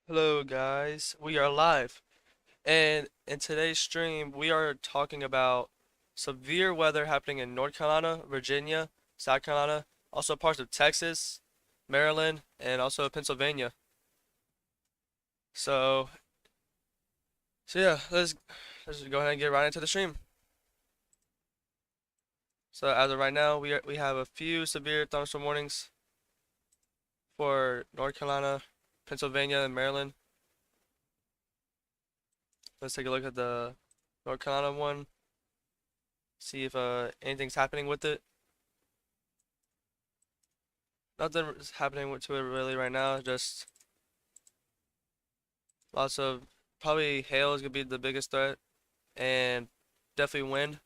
Hello guys, we are live, and in today's stream we are talking about severe weather happening in North Carolina, Virginia, South Carolina, also parts of Texas, Maryland, and also Pennsylvania. So, so yeah, let's just go ahead and get right into the stream. So as of right now, we have a few severe thunderstorm warnings for North Carolina, Pennsylvania, and Maryland. Let's take a look at the North Carolina one, see if anything's happening with it. Nothing's happening to it really right now. Just lots of probably hail is gonna be the biggest threat, and definitely wind.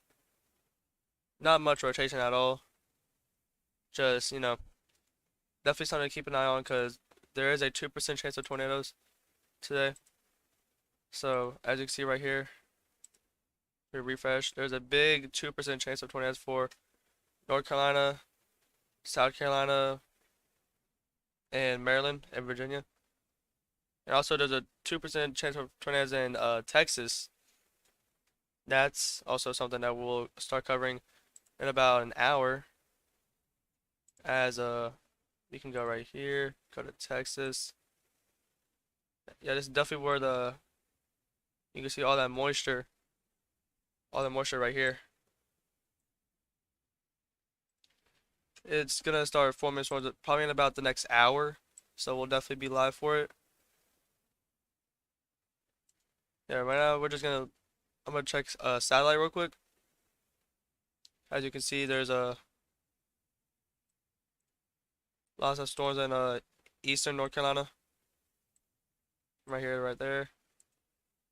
Not much rotation at all. Just definitely something to keep an eye on because there is a 2% chance of tornadoes today. So as you can see right here, we refresh. There's a big 2% chance of tornadoes for North Carolina, South Carolina, and Maryland and Virginia. And also there's a 2% chance of tornadoes in Texas. That's also something that we'll start covering in about an hour. As we can go right here, go to Texas. Yeah, this is definitely where the you can see all the moisture right here. It's gonna start forming storms probably in about the next hour, so we'll definitely be live for it. Yeah, right now I'm gonna check satellite real quick. As you can see, there's a lots of storms in eastern North Carolina, right here, right there.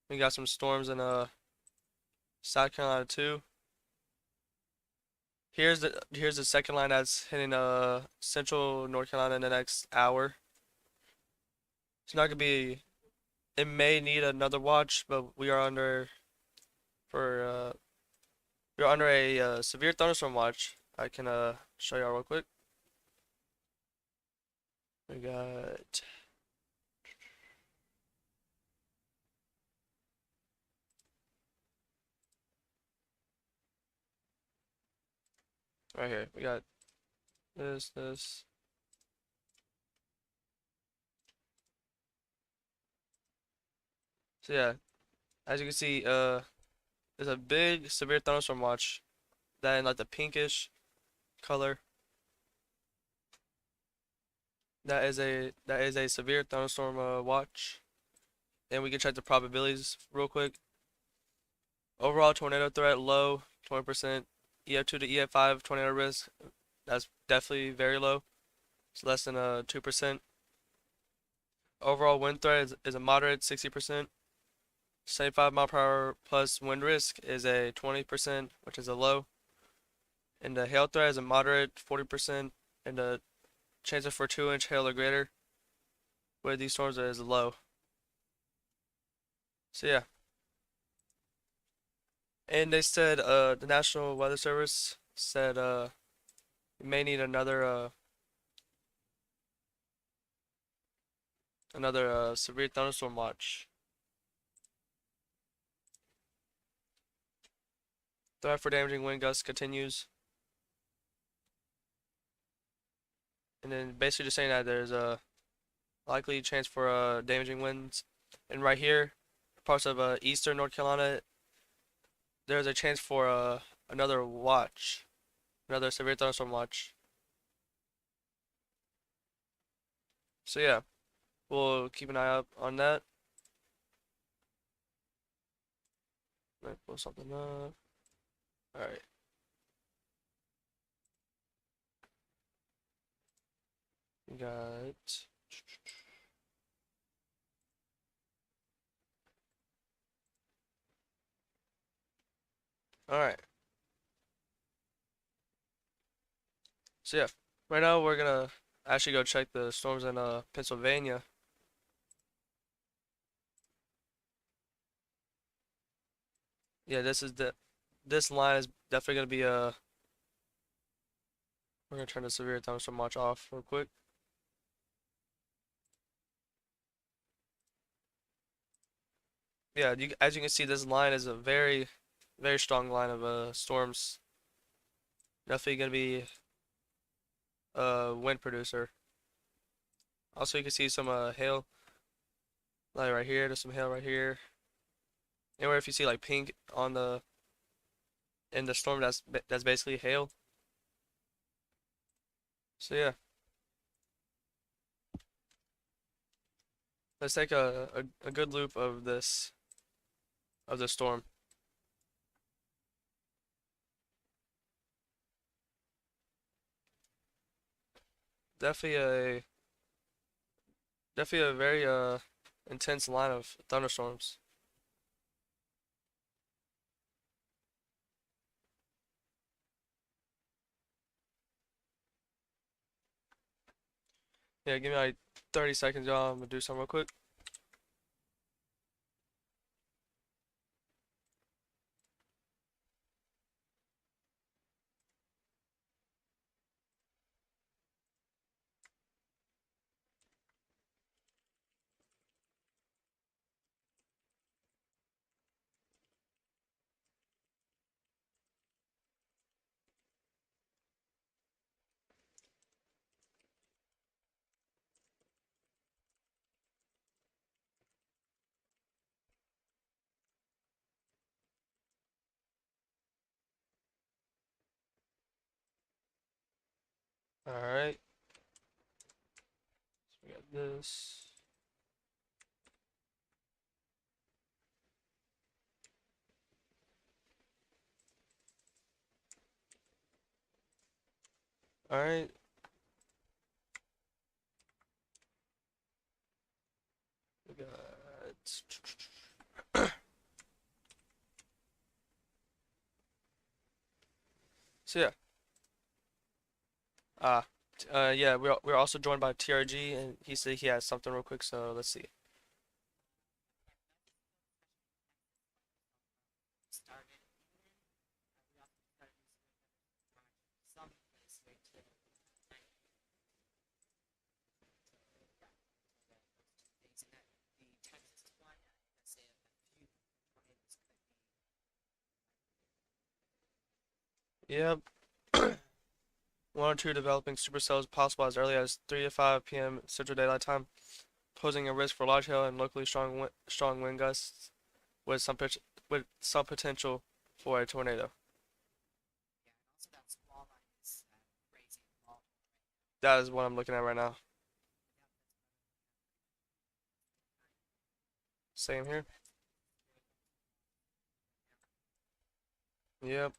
We got some storms in South Carolina too. Here's the second line that's hitting central North Carolina in the next hour. It's not gonna be. It may need another watch, but for we are under a severe thunderstorm watch. I can show y'all real quick. We got right here. We got this. So yeah, as you can see, there's a big severe thunderstorm watch that in like the pinkish color. That is a severe thunderstorm watch, and we can check the probabilities real quick. Overall tornado threat low, 20%. EF2 to EF5 tornado risk, that's definitely very low. It's less than 2%. Overall wind threat is a moderate 60%. 75 mile per hour plus wind risk is a 20%, which is a low. And the hail threat is a moderate 40%, and the chances for 2-inch hail or greater with these storms is low. So yeah. And they said the National Weather Service said we may need another severe thunderstorm watch. Threat for damaging wind gusts continues. And then basically just saying that there's a likely chance for damaging winds. And right here, parts of eastern North Carolina, there's a chance for another watch, another severe thunderstorm watch. So yeah, we'll keep an eye up on that. Let me pull something up. All right. We got. All right. So yeah, right now we're gonna actually go check the storms in Pennsylvania. Yeah, this line is definitely gonna be we're gonna turn the severe thunderstorm watch off real quick. yeah, as you can see, this line is a very, very strong line of storms. Definitely gonna be a wind producer. Also, you can see some hail, like right here. There's some hail right here. Anywhere if you see like pink on the in the storm, that's basically hail. So yeah, let's take a good loop of the storm. Definitely a definitely a very intense line of thunderstorms. Yeah, give me like 30 seconds, y'all. I'm gonna do something real quick. All right, so we got this. All right, we got. So yeah, uh, yeah, we're also joined by TRG, and he said he has something real quick. So let's see. Yep, one or two developing supercells possible as early as 3 to 5 p.m. Central Daylight Time, posing a risk for large hail and locally strong wind gusts with with some potential for a tornado. That is what I'm looking at right now. Same here. Yep.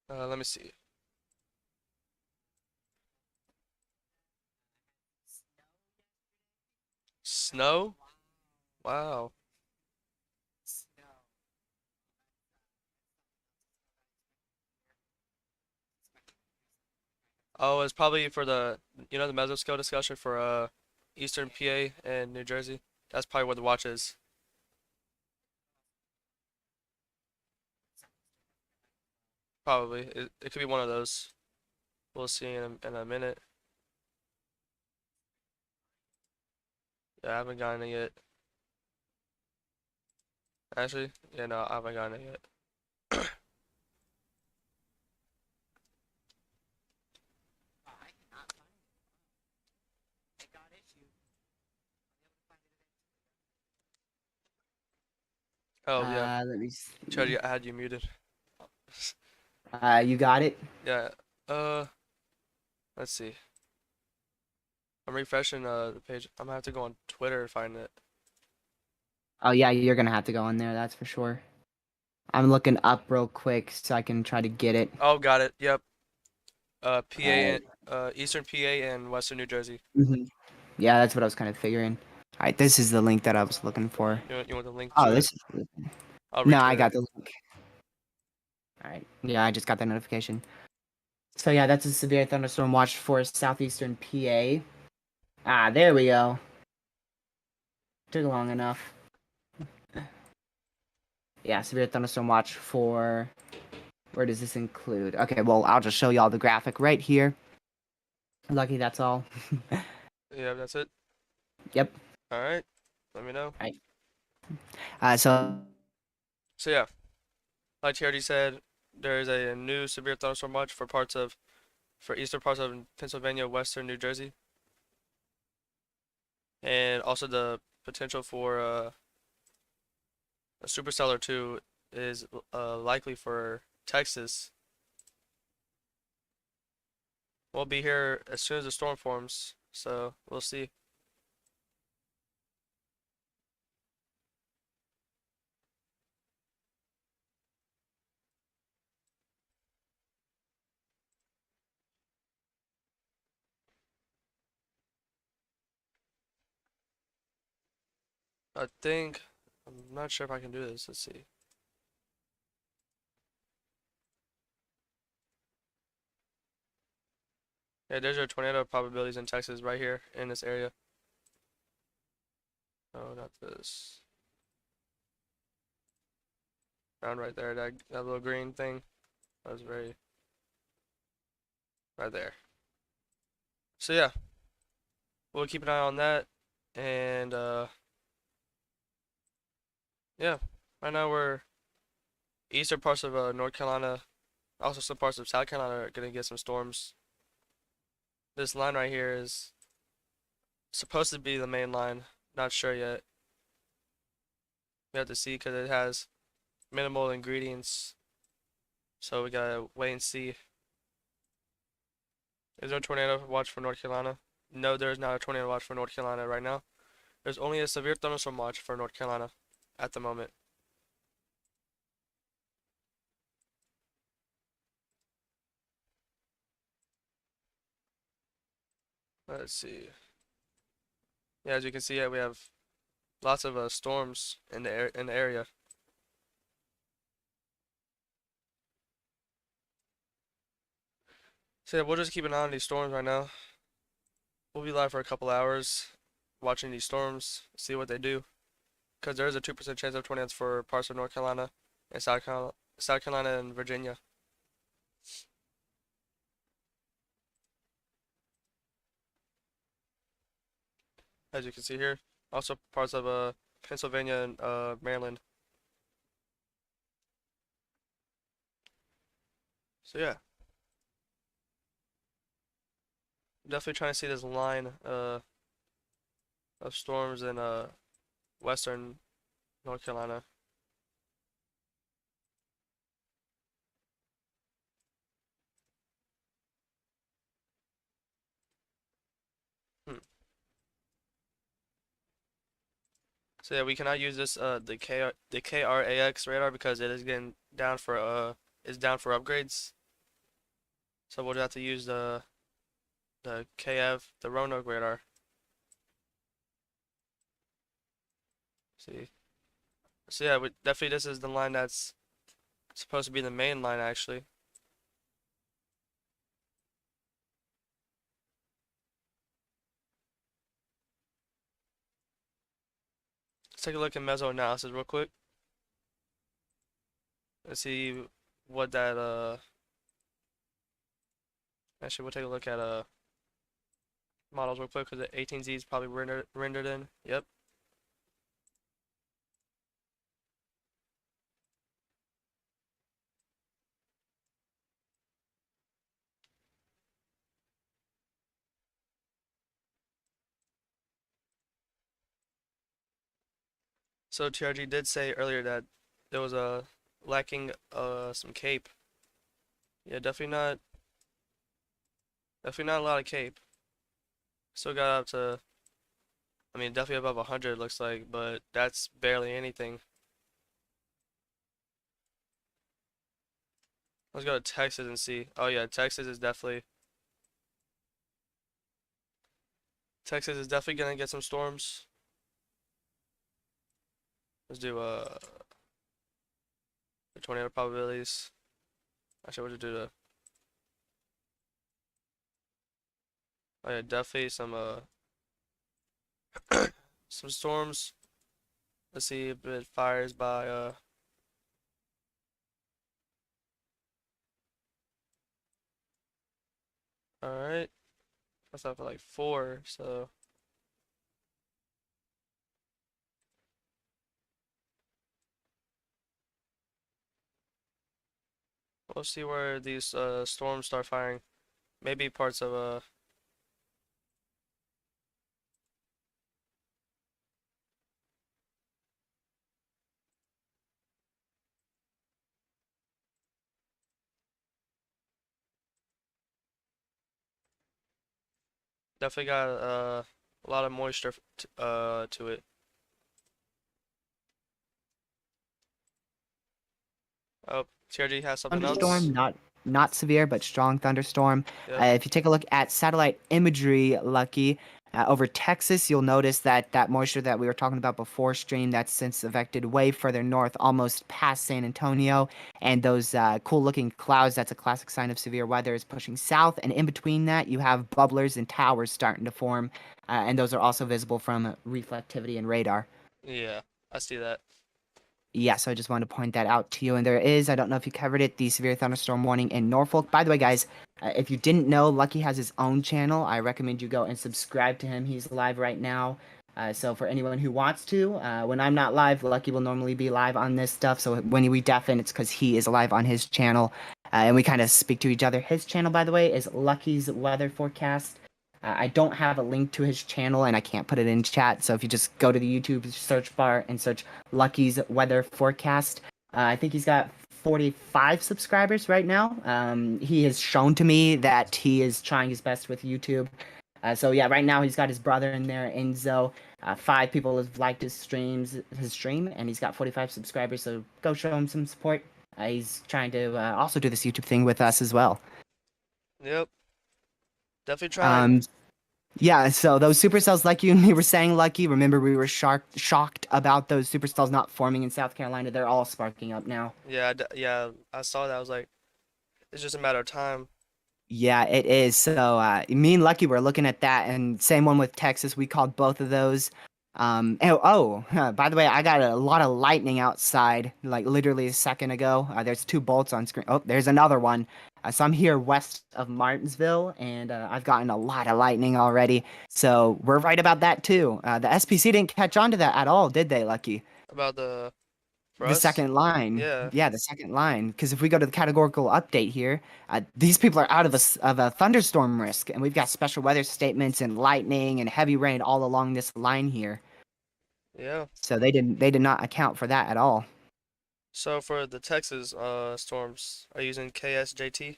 Let me see. Snow? Wow. Oh, it's probably for the mesoscale discussion for Eastern PA and New Jersey. That's probably what the watch is. Probably. It could be one of those. We'll see in a minute. Yeah, I haven't gotten it yet. Actually, yeah, no, I haven't gotten it yet. Oh, yeah. Let me Charlie, see. I had you muted. You got it? Yeah. Uh, let's see. I'm refreshing the page. I'm gonna have to go on Twitter to find it. Oh yeah, you're gonna have to go in there, that's for sure. I'm looking up real quick so I can try to get it. Oh, got it. Yep. PA, Alright. Eastern PA and Western New Jersey. Yeah, that's what I was kind of figuring. Alright, this is the link that I was looking for. You want the link Oh, to it? this is... I'll No, I retweet got it. the link. Alright. Yeah, I just got the notification. So yeah, that's a severe thunderstorm watch for southeastern PA. Ah, there we go. Took long enough. Yeah, severe thunderstorm watch for Or does this include? Okay, well, I'll just show y'all the graphic right here. Lucky that's all. Yeah, that's it. Yep. All right. Let me know. Right. So So yeah, like TRD said, there is a new severe thunderstorm watch for eastern parts of Pennsylvania, western New Jersey, and also the potential for a supercellar 2 is likely for Texas. We'll be here as soon as the storm forms, so we'll see. I think I'm not sure if I can do this. Let's see. Yeah, there's your tornado probabilities in Texas right here in this area. Oh, not this. Round right there, that little green thing. That was very right there. So yeah, we'll keep an eye on that. And yeah, right now we're eastern parts of North Carolina, also some parts of South Carolina are gonna get some storms. This line right here is supposed to be the main line. Not sure yet. We have to see because it has minimal ingredients. So we gotta wait and see. Is there a tornado watch for North Carolina? No, there is not a tornado watch for North Carolina right now. There's only a severe thunderstorm watch for North Carolina at the moment. Let's see. Yeah, as you can see, yeah, we have lots of storms in the area. So yeah, we'll just keep an eye on these storms right now. We'll be live for a couple hours watching these storms, see what they do. Because there is a 2% chance of tornadoes for parts of North Carolina and South Carolina and Virginia. As you can see here. Also parts of Pennsylvania and Maryland. So yeah, definitely trying to see this line of storms in western North Carolina. Hmm. So yeah, we cannot use this the KRAX radar because it is getting down for is down for upgrades. So we'll have to use the KF the Roanoke radar. See. So yeah, definitely this is the line that's supposed to be the main line actually. Let's take a look at meso analysis real quick. Let's see what that actually we'll take a look at models real quick because the 18Z is probably rendered in. Yep. So TRG did say earlier that there was a lacking some cape. Yeah, definitely not a lot of cape. Still got up to I mean definitely above 100 looks like, but that's barely anything. Let's go to Texas and see. Oh yeah, Texas is definitely gonna get some storms. Let's do the tornado probabilities. Actually, we'll just do the oh yeah, definitely some storms. Let's see if it fires by Alright. That's up for like 4, so we'll see where these storms start firing. Maybe parts of definitely got a lot of moisture to it. Oh, TRG has something else. Thunderstorm, not severe, but strong thunderstorm. Yep. If you take a look at satellite imagery, Lucky, over Texas, you'll notice that that moisture that we were talking about before stream that's since affected way further north, almost past San Antonio, and those cool-looking clouds. That's a classic sign of severe weather. Is pushing south, and in between that, you have bubblers and towers starting to form, and those are also visible from reflectivity and radar. Yeah, I see that. Yeah, so I just wanted to point that out to you. And there is, I don't know if you covered it, the severe thunderstorm warning in Norfolk. By the way, guys, if you didn't know, Lucky has his own channel. I recommend you go and subscribe to him. He's live right now. So for anyone who wants to, when I'm not live, Lucky will normally be live on this stuff. So when we deafen, it's because he is live on his channel. And we kind of speak to each other. His channel, by the way, is Lucky's Weather Forecast. I don't have a link to his channel and I can't put it in chat. So if you just go to the YouTube search bar and search Lucky's Weather Forecast, I think he's got 45 subscribers right now. He has shown to me that he is trying his best with YouTube. So yeah, right now he's got his brother in there, Enzo. 5 people have liked his stream, and he's got 45 subscribers. So go show him some support. He's trying to also do this YouTube thing with us as well. Yep. Definitely trying. Um, Yeah, so those supercells, like you and me were saying, Lucky, remember we were shocked about those supercells not forming in South Carolina. They're all sparking up now. Yeah, yeah, I saw that. I was like, it's just a matter of time. Yeah, it is. So me and Lucky were looking at that, and same one with Texas. We called both of those. By the way, I got a lot of lightning outside, like literally a second ago. There's 2 bolts on screen. Oh, there's another one. So I'm here west of Martinsville, and I've gotten a lot of lightning already. So we're right about that too. The SPC didn't catch on to that at all, did they, Lucky? About for The us? second line. Yeah. Yeah, the second line. Because if we go to the categorical update here, these people are out of a thunderstorm risk, and we've got special weather statements and lightning and heavy rain all along this line here. Yeah. So they did not account for that at all. So for the Texas storms, are you using KSJT?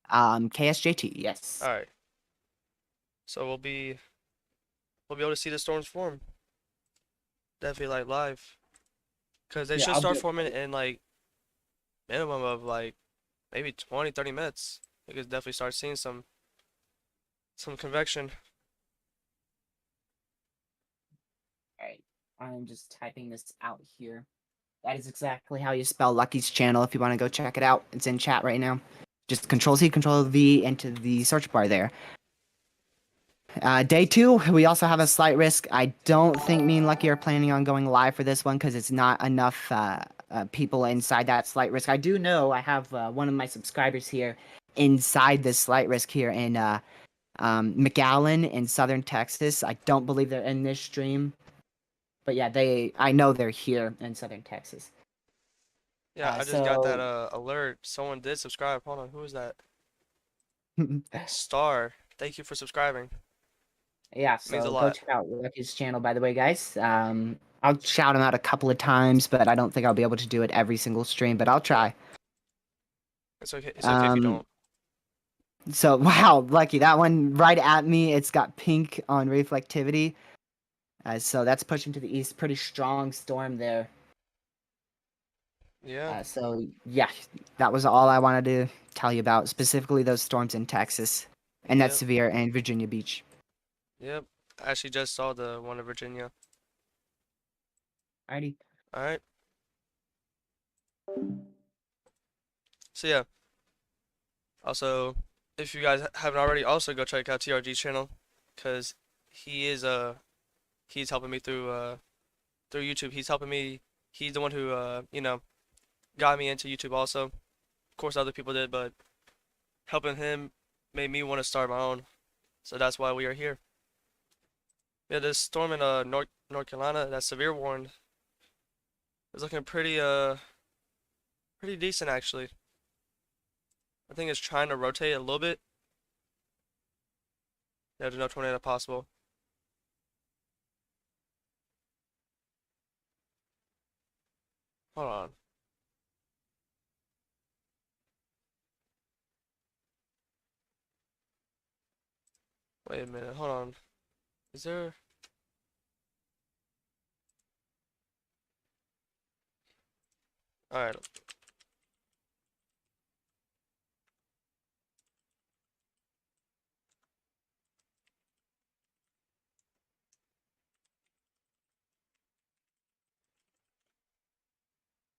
KSJT, yes. All right. So we'll be able to see the storms form. Definitely like live. Cause they Yeah, should I'll start do. forming in like minimum of like maybe 20, 30 minutes. You could definitely start seeing some convection. All right, I'm just typing this out here. That is exactly how you spell Lucky's channel. If you want to go check it out, it's in chat right now. Just Control C, Control V into the search bar there. Day 2, we also have a slight risk. I don't think me and Lucky are planning on going live for this one because it's not enough people inside that slight risk. I do know I have one of my subscribers here inside this slight risk here in McAllen in southern Texas. I don't believe they're in this stream, but yeah, I know they're here in southern Texas. Yeah, I just got that alert. Someone did subscribe. Hold on, who is that? Star. Thank you for subscribing. Yeah, Means a so go lot. check out Lucky's channel, by the way, guys. I'll shout him out a couple of times, but I don't think I'll be able to do it every single stream, but I'll try. It's okay. It's okay if you Um, don't. so wow, Lucky, that one right at me. It's got pink on reflectivity. So that's pushing to the east. Pretty strong storm there. Yeah. So yeah, that was all I wanted to tell you about, specifically those storms in Texas, and that's Yep. severe, and Virginia Beach. Yep. I actually just saw the one in Virginia. Alrighty. All right. So yeah. Also, if you guys haven't already, also go check out TRG's channel, cause he is he's helping me through YouTube. He's helping me. He's the one who got me into YouTube also. Of course, other people did, but helping him made me want to start my own. So that's why we are here. Yeah, this storm in North Carolina, that severe warned, is looking pretty decent actually. I think it's trying to rotate a little bit. Yeah, there's no tornado possible. Hold on. Wait a minute. Hold on. Is there? All right.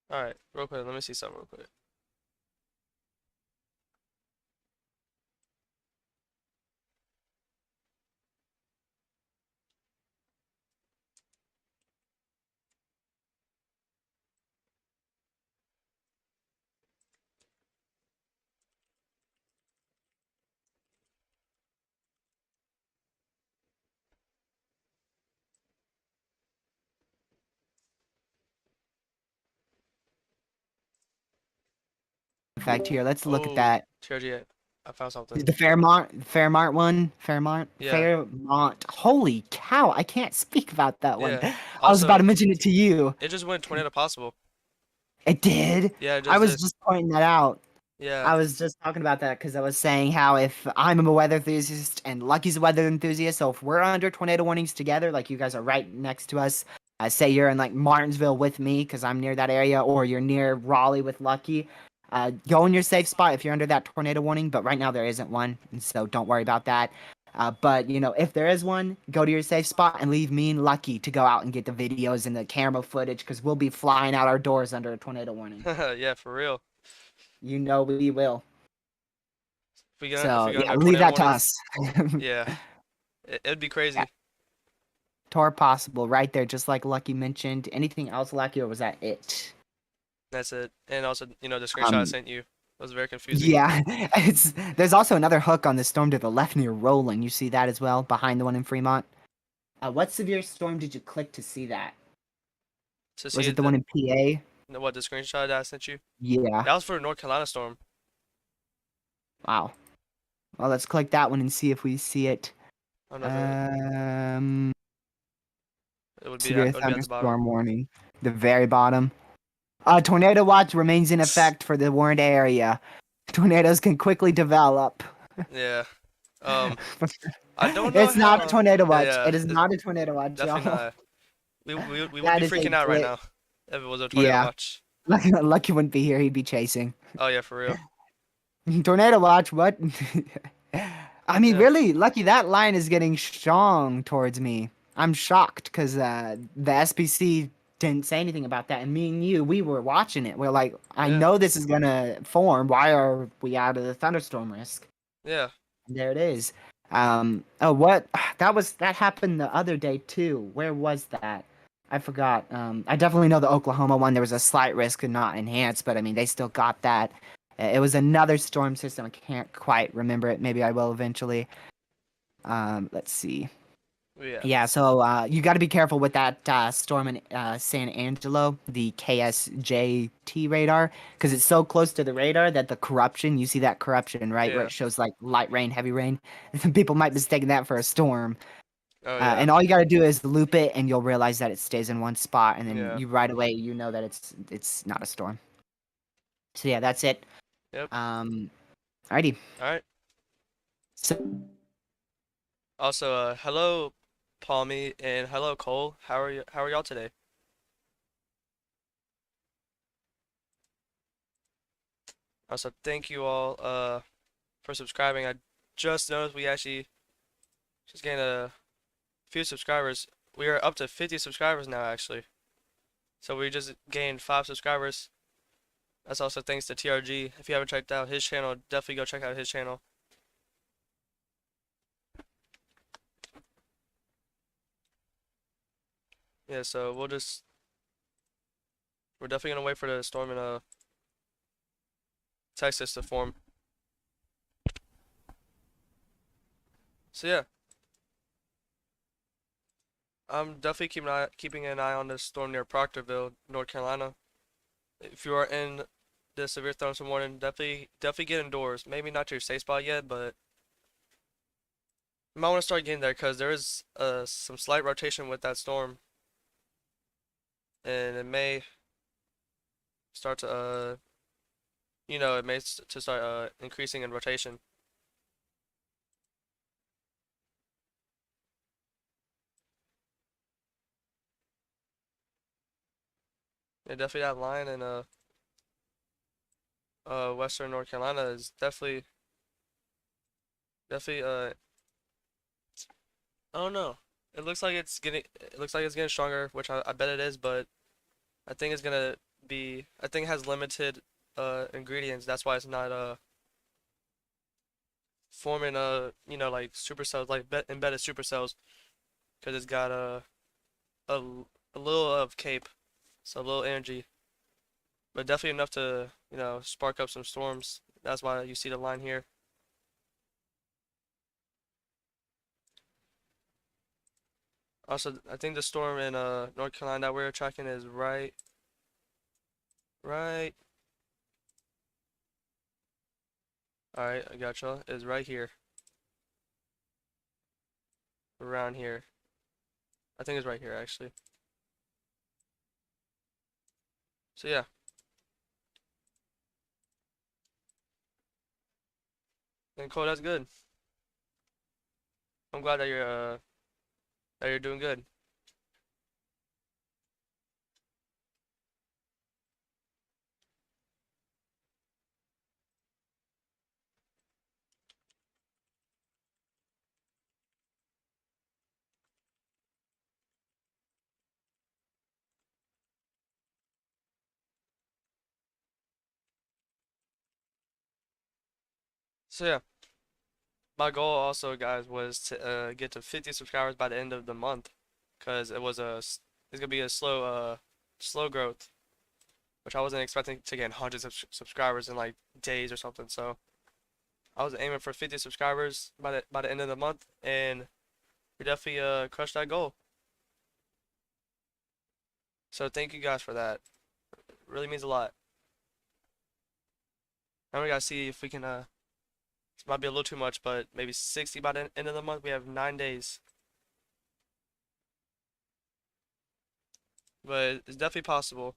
All right. Real quick. Let me see something real quick. Fact here. Let's look at Oh, that. TRG, I found something. The Fairmont one, Yeah. Fairmont. Holy cow! I can't speak about that one. Yeah. I was about to Also, mention it to you. it just went tornado possible. It did. Yeah, it I just was did. just pointing that out. Yeah. I was just talking about that because I was saying how if I'm a weather enthusiast and Lucky's a weather enthusiast, so if we're under tornado warnings together, like you guys are right next to us, say you're in like Martinsville with me because I'm near that area, or you're near Raleigh with Lucky, go in your safe spot if you're under that tornado warning. But right now there isn't one, and so don't worry about that. But you know, if there is one, go to your safe spot and leave me and Lucky to go out and get the videos and the camera footage because we'll be flying out our doors under a tornado warning. Yeah, for real. You know we will. If So we get yeah, under a leave tornado that to warning, us. yeah, it'd be Yeah, crazy. Tor possible right there, just like Lucky mentioned. Anything else, Lucky, or was that it? That's it. And also, the screenshot I Um, sent you was very confusing. yeah, it's there's also another hook on the storm to the left near Rolling. You see that as well behind the one in Fremont. What severe storm did you click to see that? To Was see it the one in PA? the screenshot that I sent you? Yeah. That was for North Carolina storm. Wow. Well, let's click that one and see if we see it. Oh no, Um, it severe would be at the bottom. thunderstorm warning. The very bottom. Tornado watch remains in effect for the warned area. Tornadoes can quickly develop. Yeah. Um, I don't know It's not a how. tornado watch. Yeah, It is it's not a tornado watch, definitely y'all. not. We would That be is a freaking out right glitch. now if it was a tornado Yeah. watch. Lucky wouldn't be here. He'd be chasing. Oh yeah, for real. Tornado watch, what? I mean, Yeah. really, Lucky, that line is getting strong towards me. I'm shocked because the SPC didn't say anything about that. And me and you, we were watching it. We're like, I Yeah. know this is going to form. Why are we out of the thunderstorm risk? Yeah. There it is. Oh, what? That happened the other day too. Where was that? I forgot. I definitely know the Oklahoma one. There was a slight risk and not enhanced, but I mean, they still got that. It was another storm system. I can't quite remember it. Maybe I will eventually. Let's see. Yeah. Yeah, so you got to be careful with that storm in San Angelo, the KSJT radar, because it's so close to the radar that the corruption, you see that corruption, right, where Yeah. it shows like light rain, heavy rain. People might mistake that for a storm. Oh yeah. And all you got to do is loop it, and you'll realize that it stays in one spot, and then Yeah. you right away you know that it's not a storm. So yeah, that's it. Yep. Alrighty. All right. So Also, hello, Palmy, and hello, Cole. How are y'all today? Also, thank you all for subscribing. I just noticed we actually just gained a few subscribers. We are up to 50 subscribers now, actually. So we just gained 5 subscribers. That's also thanks to TRG. If you haven't checked out his channel, definitely go check out his channel. Yeah, so we're definitely gonna wait for the storm in Texas to form. So yeah, I'm definitely keeping an eye on this storm near Proctorville, North Carolina. If you are in the severe thunderstorm warning, definitely get indoors. Maybe not to your safe spot yet, but you might want to start getting there because there is some slight rotation with that storm, and it may start to it may to start increasing in rotation. Yeah, definitely that line in Western North Carolina is definitely I don't know. It looks like it's getting stronger, which I bet it is, but I think it's gonna I think it has limited ingredients. That's why it's not forming like supercells, like embedded supercells, because it's got a a little of cape, so a little energy, but definitely enough to spark up some storms. That's why you see the line here. Also, I think the storm in North Carolina that we're tracking is right. All right, I gotcha. Is right here, around here. I think it's right here actually. So yeah, and Cole, that's good. I'm glad that you're doing good. So yeah, my goal also, guys, was to get to 50 subscribers by the end of the month, cause it's gonna be a slow growth, which I wasn't expecting to get hundreds of subscribers in like days or something. So I was aiming for 50 subscribers by the end of the month, and we definitely crushed that goal. So thank you guys for that. It really means a lot. Now we gotta see if we can this might be a little too much, but maybe 60 by the end of the month. We have 9 days, but it's definitely possible.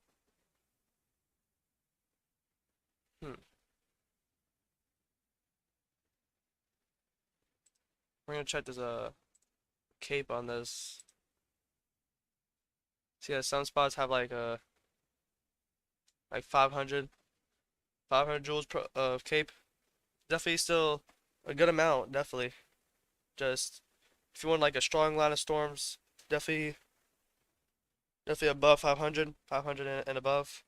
Hmm. We're gonna check this cape on this. See, yeah, some spots have like 500 joules of cape. Definitely still a good amount. Definitely. Just if you want like a strong line of storms, definitely above 500, 500 and above.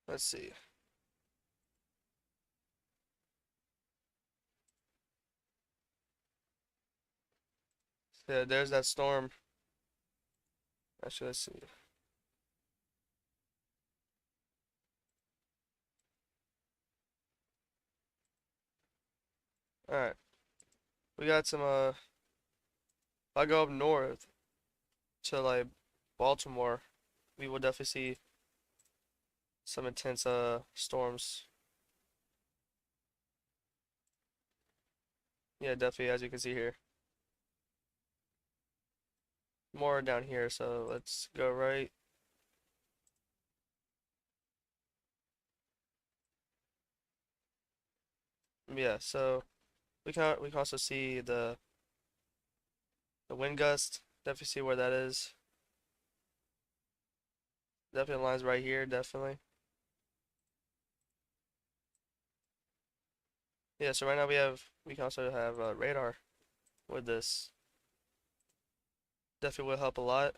Let's see. Yeah, there's that storm. Actually, let's see. All right, we got some. If I go up north to like Baltimore, we will definitely see some intense storms. Yeah, definitely, as you can see here. More down here, so let's go right. Yeah, so we can also see the wind gust. Definitely see where that is. Definitely lines right here, definitely. Yeah, so right now we can also have radar with this. Definitely will help a lot.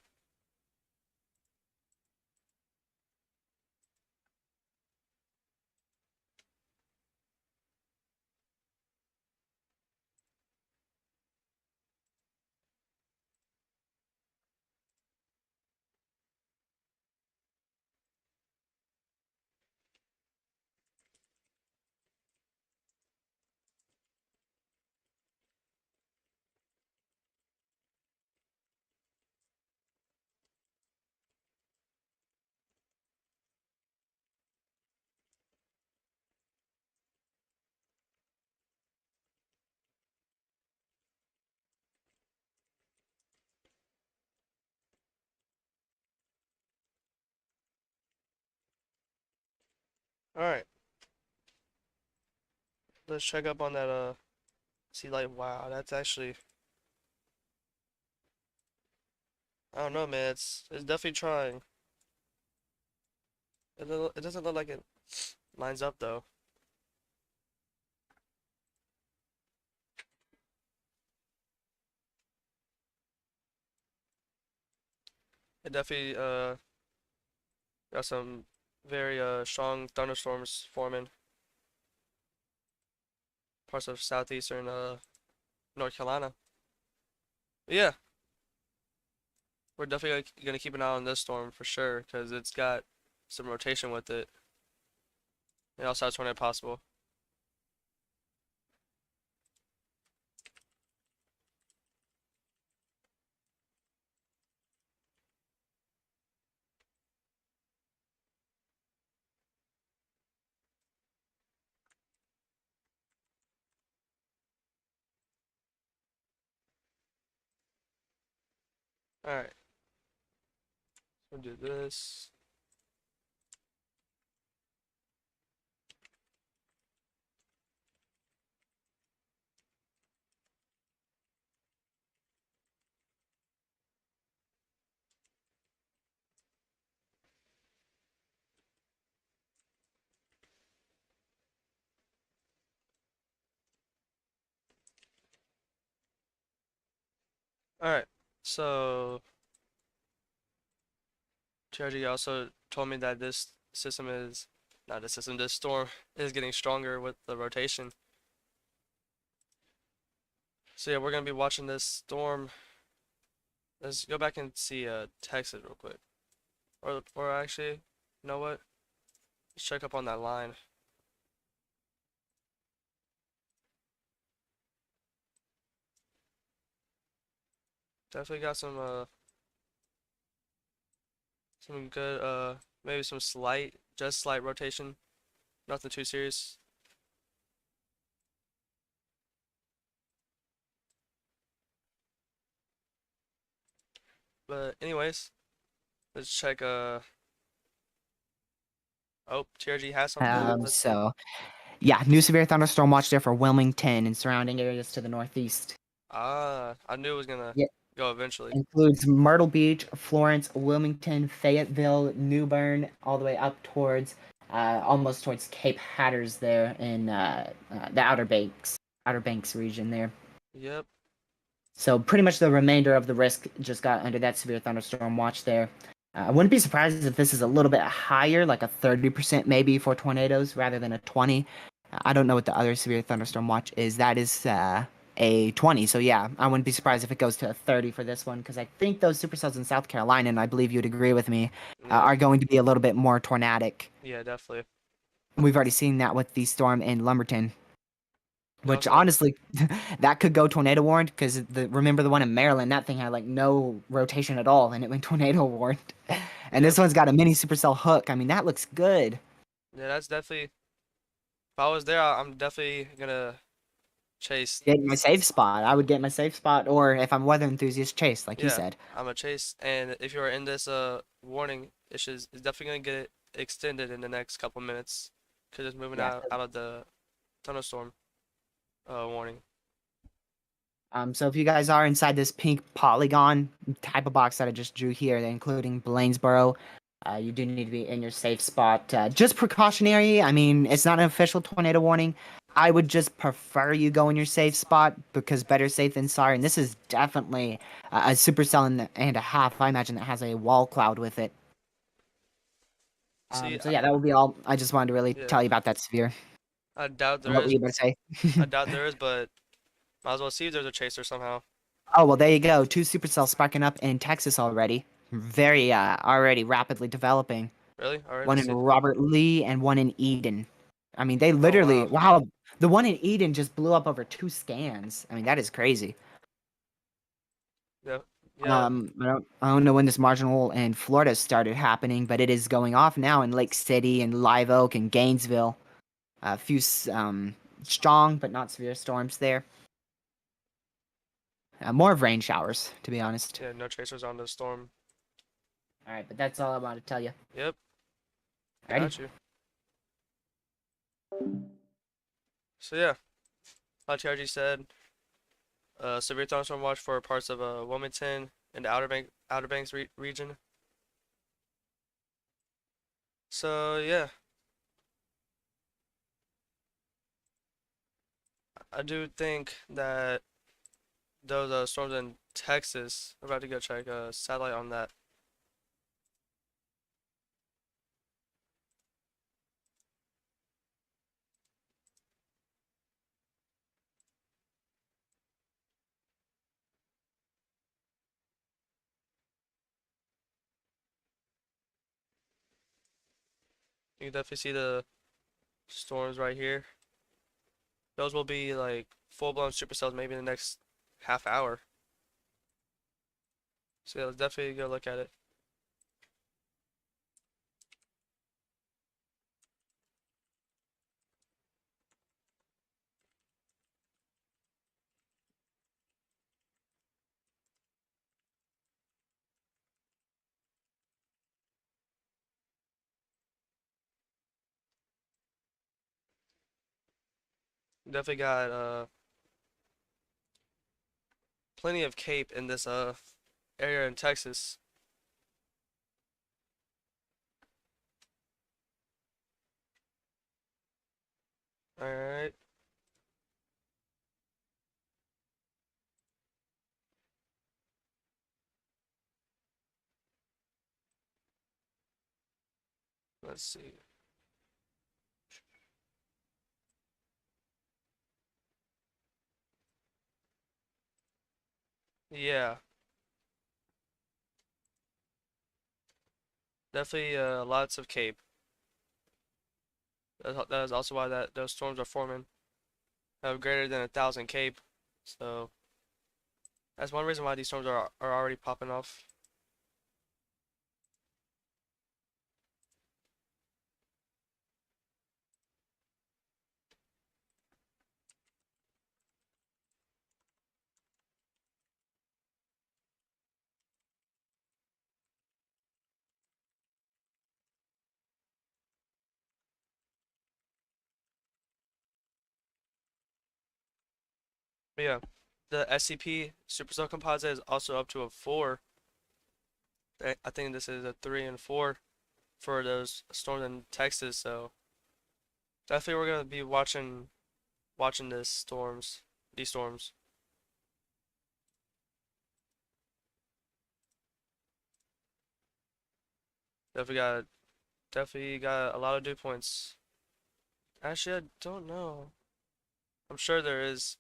All right, let's check up on that. See, like, wow, that's actually. I don't know, man. It's definitely trying. It doesn't look like it lines up though. It definitely got some very strong thunderstorms forming parts of southeastern North Carolina. But yeah, we're definitely gonna keep an eye on this storm for sure because it's got some rotation with it. It also has tornado possible. All right, we'll do this. All right, so TRG also told me that this system is not this system. This storm is getting stronger with the rotation. So yeah, we're gonna be watching this storm. Let's go back and see Texas real quick. Or actually, you know what? Let's check up on that line. Definitely got some good maybe some slight just slight rotation. Nothing too serious. But anyways, let's check oh, TRG has something. Let's see. So yeah, new severe thunderstorm watch there for Wilmington and surrounding areas to the northeast. Ah, I knew it was gonna Yeah, go eventually. includes Myrtle Beach, Florence, Wilmington, Fayetteville, New Bern, all the way up towards almost towards Cape Hatteras there in the Outer Banks region there. Yep. So pretty much the remainder of the risk just got under that severe thunderstorm watch there. I wouldn't be surprised if this is a little bit higher, like a 30% maybe for tornadoes rather than a 20. I don't know what the other severe thunderstorm watch is. That is a 20. So yeah, I wouldn't be surprised if it goes to a 30 for this one because I think those supercells in South Carolina, and I believe you'd agree with me, Yeah. are going to be a little bit more tornadic. Yeah, definitely. We've already seen that with the storm in Lumberton. We Which also honestly, that could go tornado warned because remember the one in Maryland, that thing had like no rotation at all, and it went tornado warned. And yep. this one's got a mini supercell hook. I mean, that looks good. Yeah, that's definitely. If I was there, I'm definitely gonna chase. Get my safe spot. I would get my safe spot, or if I'm weather enthusiast, chase, like you Yeah, said. I'm a chase. And if you're in this warning, it's definitely gonna get extended in the next couple minutes, cause it's moving Yeah. out of the thunderstorm warning. So if you guys are inside this pink polygon type of box that I just drew here, including Blainsboro, you do need to be in your safe spot. Just precautionary. I mean, it's not an official tornado warning. I would just prefer you go in your safe spot because better safe than sorry. And this is definitely a supercell and a half. I imagine that has a wall cloud with it. See, So yeah, that would be all. I just wanted to really yeah, tell you about that sphere. I doubt there What were is. you about to say? I doubt there is, but might as well see if there's a chaser somehow. Oh, well, there you go. Two supercells sparking up in Texas already. Very, already rapidly developing. Really? All right, One let's in see. Robert Lee and one in Eden. I mean, they Oh literally, wow. wow, the one in Eden just blew up over 2 scans. I mean, that is crazy. Yeah, yeah, I don't know when this marginal in Florida started happening, but it is going off now in Lake City and Live Oak and Gainesville. A few strong but not severe storms there. More of rain showers, to be honest. yeah. No chasers on the storm. All right, but that's all I want to tell you. Yep, Alrighty. got you. So yeah, like TRG said, severe thunderstorm watch for parts of Wilmington and the Outer Banks region. So yeah, I do think that those storms in Texas. I'm about to go check satellite on that. You can definitely see the storms right here. Those will be like full-blown supercells maybe in the next half hour. So yeah, let's definitely go look at it. Definitely got plenty of cape in this area in Texas. All right. Let's see. Yeah, definitely lots of cape. That is also why that those storms are forming. Have greater than 1,000 cape. So that's one reason why these storms are already popping off. But yeah, the SCP supercell composite is also up to a 4. I think this is a 3 and 4 for those storms in Texas. So definitely we're gonna be watching these storms. Definitely got definitely got a lot of dew points. Actually, I don't know. I'm sure there is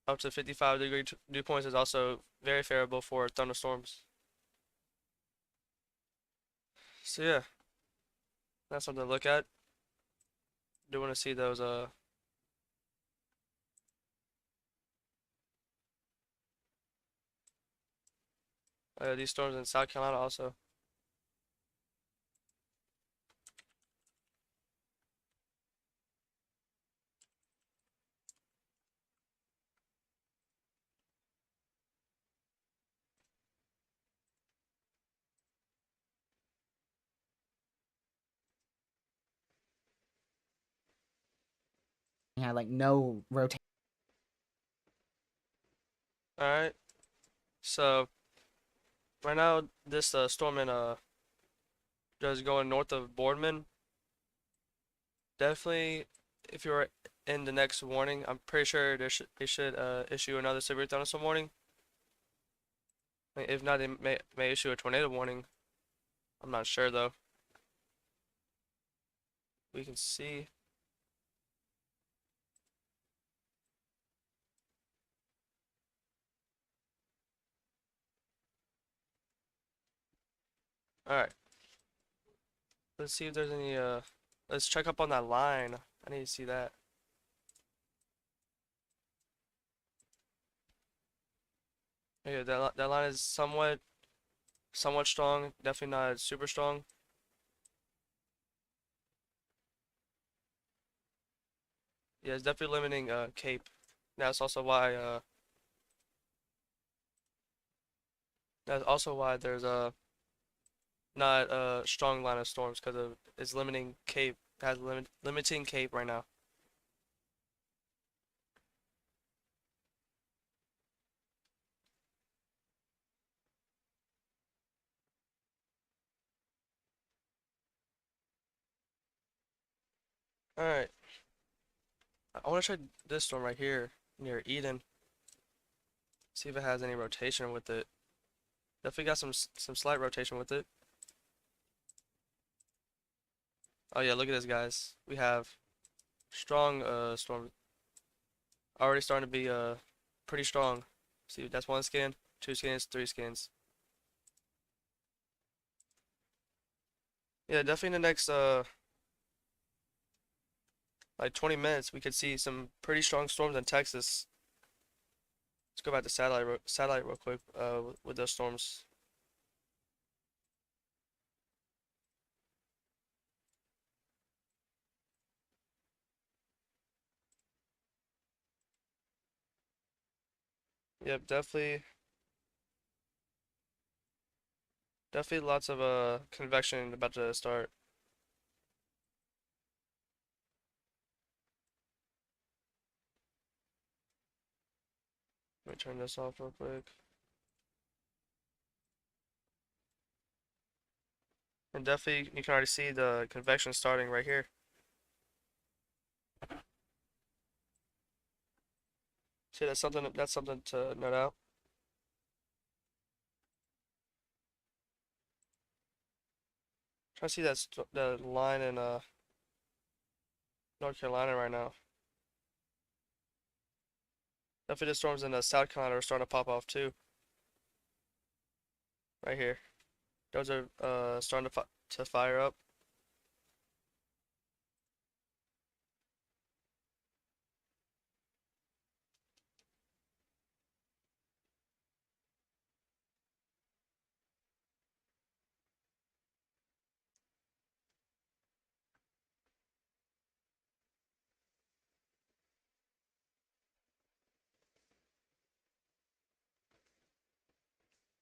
up to 55-degree dew points is also very favorable for thunderstorms. So yeah, that's something to look at. Do want to see those these storms in South Carolina also. Had like no rotation. All right. So right now this storm in just going north of Boardman. Definitely, if you're in the next warning, I'm pretty sure they should issue another severe thunderstorm warning. If not, they may issue a tornado warning. I'm not sure though. We can see. All right. Let's see if there's any let's check up on that line. I need to see that. Yeah, that line is somewhat strong, definitely not super strong. Yeah, it's definitely limiting Cape. That's also why there's a not a strong line of storms because of it's limiting Cape has limiting cape right now. All right, I want to try this storm right here near Eden. See if it has any rotation with it. Definitely got some slight rotation with it. Oh yeah, look at this, guys. We have strong storm already starting to be pretty strong. See, that's one skin, two skins, three skins. Yeah, definitely in the next like 20 minutes we could see some pretty strong storms in Texas. Let's go back to satellite real quick with those storms. Yep, definitely lots of convection about to start. Let me turn this off real quick. And definitely you can already see the convection starting right here. See, that's something to note out. Try to see the line in North Carolina right now. Definitely the storms in South Carolina are starting to pop off too. Right here. Those are starting to fire up.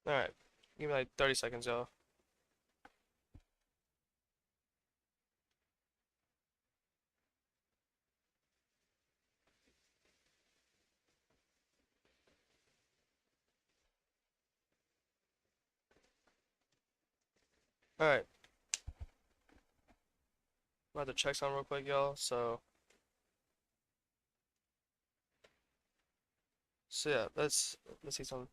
Alright. Give me like 30 seconds, y'all. Alright. I'm about to check some real quick, y'all. So yeah, let's see some.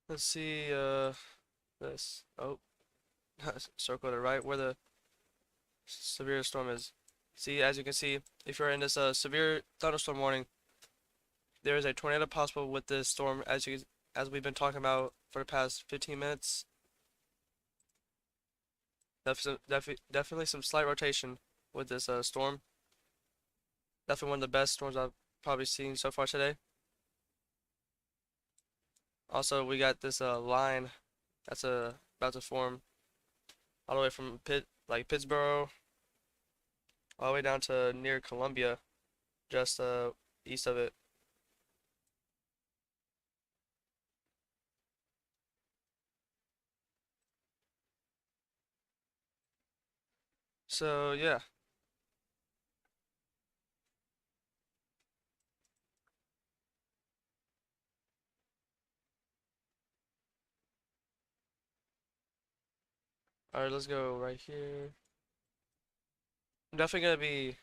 Let's see this. Oh, circle to the right where the severe storm is. See, as you can see, if you're in this severe thunderstorm warning, there is a tornado possible with this storm as we've been talking about for the past 15 minutes. Definitely some slight rotation with this storm. Definitely one of the best storms I've probably seen so far today. Also, we got this line that's about to form all the way from Pittsburgh all the way down to near Columbia, just east of it. So yeah, all right, let's go right here. I'm definitely gonna be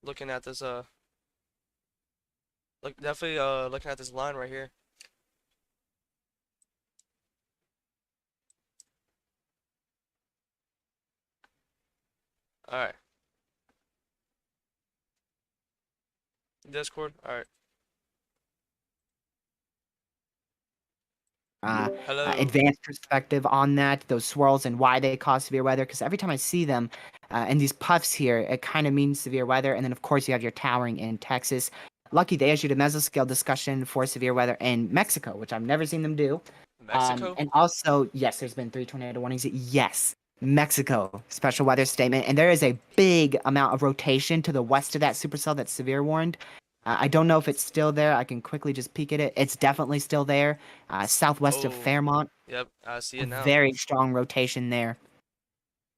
looking at this looking at this line right here. All right, Discord. All right, hello. Advanced perspective on that, those swirls and why they cause severe weather. Because every time I see them and these puffs here, it kind of means severe weather. And then, of course, you have your towering in Texas. Lucky they issued a mesoscale discussion for severe weather in Mexico, which I've never seen them do. Mexico? And also, yes, there's been 3 tornado warnings. Yes, Mexico special weather statement. And there is a big amount of rotation to the west of that supercell that's severe warned. I don't know if it's still there. I can quickly just peek at it. It's definitely still there. Southwest of Oh, Fairmont. yep, I see A it now. very strong rotation there.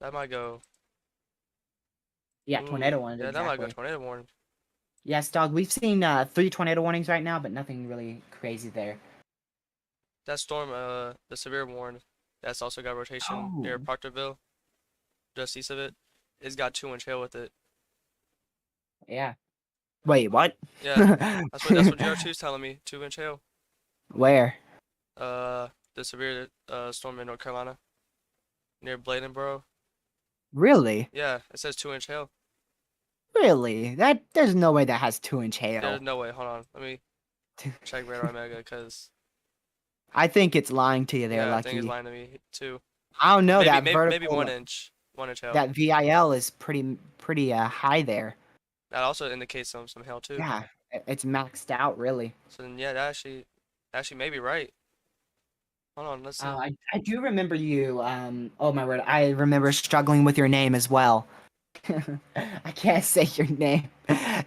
That might go. Yeah, tornado Ooh, warning, yeah, that might go exactly. tornado warning. Yes, dog. We've seen 3 tornado warnings right now, but nothing really crazy there. That storm, the severe warning, that's also got rotation near Oh, Proctorville, just east of it. It's got 2-inch hail with it. yeah. Wait, what? Yeah, that's what GR2 is telling me. 2-inch hail. Where? Uh, the severe storm in North Carolina near Bladenboro. Really? Yeah, it says 2-inch hail. Really? There's no way that has 2 inch There's hail. no way. Hold on, let me check Radar Mega, cause I think it's lying to you there, yeah, I think it's Lucky. lying to me too. I don't know Maybe that maybe maybe one vertical, inch, 1-inch hail. that VIL is pretty high there. That also indicates some hail too. Yeah, it's maxed out really. So then yeah, that actually may be right. Hold on, let's see. I do remember you. Oh my word, I remember struggling with your name as well. I can't say your name.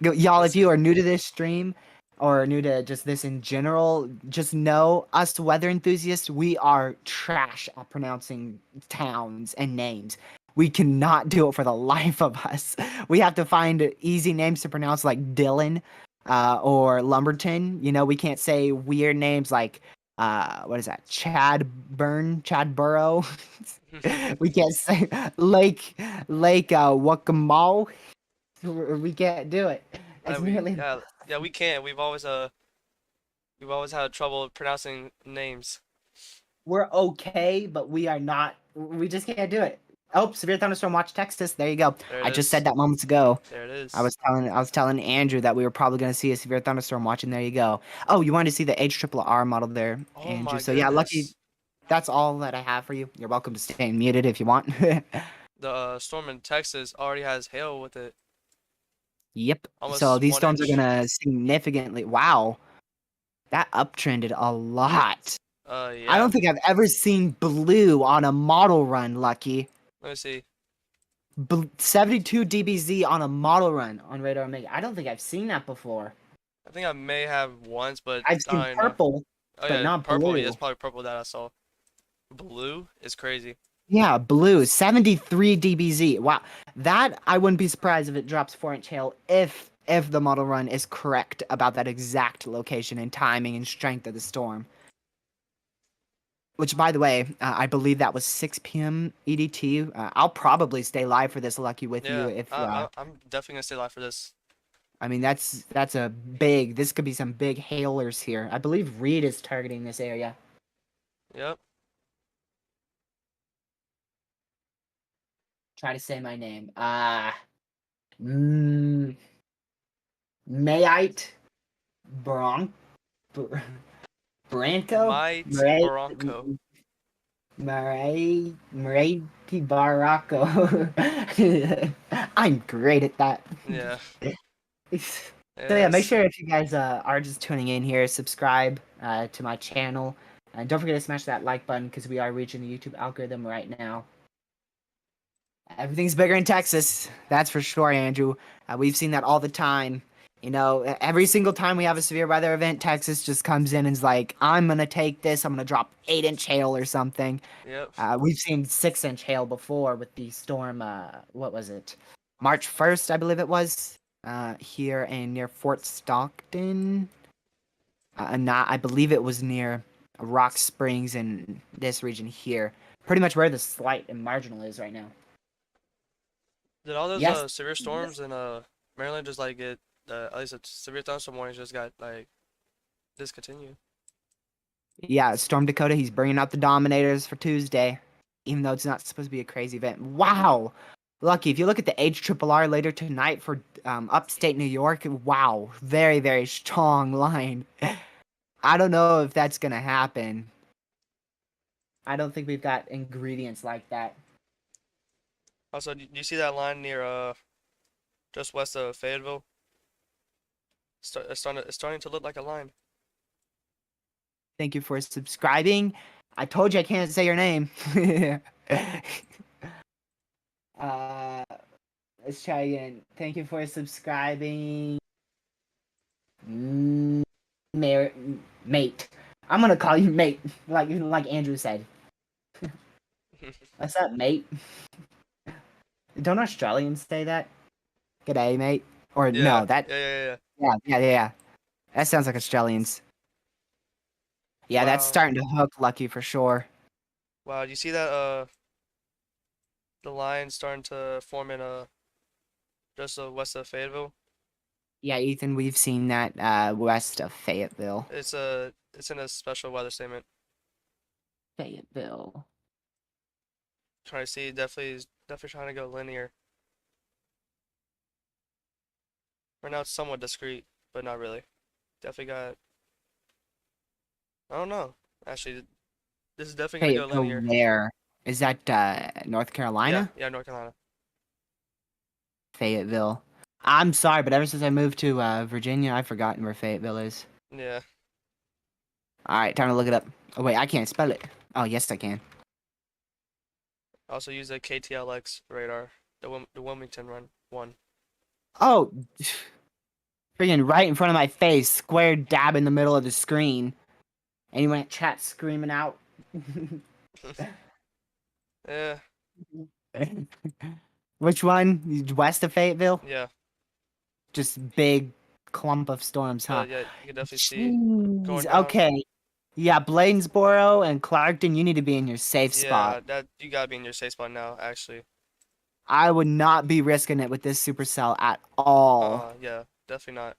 Y'all, Let's if you see. are new to this stream or new to just this in general, just know us weather enthusiasts, we are trash at pronouncing towns and names. We cannot do it for the life of us. We have to find easy names to pronounce like Dylan or Lumberton. You know, we can't say weird names like what is that? Chad Burrow. We can't say Lake Wakamal. We can't do it. It's We nearly. yeah we can't. We've always had trouble pronouncing names. We're okay, but we are not. We just can't do it. Oh, severe thunderstorm. Watch Texas. There you go. There it I just is. said that moments ago. There it I is. was telling Andrew that we were probably going to see a severe thunderstorm watch, and there you go. Oh, you wanted to see the HRRR model there, Oh Andrew. my So yeah, lucky. goodness. That's all that I have for you. You're welcome to stay muted if you want. The storm in Texas already has hail with it. Yep. So Almost these one storms are inch. gonna significantly. Wow, that uptrended a lot. I Yeah. don't think I've ever seen blue on a model run, Lucky. Let me see. 72 DBZ on a model run on Radar Omega. I don't think I've seen that before. I think I may have once, but I've I don't seen even know. purple, Oh but yeah, not purple. Yeah, it's blue. probably purple that I saw. Blue is crazy. Yeah, blue, 73 DBZ. Wow. That I wouldn't be surprised if it drops 4-inch hail if the model run is correct about that exact location and timing and strength of the storm. Which, by the way, I believe that was 6 p.m. EDT. I'll probably stay live for this, Lucky, with you. Yeah, If I'm definitely gonna stay live for this. I mean, that's a big. This could be some big hailers here. I believe Reed is targeting this area. Yep. Try to say my name. Mm, Mayite Bron Br- Branco Might Murray Barranco. Murray Baracco. I'm great at that. Yeah. So yeah, make Yes. sure if you guys are just tuning in here, subscribe to my channel, and don't forget to smash that like button because we are reaching the YouTube algorithm right now. Everything's bigger in Texas, that's for sure, Andrew. We've seen that all the time. You know, every single time we have a severe weather event, Texas just comes in and is like, "I'm gonna take this. I'm gonna drop 8-inch hail or something." Yep. We've seen 6-inch hail before with the storm. What was it? March 1st, I believe it was. Here and near Fort Stockton. Not, I believe it was near Rock Springs in this region here. Pretty much where the slight and marginal is right now. Did all those Yes. severe storms in Maryland just like get at least a severe thunderstorm warnings just got like discontinued? Yeah, Storm Dakota, he's bringing out the Dominators for Tuesday, even though it's not supposed to be a crazy event. Wow! Lucky, if you look at the HRRR later tonight for upstate New York, wow, very, very strong line. I don't know if that's going to happen. I don't think we've got ingredients like that. Also, do you see that line near just west of Fayetteville? It's starting to look like a line. Thank you for subscribing. I told you I can't say your name. uh, let's try again. Thank you for subscribing. Mate. I'm gonna call you mate, like Andrew said. What's up, mate? Don't Australians say that? G'day, mate. Or Yeah, no, that yeah, yeah, yeah. yeah. That sounds like Australians. Yeah, that's Wow, starting to hook Lucky for sure. wow. You see that? The line starting to form in just west of Fayetteville. Yeah, Ethan, we've seen that west of Fayetteville. It's in a special weather statement. Fayetteville. Trying to see, definitely trying to go linear. Right now it's somewhat discreet, but not really. Definitely got. I don't know. Actually, this is definitely gonna go Fayetteville linear. where? Is that North Yeah, Carolina? yeah, North Carolina. Fayetteville. I'm sorry, but ever since I moved to Virginia, I've forgotten where Fayetteville is. Yeah. Alright, time to look it up. Oh wait, I can't spell it. Oh yes I can. Also use the KTLX radar, the Wilmington run one. Oh, freaking right in front of my face, square dab in the middle of the screen. Anyone at chat screaming out? Yeah, Which one? West of Fayetteville? yeah. Just big clump of storms, huh? But yeah, you can definitely see Jeez. going down. Okay. Yeah, Bladensboro and Clarkton, you need to be in your safe spot. Yeah, that you gotta be in your safe spot now, actually. I would not be risking it with this supercell at all. Yeah, definitely not.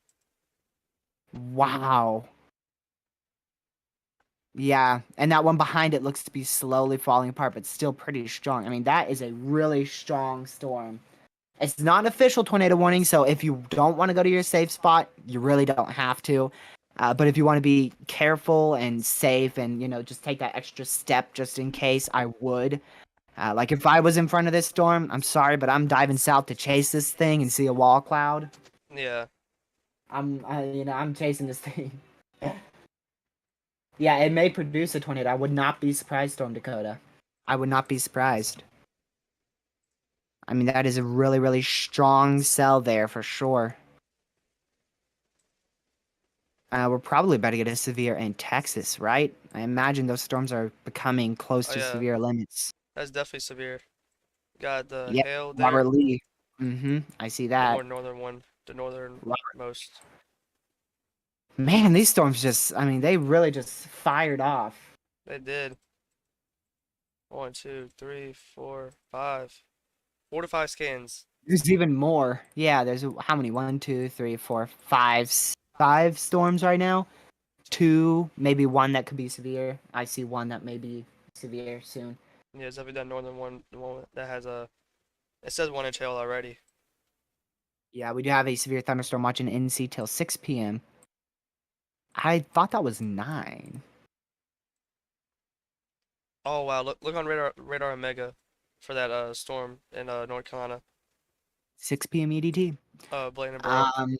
Wow. Yeah, and that one behind it looks to be slowly falling apart, but still pretty strong. I mean, that is a really strong storm. It's not an official tornado warning, so if you don't want to go to your safe spot, you really don't have to. But if you want to be careful and safe and, just take that extra step just in case, I would. Like if I was in front of this storm, I'm sorry, but I'm diving south to chase this thing and see a wall cloud. Yeah, I'm chasing this thing. Yeah, it may produce a tornado. I would not be surprised, Storm Dakota. I would not be surprised. I mean, that is a really, really strong cell there for sure. We're probably about to get a severe in Texas, right? I imagine those storms are becoming close oh to yeah, severe limits. that's definitely severe. Got the Yep, hail there, Robert Lee. Mm-hmm. I see the that. more northern one, the Robert. northernmost. Man, these storms I mean, they really just fired off. They did. One, two, three, four, five. 4 to 5 scans. There's even more. Yeah, there's how many? One, two, three, four, five, five storms right now. Two, maybe one that could be severe. I see one that may be severe soon. Yeah, it's definitely that northern one, the one that has a. It says 1 inch hail already. Yeah, we do have a severe thunderstorm watching NC till 6 p.m. I thought that was 9. Oh wow, look on radar Omega for that storm in North Carolina. 6 p.m. EDT. Bladenboro. Um,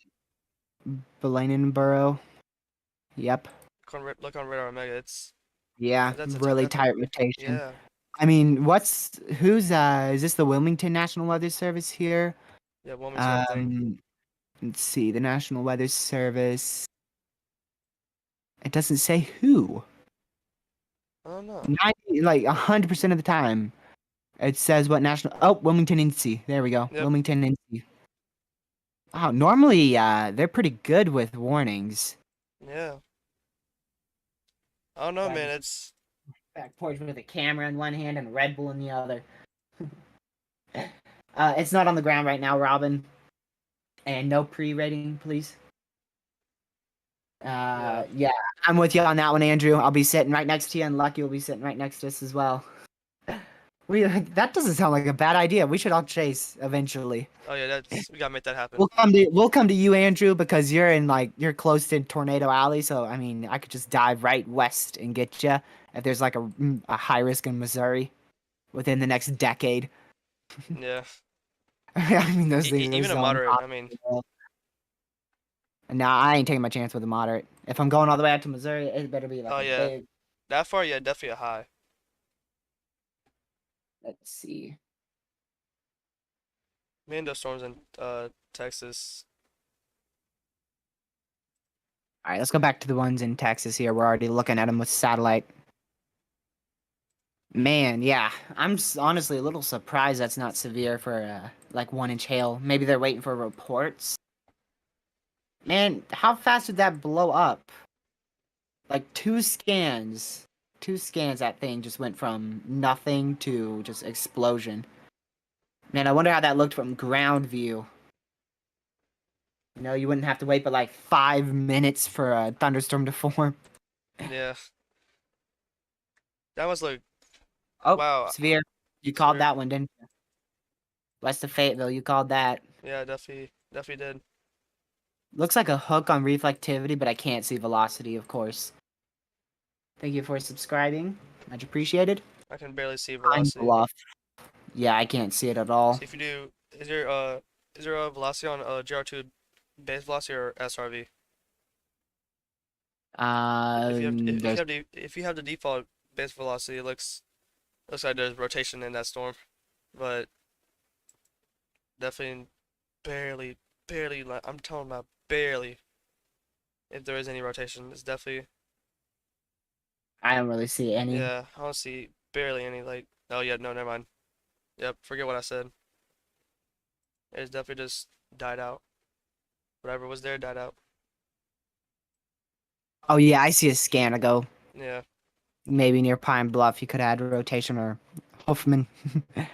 Belainenboro. Yep. Look on radar Omega. It's Yeah, that's really definitely tight rotation. yeah. I mean, is this the Wilmington National Weather Service here? Yeah, Wilmington, I think. Um, let's see, the National Weather Service. It doesn't say who. I don't know. 100% of the time, it says what national. Oh, Wilmington NC. There we go. Yep. Wilmington NC. Oh, normally, they're pretty good with warnings. Yeah. I don't know, Back, man. It's back porch with a camera in one hand and a Red Bull in the other. It's not on the ground right now, Robin. And no pre-rating, please. yeah. Yeah, I'm with you on that one, Andrew. I'll be sitting right next to you, and Lucky will be sitting right next to us as well. That doesn't sound like a bad idea. We should all chase eventually. Oh yeah, we gotta make that happen. We'll come to you, Andrew, because you're close to Tornado Alley. So I mean, I could just dive right west and get you if there's like a high risk in Missouri within the next decade. Yeah. I mean, those things are Even a so moderate. I mean, impossible. Nah, I ain't taking my chance with a moderate. If I'm going all the way out to Missouri, it better be like oh a yeah, big. that far, yeah, definitely a high. Let's see. Mando storms in Texas. All right, let's go back to the ones in Texas here. We're already looking at them with satellite. Man, yeah. Honestly a little surprised that's not severe for like 1 inch hail. Maybe they're waiting for reports. Man, how fast did that blow up? Like 2 scans. 2 scans that thing just went from nothing to just explosion. Man, I wonder how that looked from ground view. You know, you wouldn't have to wait but like 5 minutes for a thunderstorm to form. Yeah, that was like Oh, wow. severe. You called Sure. that one, didn't you? West of Fayetteville, you called that. Yeah, definitely did. Looks like a hook on reflectivity, but I can't see velocity, of course. Thank you for subscribing. Much appreciated. I can barely see I'm velocity. bluff. Yeah, I can't see it at all. See if you do, is there a velocity on GR2 base velocity or SRV? There's If you have the default base velocity, it looks like there's rotation in that storm, but definitely barely. I'm talking about barely. If there is any rotation, it's definitely I don't really see any. yeah. I don't see barely any like. Oh yeah, no, never mind. Yep, forget what I said. It's definitely just died out. Whatever was there died out. Oh yeah, I see a scan ago. Yeah, Maybe near Pine Bluff, you could add rotation or Hoffman,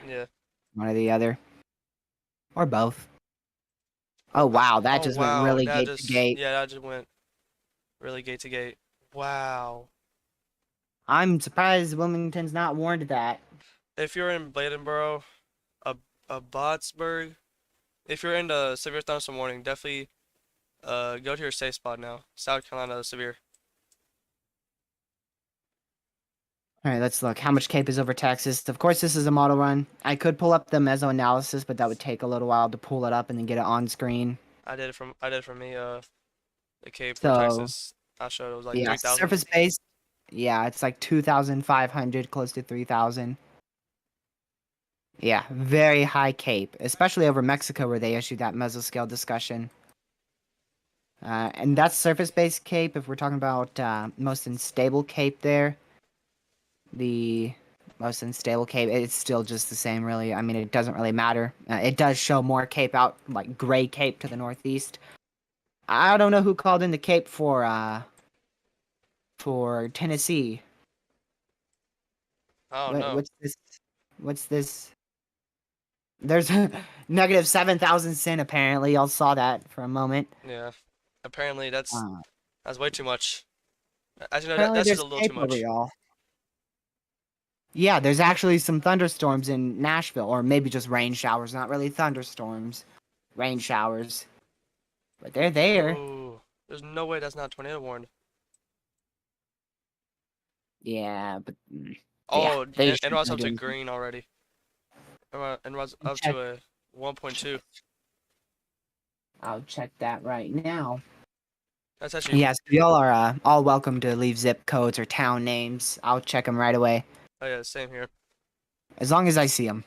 yeah. one or the other, or both. Oh wow, that Oh just went wow, really gate to gate. that just went really gate to gate. Wow. I'm surprised Wilmington's not warned of that. If you're in Bladenboro, a Botsburg, if you're in the severe thunderstorm warning, definitely go to your safe spot now. South Carolina severe. All right, let's look. How much cape is over Texas? Of course, this is a model run. I could pull up the meso analysis, but that would take a little while to pull it up and then get it on screen. I did it from me the Cape for So Texas. I showed it was like yeah, 3,000. surface base. Yeah, it's like 2,500, close to 3,000. Yeah, very high cape, especially over Mexico where they issued that mesoscale discussion. And that's surface-based cape. If we're talking about most unstable cape there, the most unstable cape, it's still just the same, really. I mean, it doesn't really matter. It does show more cape out, like gray cape to the northeast. I don't know who called in the cape for Tennessee. I don't What, know. what's this? What's this? There's a negative 7,000 sin apparently. Y'all saw that for a moment. Yeah. Apparently Uh, that's way too much. Actually, no, apparently that's just there's a little cape too over much. y'all. Yeah, there's actually some thunderstorms in Nashville, or maybe just rain showers, not really thunderstorms. Rain showers. But they're there. Oh, there's no way that's not tornado warned. Yeah, but yeah, Oh, they and should Rod's be up to doing. green already. And Rod's up Check. to a 1.2. I'll check that right now. That's actually, Yes, y'all are all welcome to leave zip codes or town names. I'll check them right away, oh yeah, same here. as long as I see them.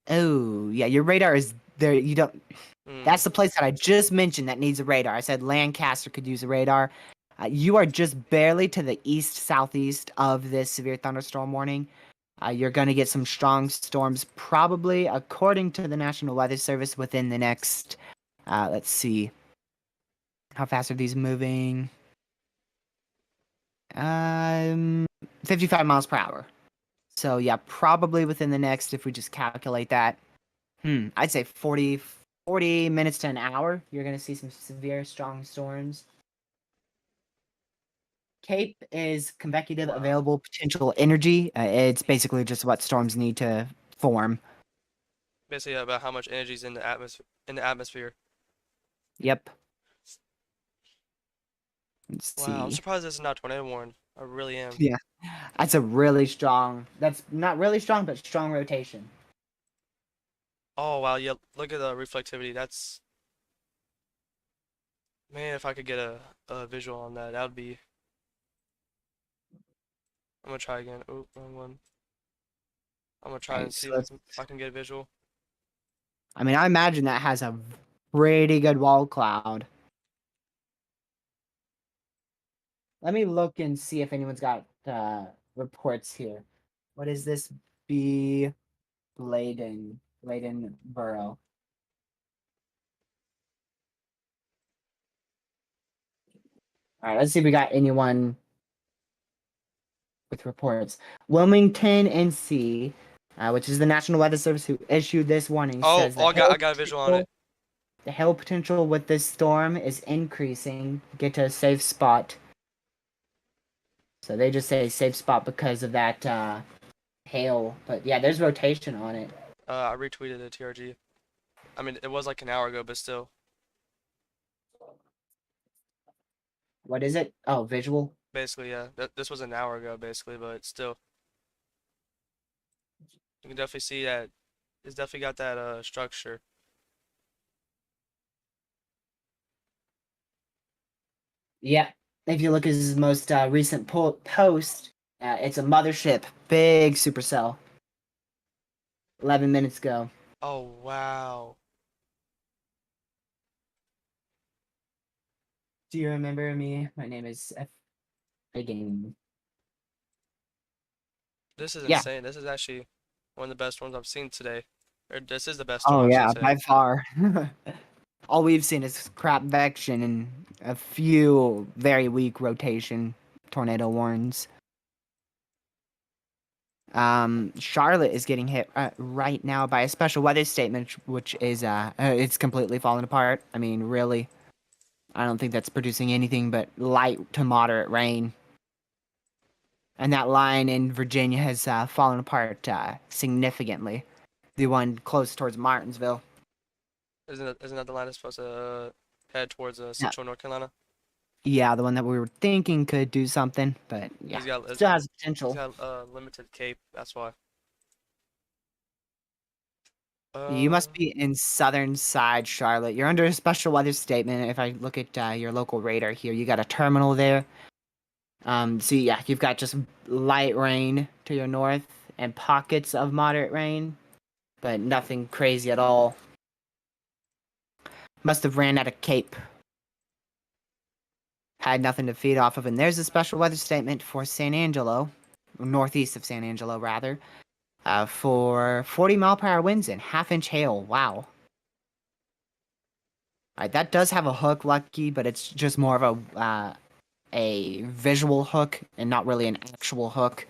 Oh, yeah, your radar is there. You don't. Mm, That's the place that I just mentioned that needs a radar. I said Lancaster could use a radar. You are just barely to the east southeast of this severe thunderstorm warning. You're going to get some strong storms, probably, according to the National Weather Service, within the next. Let's see. How fast are these moving? 55 miles per hour. So, yeah, probably within the next, if we just calculate that, I'd say 40 minutes to an hour, you're going to see some severe, strong storms. CAPE is convective wow. available potential energy. It's basically just what storms need to form. Basically about how much energy is in the atmosphere. Yep. Let's Wow, I'm see. surprised this is not tornado warned. I really am. Yeah, that's a really strong. That's not really strong, but strong rotation. Oh wow, yeah, look at the reflectivity. Man, if I could get a visual on that, that would be. I'm gonna try again. Oh, wrong one. I'm gonna try and Right. see So, if I can get a visual. I mean, I imagine that has a pretty good wall cloud. Let me look and see if anyone's got reports here. What is this? B. Bladen Borough. All right, let's see if we got anyone with reports. Wilmington, NC, which is the National Weather Service who issued this warning, Oh, says oh, I got a visual on it. the hail potential with this storm is increasing. Get to a safe spot. So they just say safe spot because of that hail. But yeah, there's rotation on it. I retweeted it, TRG. I mean, it was like an hour ago, but still. What is it? Oh, visual. Basically, yeah. This was an hour ago, basically, but still. You can definitely see that it's definitely got that structure. Yeah. If you look at his most recent post, it's a mothership, big supercell. 11 minutes ago. Oh, wow. Do you remember me? My name is F. Game. This is Yeah. insane. This is actually one of the best ones I've seen today. Or this is the best storm Oh I've seen yeah, today. by far. All we've seen is crap vection and a few very weak rotation tornado warns. Charlotte is getting hit right now by a special weather statement, which is it's completely falling apart. I mean, really, I don't think that's producing anything but light to moderate rain. And that line in Virginia has fallen apart significantly. The one close towards Martinsville. Isn't that the line that's supposed to head towards Yeah. central North Carolina? Yeah, the one that we were thinking could do something, but yeah, still has potential. He's got limited cape. That's why. You must be in southern side Charlotte. You're under a special weather statement. If I look at your local radar here, you got a terminal there. So yeah, you've got just light rain to your north and pockets of moderate rain, but nothing crazy at all. Must have ran out of cape. Had nothing to feed off of, and there's a special weather statement for San Angelo, northeast of San Angelo rather, for 40-mile-per-hour winds and half-inch hail. Wow. Alright, that does have a hook, Lucky, but it's just more of a visual hook and not really an actual hook.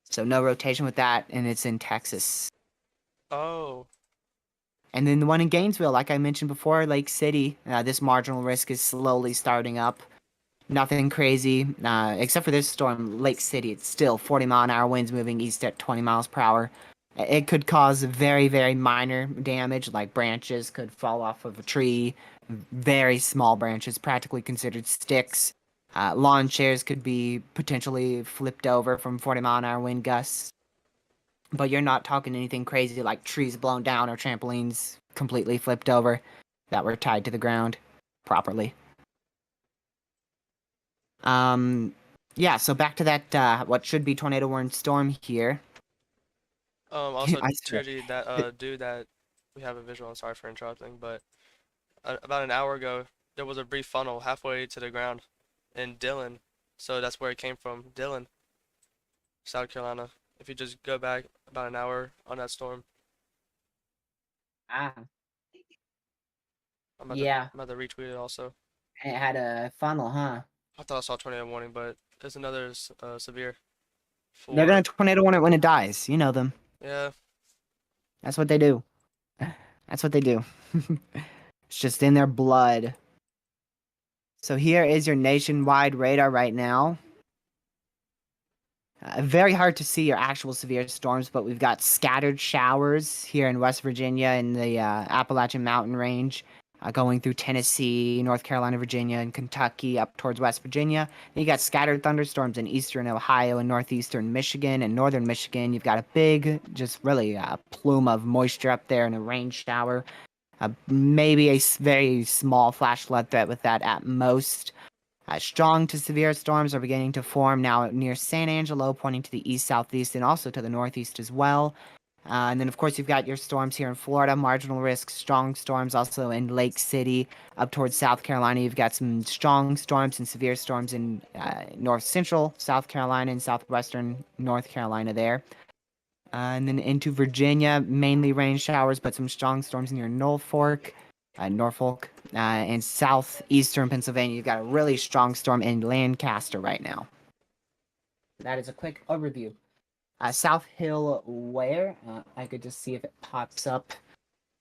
So no rotation with that, and it's in Texas. Oh. And then the one in Gainesville, like I mentioned before, Lake City, this marginal risk is slowly starting up. Nothing crazy, except for this storm, Lake City. It's still 40-mile-an-hour winds moving east at 20 miles per hour. It could cause very, very minor damage, like branches could fall off of a tree. Very small branches, practically considered sticks. Lawn chairs could be potentially flipped over from 40-mile-an-hour wind gusts. But you're not talking anything crazy like trees blown down or trampolines completely flipped over that were tied to the ground properly. Yeah, so back to that, what should be tornado warned storm here. Also, I swear. TRG, that dude that we have a visual. I'm sorry for interrupting, but about an hour ago, there was a brief funnel halfway to the ground in Dillon, so that's where it came from. Dillon, South Carolina. If you just go back about an hour on that storm, Ah, I'm yeah, about to retweet it also. it had a funnel, huh? I thought I saw tornado warning, but there's another severe They're gonna for tornado warn it when it dies. You know them. yeah. That's what they do. That's what they do. It's just in their blood. So here is your nationwide radar right now. Very hard to see your actual severe storms, but we've got scattered showers here in West Virginia in the Appalachian Mountain Range, going through Tennessee, North Carolina, Virginia, and Kentucky up towards West Virginia. Then you got scattered thunderstorms in eastern Ohio and northeastern Michigan and northern Michigan. You've got a big, just really a plume of moisture up there and a rain shower. Maybe a very small flash flood threat with that at most. Strong to severe storms are beginning to form now near San Angelo, pointing to the east-southeast and also to the northeast as well. And then, of course, you've got your storms here in Florida, marginal risk, strong storms also in Lake City. Up towards South Carolina, you've got some strong storms and severe storms in north central South Carolina and southwestern North Carolina there. And then into Virginia, mainly rain showers, but some strong storms near Norfolk, and southeastern Pennsylvania. You've got a really strong storm in Lancaster right now. That is a quick overview. South Hill, where? I could just see if it pops up.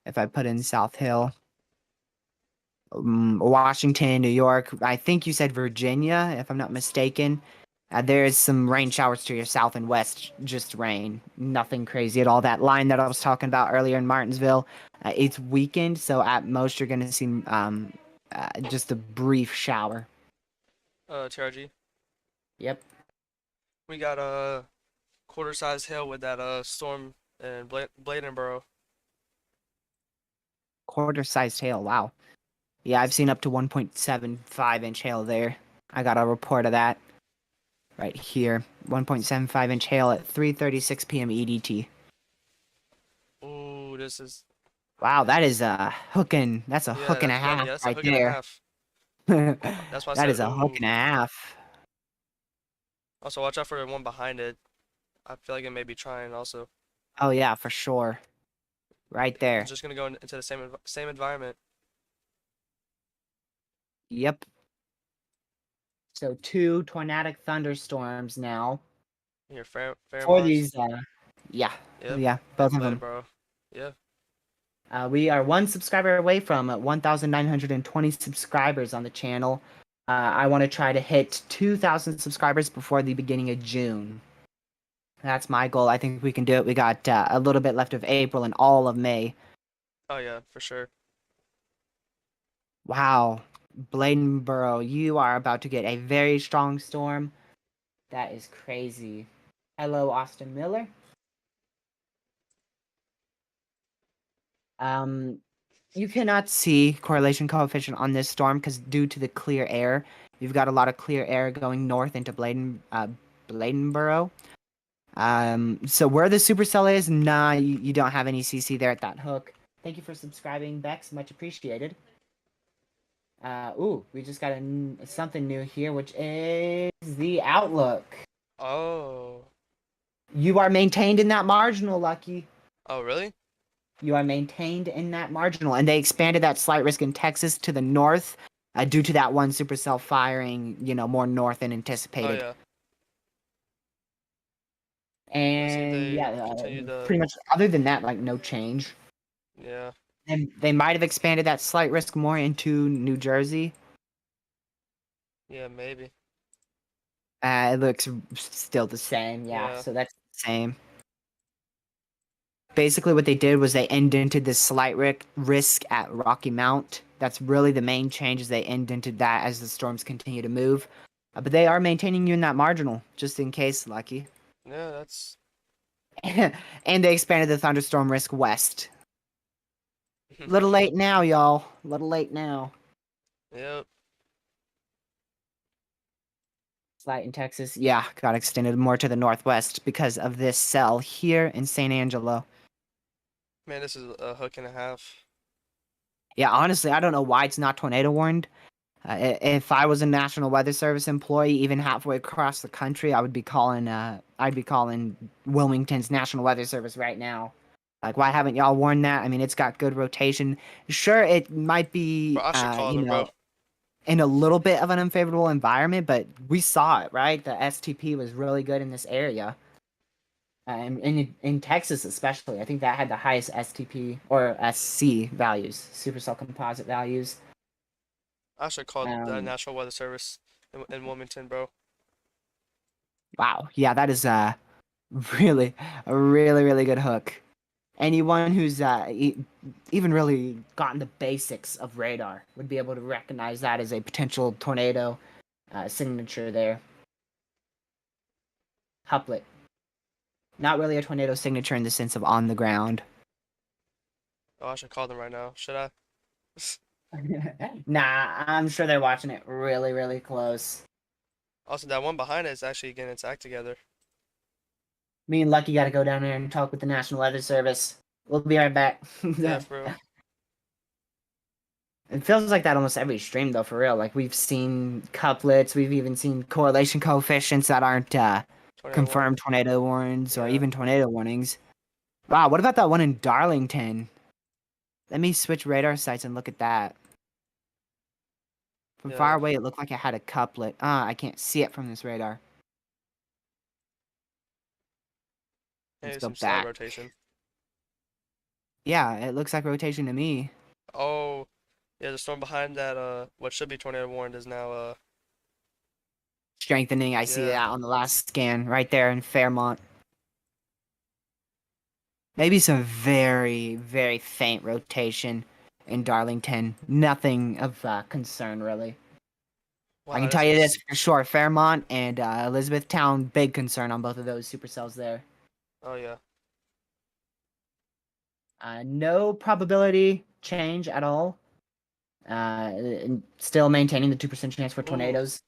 If I put in South Hill, Washington, New York. I think you said Virginia, if I'm not mistaken. There is some rain showers to your south and west, just rain. Nothing crazy at all. That line that I was talking about earlier in Martinsville, it's weakened, so at most you're going to see just a brief shower. TRG. Yep. We got a quarter-sized hail with that storm in Bladenboro. Quarter-sized hail, wow. Yeah, I've seen up to 1.75-inch hail there. I got a report of that right here. 1.75-inch hail at 3:36 p.m. EDT. Ooh, this is Wow, that is a hooking. That's a yeah, hook and a that's money. half Yeah, that's a right hook and a there. half. That's why I That said is a hook ooh. and a half. Also, watch out for the one behind it. I feel like it may be trying also. Oh yeah, for sure. Right It's there. just gonna go into the same environment. Yep. So two tornadic thunderstorms now Here, for Fairmonts. these. Yeah, Yep, yeah, both and of them. Bladenboro. Yeah. We are one subscriber away from 1,920 subscribers on the channel. I want to try to hit 2,000 subscribers before the beginning of June. That's my goal. I think we can do it. We got a little bit left of April and all of May. Oh yeah, for sure. Wow, Bladenboro, you are about to get a very strong storm. That is crazy. Hello, Austin Miller. You cannot see correlation coefficient on this storm because due to the clear air, you've got a lot of clear air going north into Bladenboro. So where the supercell is, nah, you don't have any CC there at that hook. Thank you for subscribing, Bex. Much appreciated. Ooh, we just got something new here, which is the outlook. Oh. You are maintained in that marginal, Lucky. Oh really? You are maintained in that marginal, and they expanded that slight risk in Texas to the north due to that one supercell firing, more north than Oh anticipated. yeah. Let's see if And they yeah, continue the. pretty much other than that, like no change. Yeah. And they might have expanded that slight risk more into New Jersey. Yeah, maybe. It looks still the same, yeah. Yeah. So that's the same. Basically, what they did was they indented the slight risk at Rocky Mount. That's really the main change. Is they indented that as the storms continue to move. But they are maintaining you in that marginal, just in case, Lucky. Yeah, that's. And they expanded the thunderstorm risk west. Little late now, y'all. Little late now. Yep. Slight in Texas, yeah, got extended more to the northwest because of this cell here in San Angelo. Man, this is a hook and a half. Yeah, honestly, I don't know why it's not tornado warned. If I was a National Weather Service employee, even halfway across the country, I'd be calling Wilmington's National Weather Service right now. Like, why haven't y'all warned that? I mean, it's got good rotation. Sure, it might Bro, be, I should call them, bro. in a little bit of an unfavorable environment, but we saw it, right? The STP was really good in this area. In Texas, especially, I think that had the highest STP or SC values, supercell composite values. I should call the Um, National Weather Service in Wilmington, bro. wow, yeah, that is really a really really good hook. Anyone who's even really gotten the basics of radar would be able to recognize that as a potential tornado signature there. Huplet. Not really a tornado signature in the sense of on the ground. Oh, I should call them right now. Should I? Nah, I'm sure they're watching it really, really close. Also, that one behind it is actually getting its act together. Me and Lucky got to go down there and talk with the National Weather Service. We'll be right back. Yeah, for real. It feels like that almost every stream, though, for real. Like, we've seen couplets, we've even seen correlation coefficients that aren't Tornado warning. confirmed tornado warnings or Yeah. even tornado warnings. Wow, what about that one in Darlington? Let me switch radar sites and look at that. From far Yeah. away, it looked like it had a couplet. I can't see it from this radar. Let's Maybe go some slight back. rotation. Yeah, it looks like rotation to me. Oh, yeah, the storm behind that what should be tornado warned is now Strengthening, I see yeah. that on the last scan right there in Fairmont. Maybe some very, very faint rotation in Darlington. Nothing of concern, really. I Wow, can this tell you is this for sure. Fairmont and Elizabethtown, big concern on both of those supercells there. oh yeah. No probability change at all. Still maintaining the 2% chance for Ooh. tornadoes.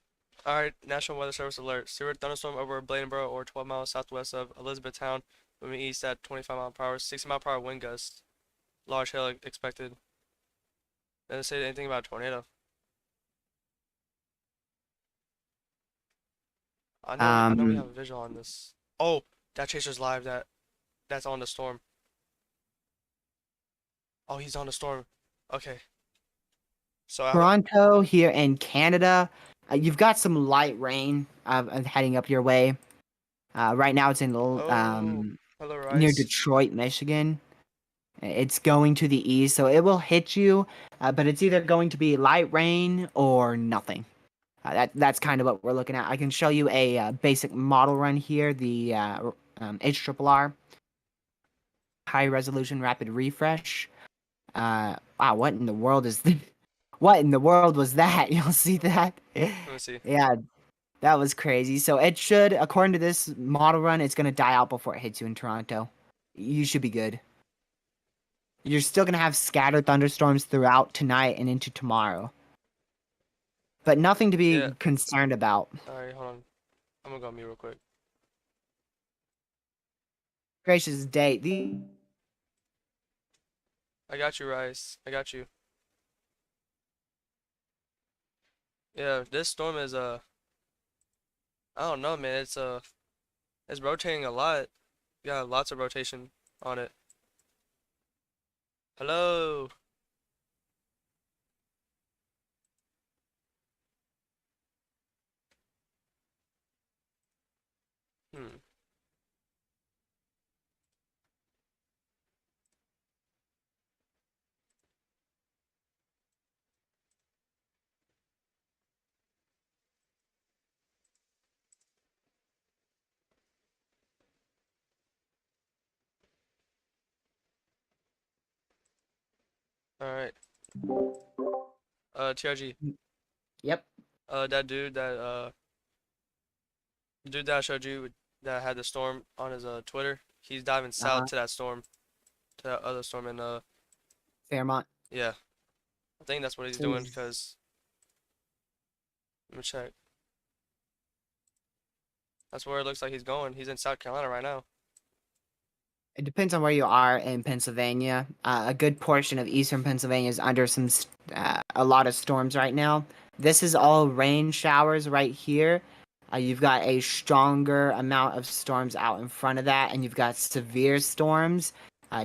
Alright, National Weather Service alert. Severe thunderstorm over Bladenboro or 12 miles southwest of Elizabethtown, moving east at 25 mile per hour, 60 mile per hour wind gusts. Large hail expected. Doesn't say anything about a tornado. I know we have Um, a visual on this. Oh, that chaser's live. That's on the storm. Oh, he's on the storm. Okay. So I have Toronto here in Canada. You've got some light rain heading up your way. Right now, it's in oh, hello near Rice. Detroit, Michigan. It's going to the east, so it will hit you, but it's either going to be light rain or nothing. That's kind of what we're looking at. I can show you a basic model run here, the HRRR, high resolution rapid refresh. Wow, what in the world is this? What in the world was that? You'll see that? Let me see. Yeah, that was crazy. So it should, according to this model run, it's gonna die out before it hits you in Toronto. You should be good. You're still gonna have scattered thunderstorms throughout tonight and into tomorrow, but nothing to Yeah. be concerned about. Alright, hold on. I'm gonna go on mute real quick. Gracious date. The I got you, Rice. I got you. Yeah, this storm is I don't know, man. It's rotating a lot. Yeah, lots of rotation on it. Hello. Hmm. All right. TRG. Yep. That dude that the dude that I showed you that had the storm on his Twitter. He's diving south Uh-huh. to that storm, to that other storm, and Fairmont. yeah, I think that's what he's doing. Is Because let me check. That's where it looks like he's going. He's in South Carolina right now. It depends on where you are in Pennsylvania. A good portion of eastern Pennsylvania is under a lot of storms right now. This is all rain showers right here. You've got a stronger amount of storms out in front of that, and you've got severe storms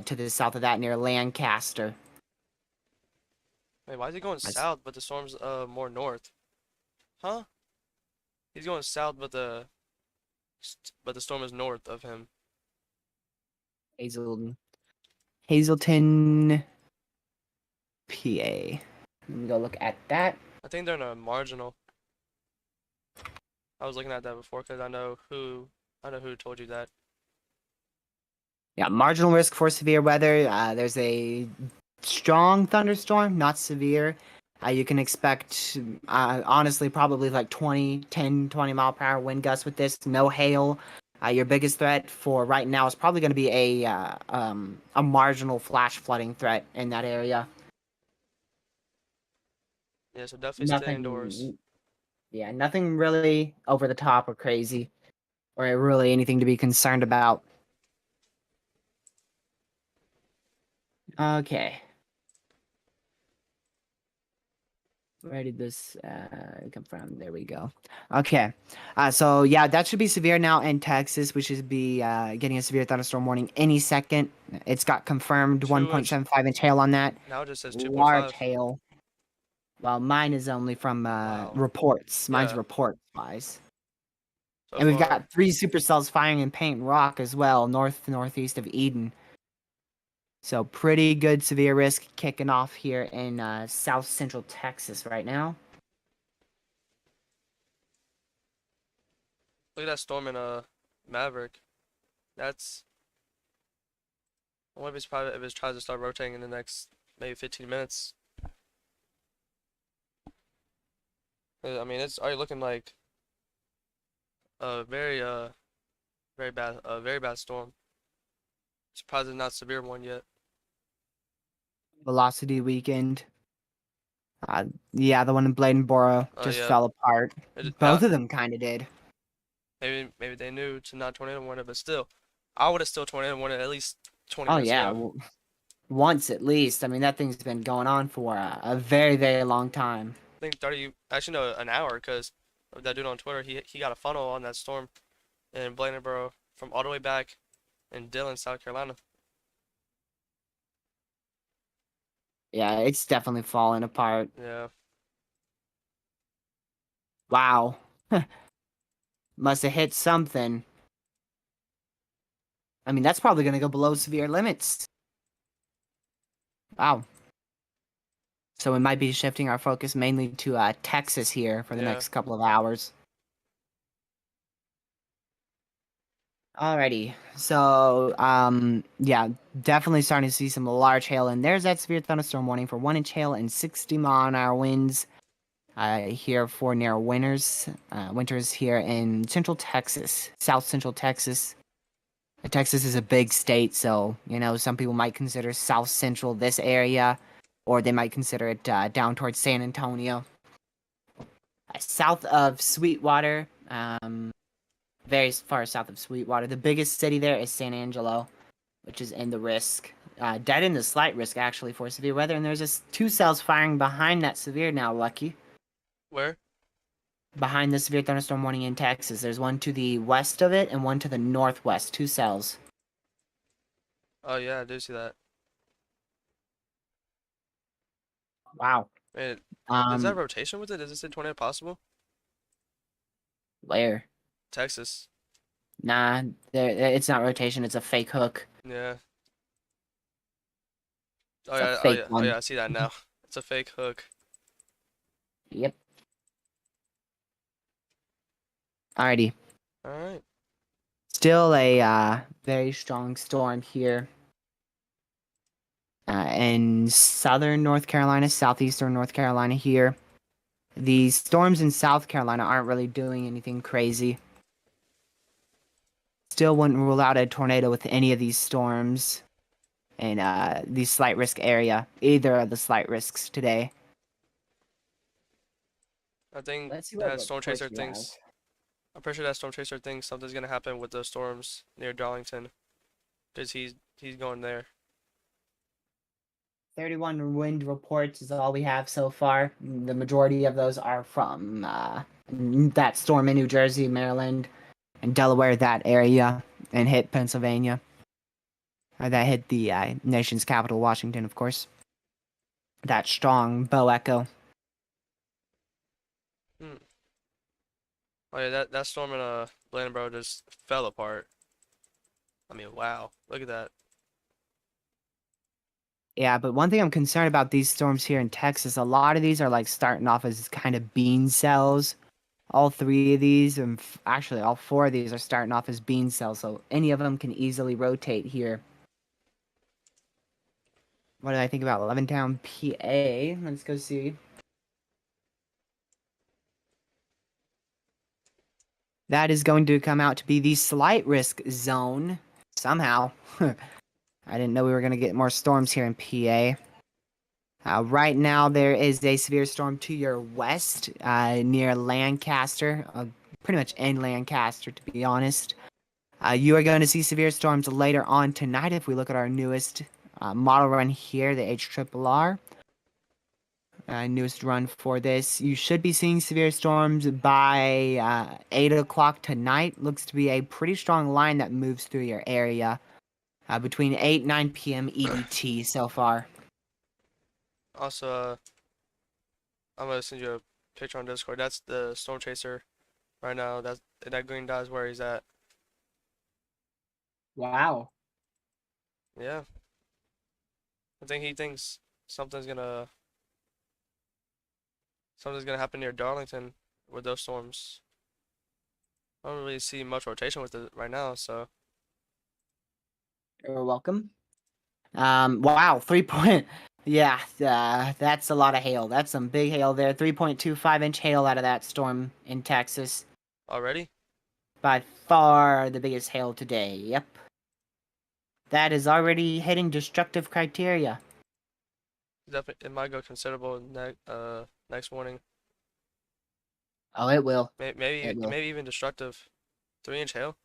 to the south of that near Lancaster. Wait, why is he going That's south, but the storm's more north? Huh? He's going south, but the storm is north of him. Hazelton, PA. Let me go look at that. I think they're in a marginal. I was looking at that before because I know who told you that. Yeah, marginal risk for severe weather. There's a strong thunderstorm, not severe. You can expect, honestly, probably like 10, 20 mile per hour wind gusts with this. No hail. Your biggest threat for right now is probably going to be a marginal flash flooding threat in that area. Yeah, so definitely stay indoors. Nothing, yeah, nothing really over the top or crazy. or really anything to be concerned about. Okay. Where did this come from? There we go. Okay. So yeah, that should be severe now in Texas. We should be getting a severe thunderstorm warning any second. It's got confirmed 2 inch. 1.75-inch hail on that. Now it just says Large 2.5. hail. Well, mine is only from Wow. reports. Mine's Yeah. report wise. So And we've far. got 3 supercells firing in Paint Rock as well, northeast of Eden. So pretty good severe risk kicking off here in south central Texas right now. Look at that storm in Maverick. That's. I wonder if it tries to start rotating in the next maybe 15 minutes. I mean, it's already looking like a very bad storm. Surprised it's not a severe one yet. Velocity weekend. Yeah, the one in Bladenboro Oh just yeah. fell apart. Now Both of them kind of did. maybe they knew to not tornado warn it, but still, I would have still tornado warned it at least 20 Oh minutes yeah, ago. once at least. I mean, that thing's been going on for a very, very long time. I think 30, actually no, an hour, because that dude on Twitter, he got a funnel on that storm in Blandenboro from all the way back in Dillon, South Carolina. Yeah, it's definitely falling apart. Yeah. Wow. Must have hit something. I mean, that's probably going to go below severe limits. Wow. So we might be shifting our focus mainly to Texas here for the Yeah. next couple of hours. Alrighty. So, yeah, definitely starting to see some large hail. And there's that severe thunderstorm warning for 1-inch hail and 60-mile-an-hour winds here for near winters here in central Texas, south central Texas. Texas is a big state, so, you know, some people might consider south central this area, or they might consider it down towards San Antonio. South of Sweetwater, very far south of Sweetwater. The biggest city there is San Angelo, which is in the risk. Dead in the slight risk, actually, for severe weather. And there's just 2 cells firing behind that severe now, Lucky. Where? Behind the severe thunderstorm warning in Texas. There's one to the west of it and one to the northwest. 2 cells. Oh yeah, I do see that. Wow. Man, is that rotation with it? Is this a tornado possible? Where? Texas. Nah, it's not rotation. It's a fake hook. Yeah. Oh It's a yeah, fake oh one. yeah, I see that now. It's a fake hook. Yep. Alrighty. Alright. Still a very strong storm here in southern North Carolina, southeastern North Carolina here. The storms in South Carolina aren't really doing anything crazy. Still wouldn't rule out a tornado with any of these storms in the slight risk area. Either of the slight risks today. I think Let's see what that Storm reports Chaser you thinks. I'm pretty sure that Storm Chaser thinks something's gonna happen with those storms near Darlington, because he's going there. 31 wind reports is all we have so far. The majority of those are from that storm in New Jersey, Maryland, and Delaware, that area, and hit Pennsylvania. That hit the nation's capital, Washington, of course. That strong bow echo. Oh yeah, that storm in Blandenboro just fell apart. I mean, wow, look at that. Yeah, but one thing I'm concerned about these storms here in Texas, a lot of these are like starting off as kind of bean cells. All 3 of these, and actually all 4 of these are starting off as bean cells, so any of them can easily rotate here. What did I think about Levittown, PA? Let's go see. That is going to come out to be the slight risk zone, somehow. I didn't know we were going to get more storms here in PA. Right now, there is a severe storm to your west, near Lancaster, pretty much in Lancaster, to be honest. You are going to see severe storms later on tonight if we look at our newest model run here, the HRRR. Newest run for this. You should be seeing severe storms by 8 o'clock tonight. Looks to be a pretty strong line that moves through your area between 8 9 p.m. EDT so far. Also, I'm gonna send you a picture on Discord. That's the Storm Chaser right now. That green dot is where he's at. Wow. Yeah, I think he thinks something's gonna something's gonna happen near Darlington with those storms. I don't really see much rotation with it right now, so You're welcome. Wow, 3 point. Yeah, that's a lot of hail. That's some big hail there. 3.25-inch hail out of that storm in Texas. already. By far the biggest hail today. Yep. That is already hitting destructive criteria. Definitely, it might go considerable next morning. Oh, it will. Maybe It will. maybe even destructive. 3-inch hail.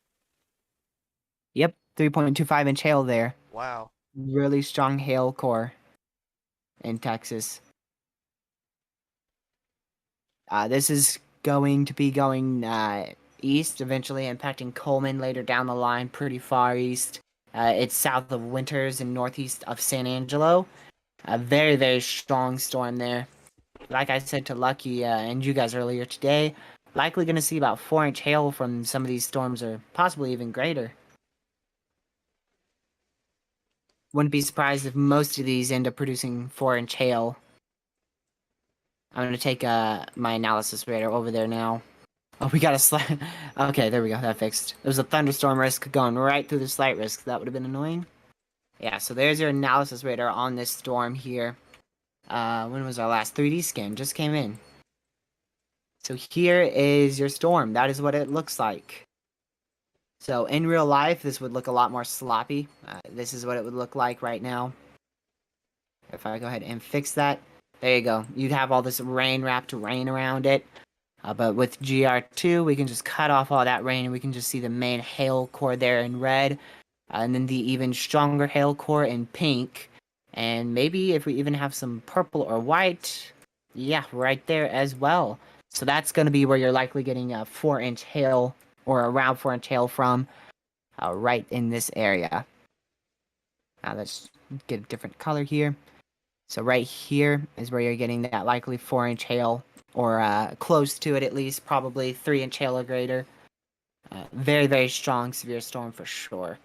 Yep, 3.25-inch hail there. Wow. Really strong hail core in Texas. This is going to be going east, eventually impacting Coleman later down the line, pretty far east. It's south of Winters and northeast of San Angelo. A very, very strong storm there. Like I said to Lucky and you guys earlier today, likely going to see about 4-inch hail from some of these storms, or possibly even greater. Wouldn't be surprised if most of these end up producing 4-inch hail. I'm going to take my analysis radar over there now. Oh, we got a slight... Okay, there we go. That fixed. There's a thunderstorm risk going right through the slight risk. That would have been annoying. Yeah, so there's your analysis radar on this storm here. When was our last 3D scan? Just came in. So here is your storm. That is what it looks like. So in real life, this would look a lot more sloppy. This is what it would look like right now. If I go ahead and fix that, there you go. You'd have all this rain-wrapped rain around it. But with GR2, we can just cut off all that rain and we can just see the main hail core there in red. And then the even stronger hail core in pink. And maybe if we even have some purple or white, yeah, right there as well. So that's going to be where you're likely getting a 4-inch hail or around 4-inch hail from, right in this area. Now let's get a different color here. So right here is where you're getting that likely 4-inch hail, or close to it at least, probably 3-inch hail or greater. Very, very strong severe storm for sure.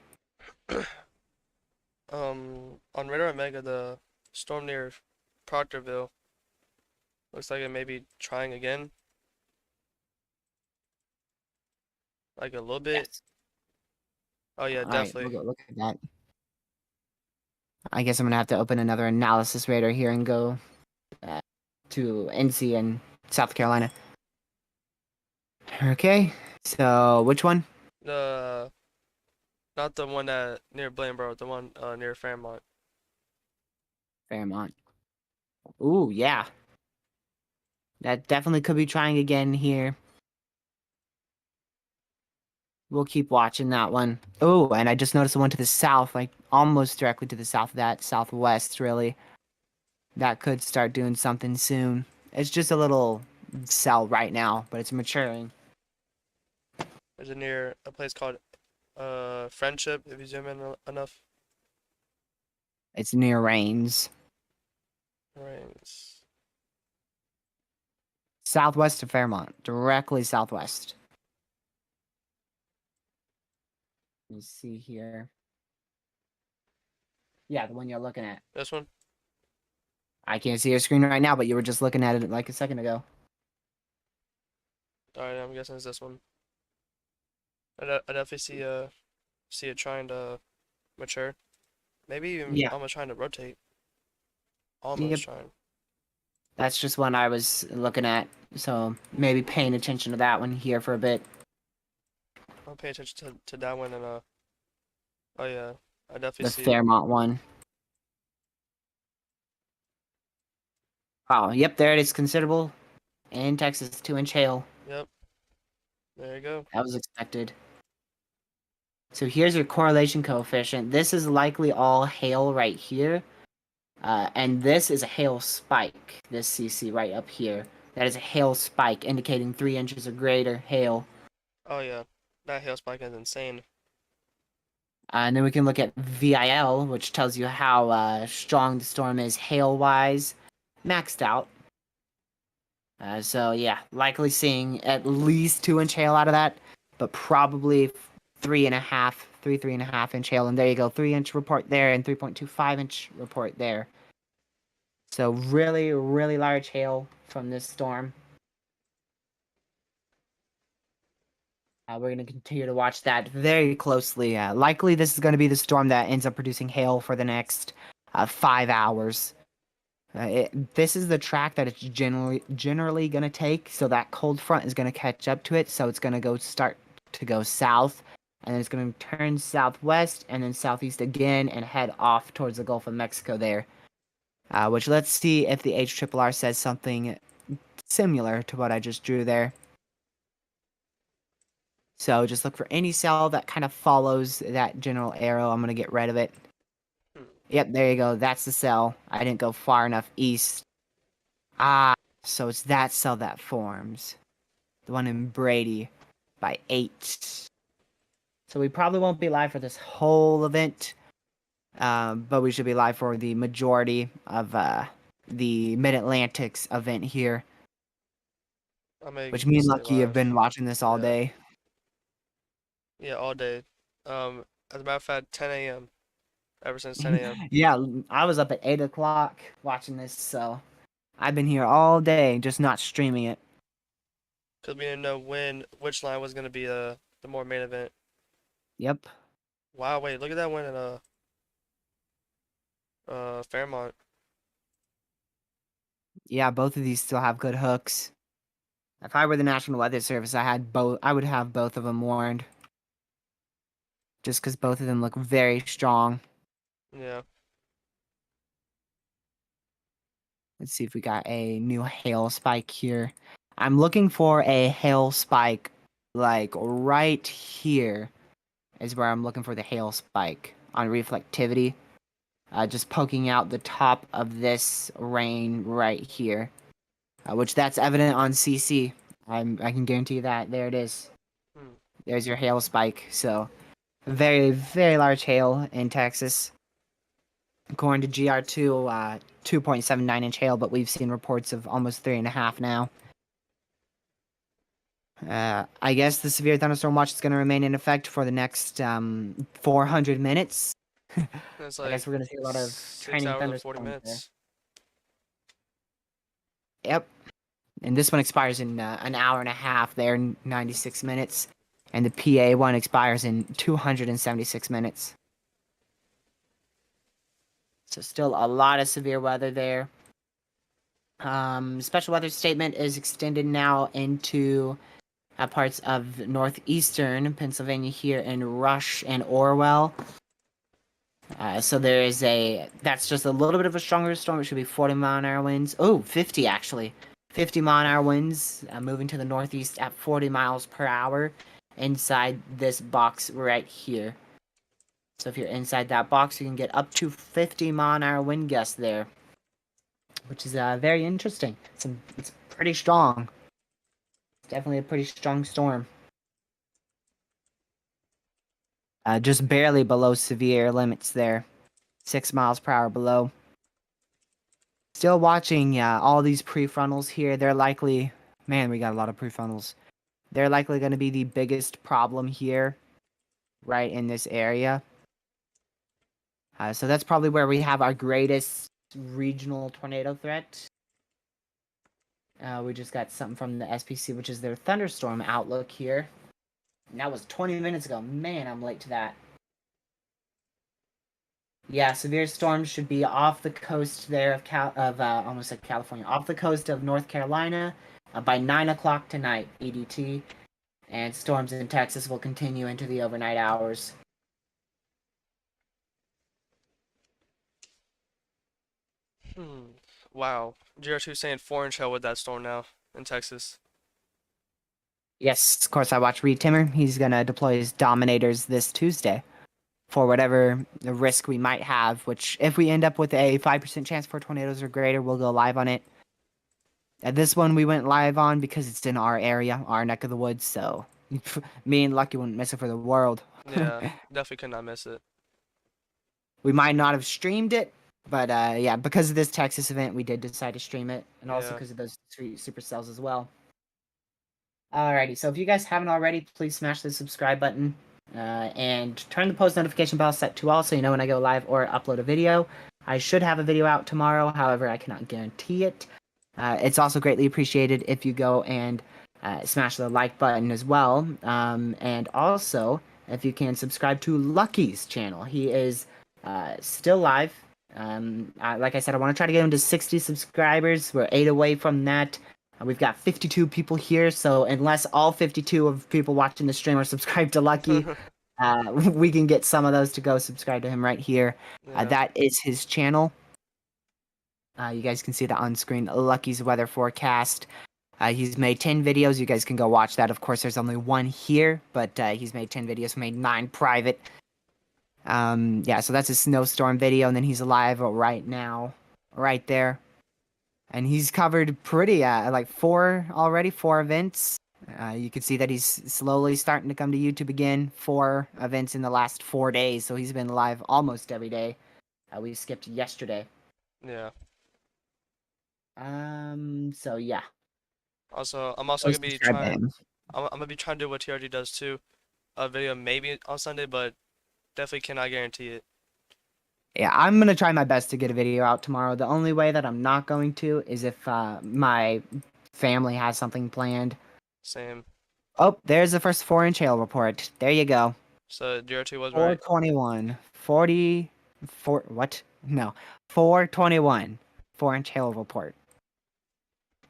On Radar Omega, the storm near Proctorville looks like it may be trying again. Like a little bit. Yes. Oh yeah, All right, definitely. we'll go look at that. I guess I'm gonna have to open another analysis radar here and go to NC and South Carolina. Okay, so which one? The Not the one that near Blaneboro, the one near Fairmont. Fairmont. Ooh, yeah. That definitely could be trying again here. We'll keep watching that one. Oh, and I just noticed the one to the south, like almost directly to the south of that, southwest, really. That could start doing something soon. It's just a little cell right now, but it's maturing. There's a near a place called Friendship if you zoom in enough. It's near Rains. Right. Southwest of Fairmont. Directly southwest. Let me see here. Yeah, the one you're looking at. This one? I can't see your screen right now, but you were just looking at it like a second ago. Alright, I'm guessing it's this one. I definitely see it trying to mature. Maybe even Yeah. almost trying to rotate. Almost Yep. trying. That's just one I was looking at. So maybe paying attention to that one here for a bit. I'll pay attention to that one and oh yeah, I definitely The see. Fairmont one. Oh, yep, there it is. Considerable. In Texas, 2-inch hail. Yep. There you go. That was expected. So here's your correlation coefficient. This is likely all hail right here. And this is a hail spike, this CC right up here. That is a hail spike indicating 3 inches or greater hail. Oh yeah, that hail spike is insane. And then we can look at VIL, which tells you how strong the storm is hail-wise. Maxed out. So yeah, likely seeing at least 2-inch hail out of that, but probably 3.5 inch hail. And there you go, 3-inch report there and 3.25-inch report there. So really, really large hail from this storm. We're going to continue to watch that very closely. Likely this is going to be the storm that ends up producing hail for the next 5 hours. This is the track that it's generally going to take, so that cold front is going to catch up to it, so it's going to start to go south, and then it's going to turn southwest, and then southeast again, and head off towards the Gulf of Mexico there. Which, let's see if the HRRR says something similar to what I just drew there. So just look for any cell that kind of follows that general arrow. I'm going to get rid of it. Hmm. Yep, there you go. That's the cell. I didn't go far enough east. Ah, so it's that cell that forms. The one in Brady by 8. So we probably won't be live for this whole event. But we should be live for the majority of the Mid-Atlantic's event here. I may Which me and stay Lucky have live. been watching this all Yeah. day. Yeah, all day. As a matter of fact, 10 a.m. Ever since 10 a.m. Yeah, I was up at 8 o'clock watching this, so I've been here all day, just not streaming it. Because we didn't know which line was gonna be the more main event. Yep. Wow, wait, look at that win at Fairmont. Yeah, both of these still have good hooks. If I were the National Weather Service, I would have both of them warned. Just because both of them look very strong. Yeah. Let's see if we got a new hail spike here. I'm looking for a hail spike, like right here is where I'm looking for the hail spike on reflectivity. Just poking out the top of this rain right here, which that's evident on CC. I can guarantee you that. There it is. Hmm. There's your hail spike. So very, very large hail in Texas. According to GR2, 2.79-inch hail, but we've seen reports of almost 3.5 now. I guess the severe thunderstorm watch is going to remain in effect for the next 400 minutes. It's I like guess we're going to see a lot of 6 training hours and 40 thunderstorms there. minutes. Yep. And this one expires in an hour and a half there, 96 minutes. And the PA one expires in 276 minutes. So still a lot of severe weather there. Special weather statement is extended now into parts of northeastern Pennsylvania here in Rush and Orwell. So that's just a little bit of a stronger storm. It should be 40-mile-an-hour winds. Oh, 50 actually. 50-mile-an-hour winds moving to the northeast at 40 miles per hour inside this box right here. So if you're inside that box, you can get up to 50-mile-an-hour wind gusts there, which is very interesting. It's pretty strong. It's definitely a pretty strong storm. Just barely below severe limits there. 6 miles per hour below. Still watching all these prefrontals here. They're likely... Man, we got a lot of prefrontals. They're likely going to be the biggest problem here, right in this area. So that's probably where we have our greatest regional tornado threat. We just got something from the SPC, which is their thunderstorm outlook here. And that was 20 minutes ago. Man, I'm late to that. Yeah, severe storms should be off the coast there of almost like California, off the coast of North Carolina by 9 o'clock tonight, EDT. And storms in Texas will continue into the overnight hours. Hmm. Wow. GR2 saying 4-inch hail with that storm now in Texas. Yes, of course, I watch Reed Timmer. He's going to deploy his Dominators this Tuesday for whatever the risk we might have, which if we end up with a 5% chance for tornadoes or greater, we'll go live on it. At this one, we went live on because it's in our area, our neck of the woods, so me and Lucky wouldn't miss it for the world. Yeah, definitely could not miss it. We might not have streamed it, but yeah, because of this Texas event, we did decide to stream it, and also Yeah. because of those sweet supercells as well. Alrighty, so if you guys haven't already, please smash the subscribe button and turn the post notification bell set to all so you know when I go live or upload a video. I should have a video out tomorrow, however, I cannot guarantee it. It's also greatly appreciated if you go and smash the like button as well. And also, if you can subscribe to Lucky's channel, he is still live. Like I said, I want to try to get him to 60 subscribers. We're 8 away from that. We've got 52 people here, so unless all 52 of people watching the stream are subscribed to Lucky, we can get some of those to go subscribe to him right here. Yeah. That is his channel. You guys can see that on screen. Lucky's weather forecast. He's made 10 videos. You guys can go watch that. Of course, there's only one here, but he's made 10 videos. Made 9 private. Yeah, so that's a snowstorm video, and then he's live right now, right there. And he's covered pretty, like 4 already, 4 events. You can see that he's slowly starting to come to YouTube again. 4 events in the last 4 days, so he's been live almost every day. We skipped yesterday. Yeah. So yeah. Also, I'm also Go gonna be subscribe to trying. him. I'm gonna be trying to do what TRG does too. A video maybe on Sunday, but definitely cannot guarantee it. Yeah, I'm gonna try my best to get a video out tomorrow. The only way that I'm not going to is if my family has something planned. Same. Oh, there's the first 4-inch hail report. There you go. So DR2 was right. 421. 44. What? No. 421. 4-inch hail report.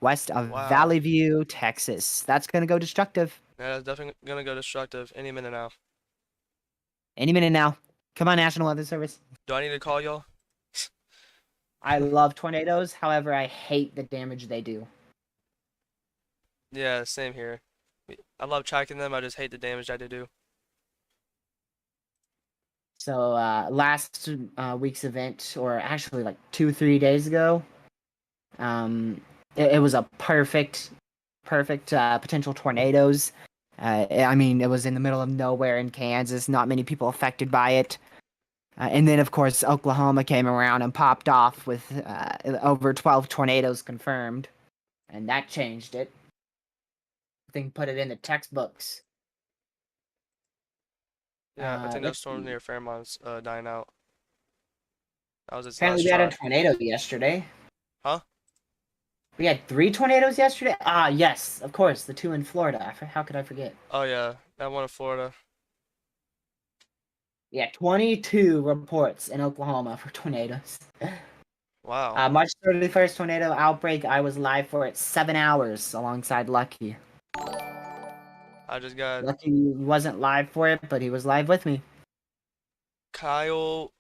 West of Wow. Valley View, Texas. That's gonna go destructive. Yeah, that's definitely gonna go destructive any minute now. Any minute now. Come on, National Weather Service. Do I need to call y'all? I love tornadoes. However, I hate the damage they do. Yeah, same here. I love tracking them. I just hate the damage that they do. So last week's event, or actually like 2-3 days ago, it was a perfect potential tornadoes. I mean, it was in the middle of nowhere in Kansas. Not many people affected by it. And then, of course, Oklahoma came around and popped off with over 12 tornadoes confirmed, and that changed it. I think put it in the textbooks. Yeah, I think that Let's storm see. near Fairmont's dying out. That was its Apparently, last we had a try. tornado yesterday. Huh? We had 3 tornadoes yesterday? Ah, yes, of course, the 2 in Florida. How could I forget? Oh yeah, that one in Florida. Yeah, 22 reports in Oklahoma for tornadoes. Wow. March 31st tornado outbreak. I was live for it 7 hours alongside Lucky. I just got Lucky wasn't live for it, but he was live with me. Kyle.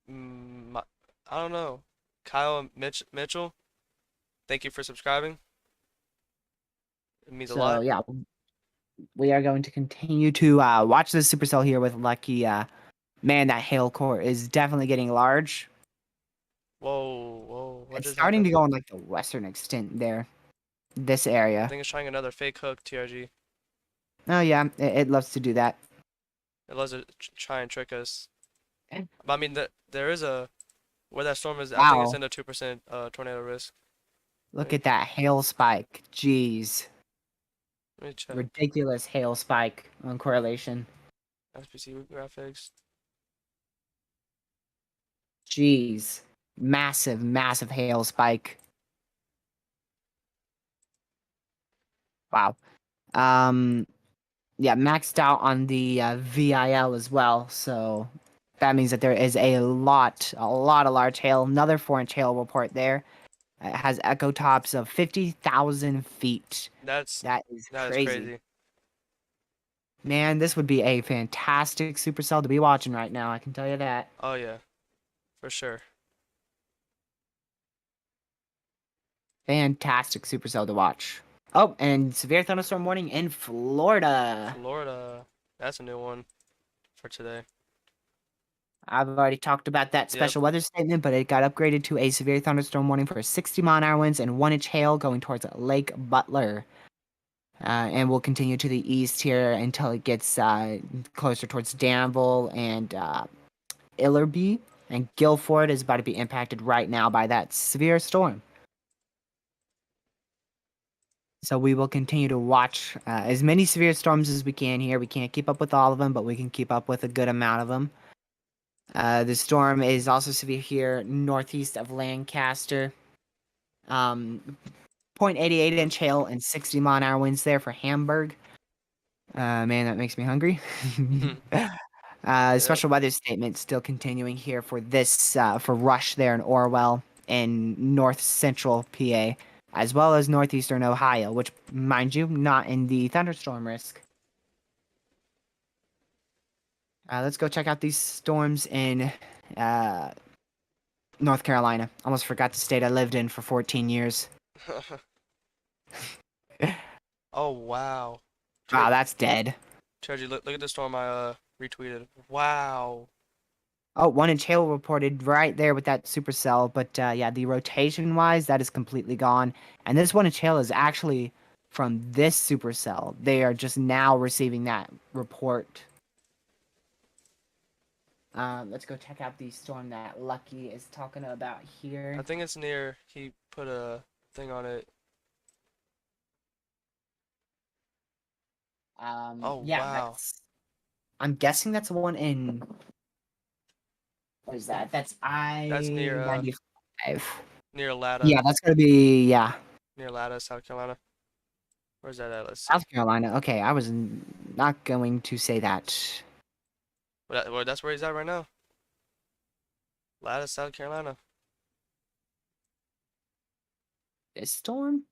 I don't know. Kyle Mitchell. Thank you for subscribing. It means a So lot. yeah, we are going to continue to watch this supercell here with Lucky. Man, that hail core is definitely getting large. Whoa, whoa. What It's just starting happened? to go on like the western extent there, this I area. think it's trying another fake hook, TRG. Oh yeah, it loves to do that. It loves to try and trick us. Eh. But I mean, there is a where that storm is. I think it's Wow, in a 2% tornado risk. look Let me, at that hail spike. Jeez, let me check. ridiculous hail spike on correlation. SPC graphics. Jeez, massive hail spike. Wow. Um, yeah, maxed out on the VIL as well. So that means that there is a lot of large hail. Another 4-inch hail report there. It has echo tops of 50,000 feet. That's That is that is crazy. crazy. Man, this would be a fantastic supercell to be watching right now. I can tell you that. Oh yeah, for sure. Fantastic supercell to watch. Oh, and severe thunderstorm warning in Florida. Florida. That's a new one for today. I've already talked about that Yep. special weather statement, but it got upgraded to a severe thunderstorm warning for 60-mile-an-hour winds and 1-inch hail going towards Lake Butler. And will continue to the east here until it gets closer towards Danville and Illerby. And Guilford is about to be impacted right now by that severe storm. So we will continue to watch as many severe storms as we can here. We can't keep up with all of them, but we can keep up with a good amount of them. The storm is also severe here northeast of Lancaster. 0.88-inch hail and 60-mile-an-hour winds there for Hamburg. Man, that makes me hungry. Yep. Special weather statement still continuing here for this for Rush there in Orwell in north central PA, as well as northeastern Ohio, which, mind you, not in the thunderstorm risk. Let's go check out these storms in North Carolina. Almost forgot the state I lived in for 14 years. Oh wow. Wow, that's dead. Treji, look at the storm I retweeted. Wow. Oh, 1-inch hail reported right there with that supercell, but yeah, the rotation wise, that is completely gone. And this 1-inch hail is actually from this supercell. They are just now receiving that report. Let's go check out the storm that Lucky is talking about I here. think it's near. He put a thing on it. Oh Yeah, wow. I'm guessing that's the one in. What is that? That's That's near I-95. near Latta, Yeah, that's gonna be yeah, near Latta, South Carolina. Where's that at? Let's see. South Carolina. Okay, I was not going to say that. Well, that's where he's at right now. Latta, South Carolina. This storm?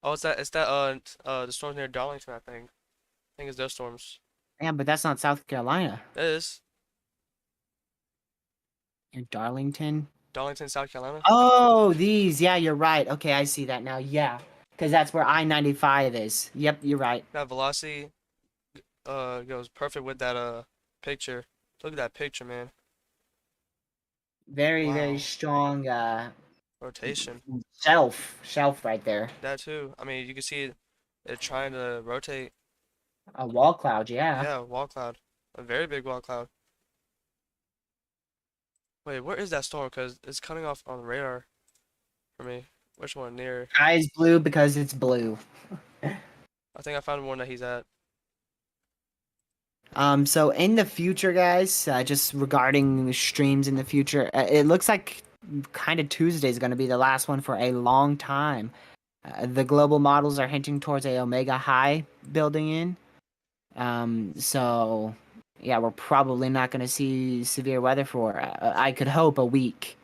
Oh, it's that the storms near Darlington, I think. I think it's those storms. Yeah, but that's not South Carolina. It is. In Darlington. Darlington, South Carolina. Oh, these. Yeah, you're right. Okay, I see that now. Yeah, because that's where I-95 is. Yep, you're right. That velocity goes perfect with that picture. Look at that picture, man. Very, very Wow. strong Rotation. shelf right there. That too. I mean, you can see it trying to rotate. A wall cloud, yeah. Yeah, wall cloud. A very big wall cloud. Wait, where is that storm? Because it's cutting off on the radar for me. Which one? Near. Sky's blue because it's blue. I think I found one that he's at. So in the future, guys, just regarding the streams in the future, it looks like kind of Tuesday is going to be the last one for a long time. The global models are hinting towards a Omega High building in. So yeah, we're probably not going to see severe weather for I could hope a week.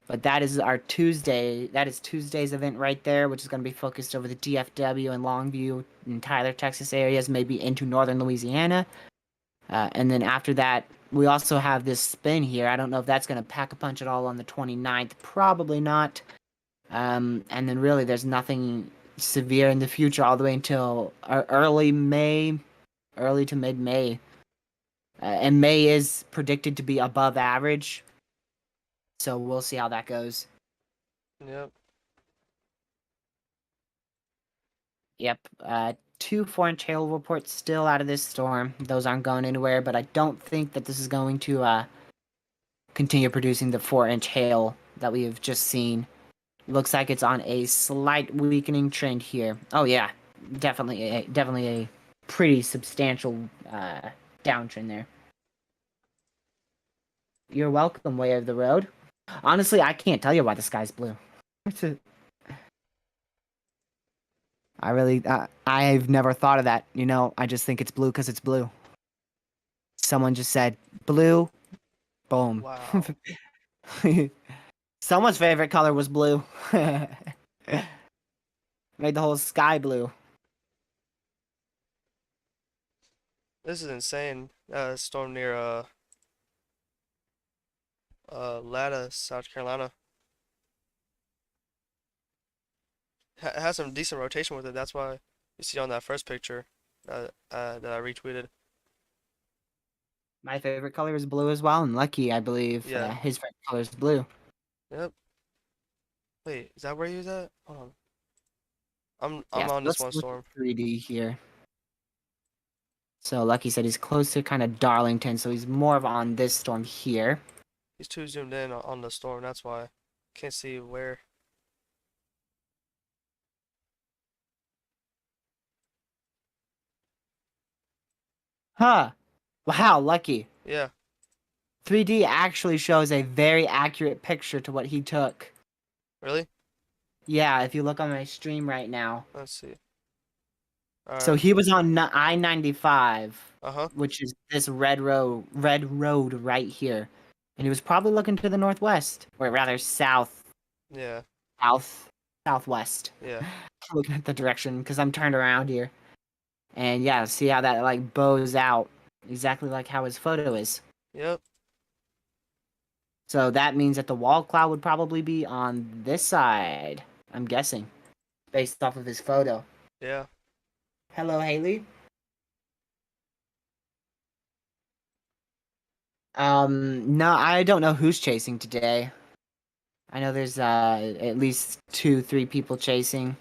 But that is our Tuesday. That is Tuesday's event right there, which is going to be focused over the DFW and Longview and Tyler, Texas areas, maybe into northern Louisiana. And then after that, we also have this spin here. I don't know if that's going to pack a punch at all on the 29th. Probably not. And then really, there's nothing severe in the future all the way until early May, early to mid May. And May is predicted to be above average. So we'll see how that goes. Yep. Yep. 2 4-inch hail reports still out of this storm. Those aren't going anywhere, but I don't think that this is going to continue producing the 4-inch hail that we have just seen. Looks like it's on a slight weakening trend here. Oh yeah, definitely a pretty substantial downtrend there. You're welcome, way of the road. Honestly, I can't tell you why the sky's blue. I've never thought of that. You know, I just think it's blue because it's blue. Someone just said blue, boom. Wow. Someone's favorite color was blue. Made the whole sky blue. This is insane. Storm near Latta, South Carolina. It has some decent rotation with it. That's why you see on that first picture that I retweeted. My favorite color is blue as well, and Lucky, I believe, Yeah. his favorite color is blue. Yep. Wait, is that where he was at? Hold on. I'm Yes, on this let's one look at storm. 3D here. So Lucky said he's close to kind of Darlington, so he's more of on this storm here. He's too zoomed in on the storm. That's why can't see where. Huh. Wow, Lucky. Yeah. 3D actually shows a very accurate picture to what he took. Really? Yeah, if you look on my stream right now. Let's see. All So right. he was on I-95, Uh-huh. which is this red road right here. And he was probably looking to the northwest, or rather Yeah. south, southwest. Yeah. Looking at the direction because I'm turned around here. And yeah, see how that like bows out exactly like how his photo is. Yep. So that means that the wall cloud would probably be on this side, I'm guessing, based off of his photo. Yeah. Hello, Haley. No, I don't know who's chasing today. I know there's at least 2, 3 people chasing,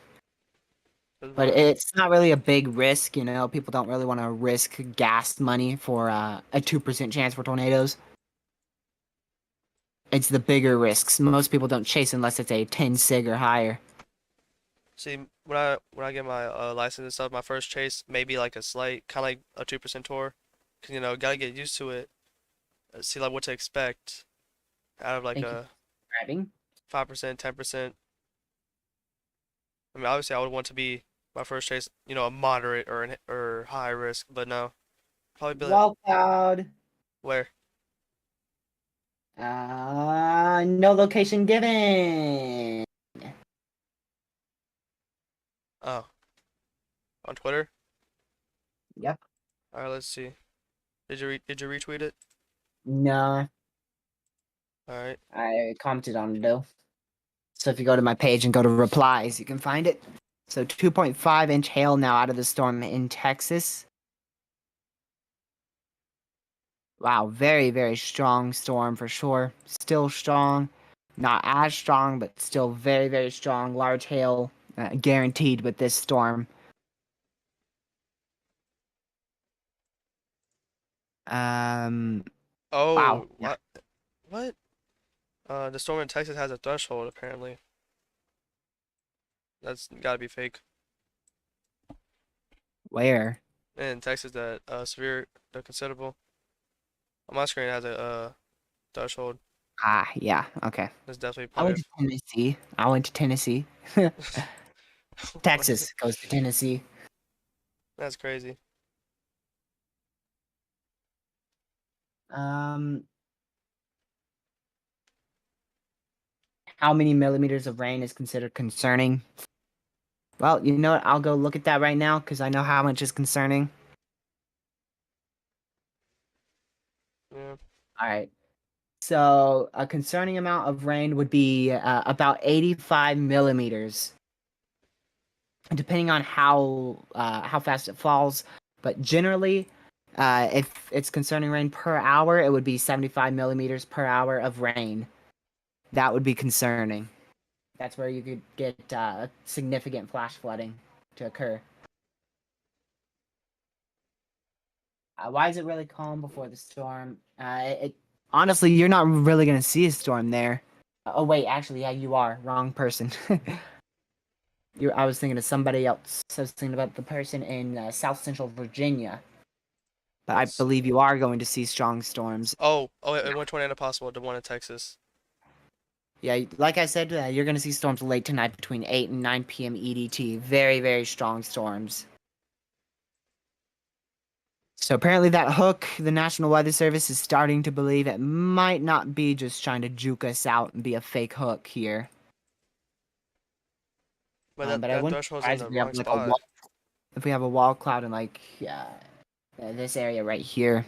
There's but one. it's not really a big risk. You know, people don't really want to risk gas money for a 2% chance for tornadoes. It's the bigger risks. Most people don't chase unless it's a 10 sig or higher. See, when I get my license and stuff, my first chase maybe like a slight, kind of like a 2% tour, 'cause gotta get used to it. See like what to expect out of like Thank you a for driving. 5%, 10%. I mean, obviously I would want to be my first chase, a moderate or high risk, but no, probably be like Wall cloud. where? No location given. Oh, on Twitter. Yep. All right, let's see. Did you retweet it? No, All right. I commented on it though. So if you go to my page and go to replies, you can find it. So 2.5-inch hail now out of the storm in Texas. Wow, very, very strong storm for sure. Still strong. Not as strong, but still very, very strong. Large hail guaranteed with this storm. Um, wow. Oh, what? What? The storm in Texas has a threshold apparently. That's gotta be fake. Where? In Texas, that severe, the considerable. On my screen, it has a threshold. Ah, yeah. Okay. That's definitely I probably went to Tennessee. I went to Tennessee. What? Texas goes to Tennessee. That's crazy. Um, how many millimeters of rain is considered concerning? Well, you know what? I'll go look at that right now because I know how much is concerning. Yeah. All right. So a concerning amount of rain would be about 85 millimeters, depending on how fast it falls. But generally, if it's concerning rain per hour, it would be 75 millimeters per hour of rain. That would be concerning. That's where you could get significant flash flooding to occur. Why is it really calm before the storm? Honestly, you're not really gonna see a storm there. Oh wait, actually, yeah, you are. Wrong person. I was thinking of somebody else. I was thinking about the person in South Central Virginia. But I Let's. believe you are going to see strong storms. Oh, it went tornado possible. The one in Texas. Yeah, like I said, you're going to see storms late tonight between 8 and 9 p.m. EDT. Very, very strong storms. So apparently that hook, the National Weather Service is starting to believe it might not be just trying to juke us out and be a fake hook here. But that But I that wouldn't be threshold's in surprised the if we have wrong like a spot. wall, if we have a wall cloud in like this area right here.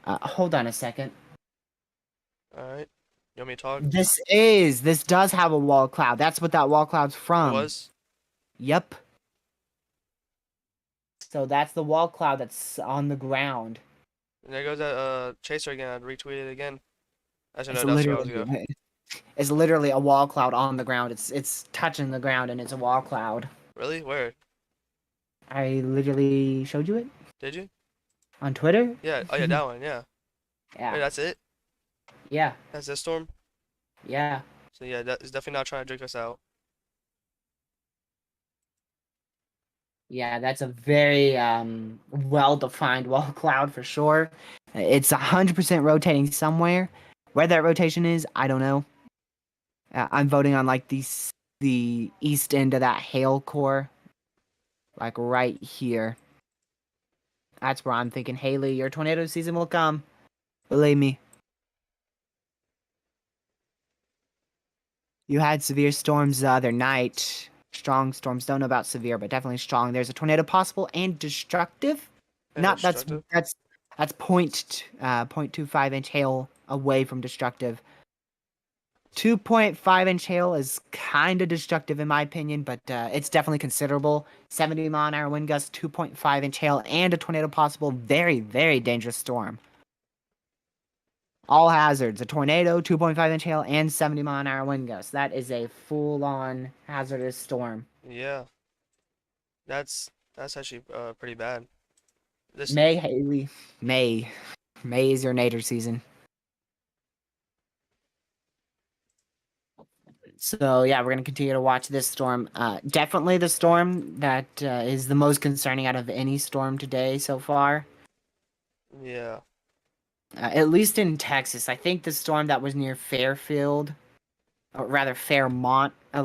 Hold on a second. All right. You want me to talk? This does have a wall cloud. That's what that wall cloud's It from. was? Yep. So that's the wall cloud that's on the ground. And there goes that Chaser again. I retweeted it again. Actually, It's no, that's 2 hours literally ago. it's literally a wall cloud on the ground. It's touching the ground and it's a wall cloud. Really? Where? I literally showed you it Did you? on Twitter. Yeah. Oh yeah, that one. Yeah. Wait, Yeah. that's it? Yeah. That's this storm? Yeah. So yeah, that is definitely not trying to drink us out. Yeah, that's a very well-defined wall cloud for sure. It's 100% rotating somewhere. Where that rotation is, I don't know. I'm voting on like the east end of that hail core, like right here. That's where I'm thinking, Haley, your tornado season will come. Believe me. You had severe storms the other night. Strong storms. Don't know about severe, but definitely strong. There's a tornado possible and destructive. And Not destructive. that's 0.25 inch hail away from destructive. 2.5 inch hail is kind of destructive in my opinion, but it's definitely considerable. 70-mile-an-hour wind gusts, 2.5 inch hail, and a tornado possible. Very, very dangerous storm. All hazards, a tornado, 2.5 inch hail, and 70-mile-an-hour wind gusts. That is a full-on hazardous storm. Yeah. That's actually pretty bad. This May, Haley. May. May is your nader season. So yeah, we're gonna continue to watch this storm. Definitely the storm that is the most concerning out of any storm today so far. yeah. At least in Texas, I think the storm that was near Fairfield, or rather Fairmont, a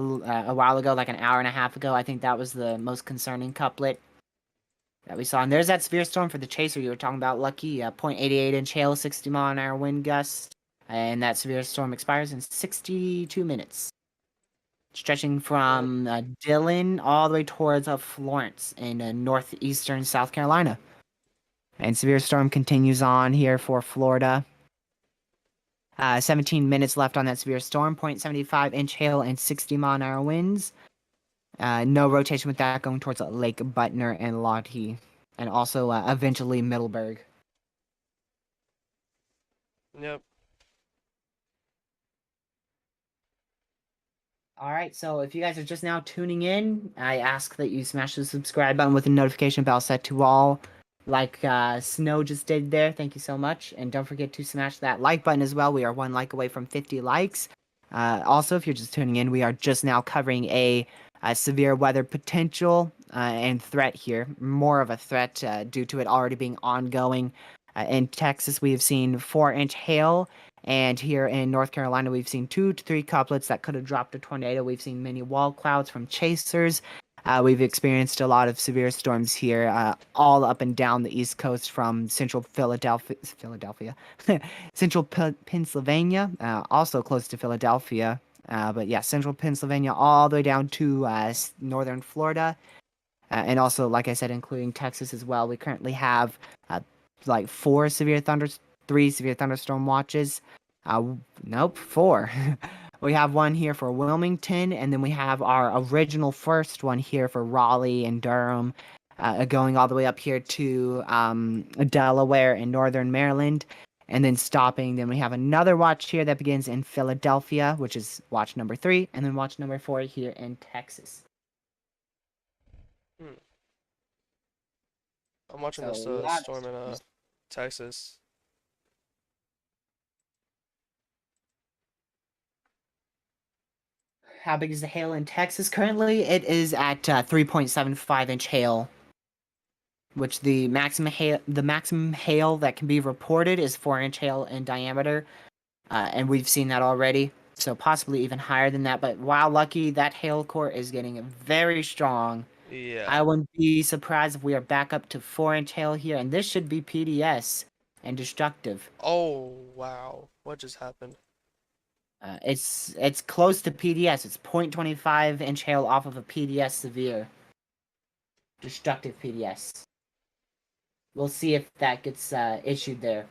while ago, like an hour and a half ago, I think that was the most concerning couplet that we saw. And there's that severe storm for the Chaser you were talking about, Lucky. 0.88 inch hail, 60-mile-an-hour wind gusts, and that severe storm expires in 62 minutes. Stretching Yep. from Dillon all the way towards Florence in northeastern South Carolina. And severe storm continues on here for Florida. 17 minutes left on that severe storm, 0.75 inch hail and 60-mile-an-hour winds. No rotation with that going towards Lake Butner and Lottie. And also eventually Middleburg. Yep. All right, so if you guys are just now tuning in, I ask that you smash the subscribe button with the notification bell set to all, like Snow just did there. Thank you so much. And don't forget to smash that like button as well. We are 1 like away from 50 likes. Also, if you're just tuning in, we are just now covering a severe weather potential and threat here. More of a threat due to it already being ongoing. In Texas, we have seen 4-inch hail. And here in North Carolina, we've seen 2 to 3 couplets that could have dropped a tornado. We've seen many wall clouds from chasers. We've experienced a lot of severe storms here, all up and down the East Coast from central central Pennsylvania, also close to Philadelphia. But yeah, central Pennsylvania all the way down to northern Florida. And also, like I said, including Texas as well. We currently have like 3 severe thunderstorm watches. Nope, 4. We have one here for Wilmington, and then we have our original first one here for Raleigh and Durham, going all the way up here to Delaware and northern Maryland, and then stopping. Then we have another watch here that begins in Philadelphia, which is watch number 3, and then watch number 4 here in Texas. Hmm. I'm watching So this storm in Texas. how big is the hail in Texas currently? It is at 3.75-inch hail, which the maximum hail that can be reported is 4-inch hail in diameter, and we've seen that already. So possibly even higher than that. But wow, Lucky, that hail core is getting very strong. Yeah. I wouldn't be surprised if we are back up to 4-inch hail here, and this should be PDS and destructive. Oh wow. What just happened? It's close to PDS. It's 0.25-inch hail off of a PDS severe. Destructive PDS. We'll see if that gets issued there.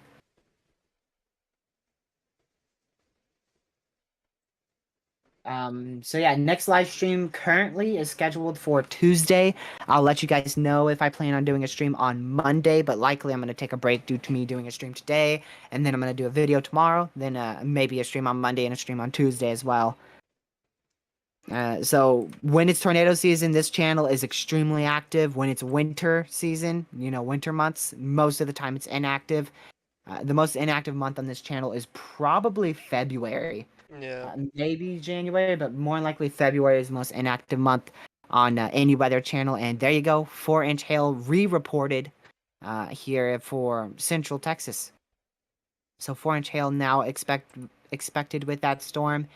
So yeah, next live stream currently is scheduled for Tuesday. I'll let you guys know if I plan on doing a stream on Monday, but likely I'm gonna take a break due to me doing a stream today, and then I'm gonna do a video tomorrow, then maybe a stream on Monday and a stream on Tuesday as well. So when it's tornado season, this channel is extremely active. When it's winter season, winter months, most of the time it's inactive. The most inactive month on this channel is probably February. Yeah. Maybe January, but more likely February is the most inactive month on any weather channel. And there you go, 4-inch hail re-reported here for Central Texas. So 4-inch hail now expected with that storm.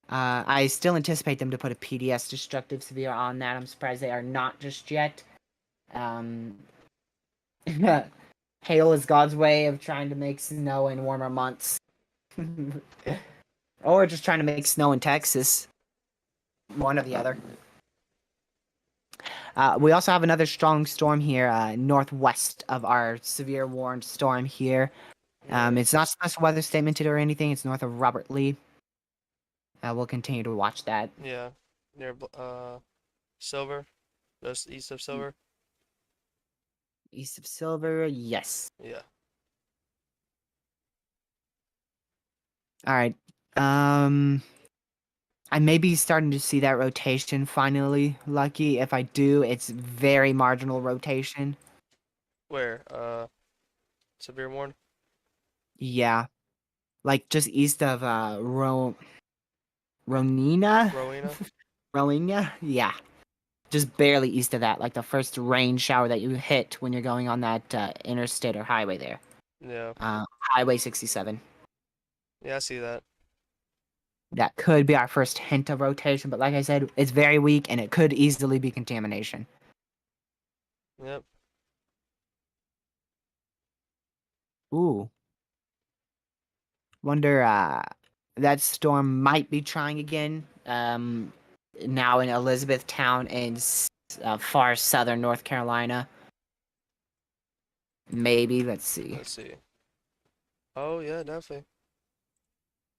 I still anticipate them to put a PDS destructive severe on that. I'm surprised they are not just yet. Hail is God's way of trying to make snow in warmer months. Or just trying to make snow in Texas. One or the other. We also have another strong storm here, northwest of our severe warned storm here. It's not special weather statemented or anything. It's north of Robert Lee. We'll continue to watch that. Yeah. Near Silver. Just east of Silver. East of Silver, yes. Yeah. All right. I may be starting to see that rotation finally, Lucky. If I do, it's very marginal rotation. Where? Severe warn? Yeah. Like just east of Ronina? Rowena? Rowena? Yeah. Just barely east of that, like the first rain shower that you hit when you're going on that interstate or highway there. Yeah. Highway 67. Yeah, I see that. That could be our first hint of rotation, but like I said, it's very weak and it could easily be contamination. Yep. Ooh. Wonder that storm might be trying again. Now in Elizabethtown in far southern North Carolina. Maybe, let's see. Let's see. Oh, yeah, definitely.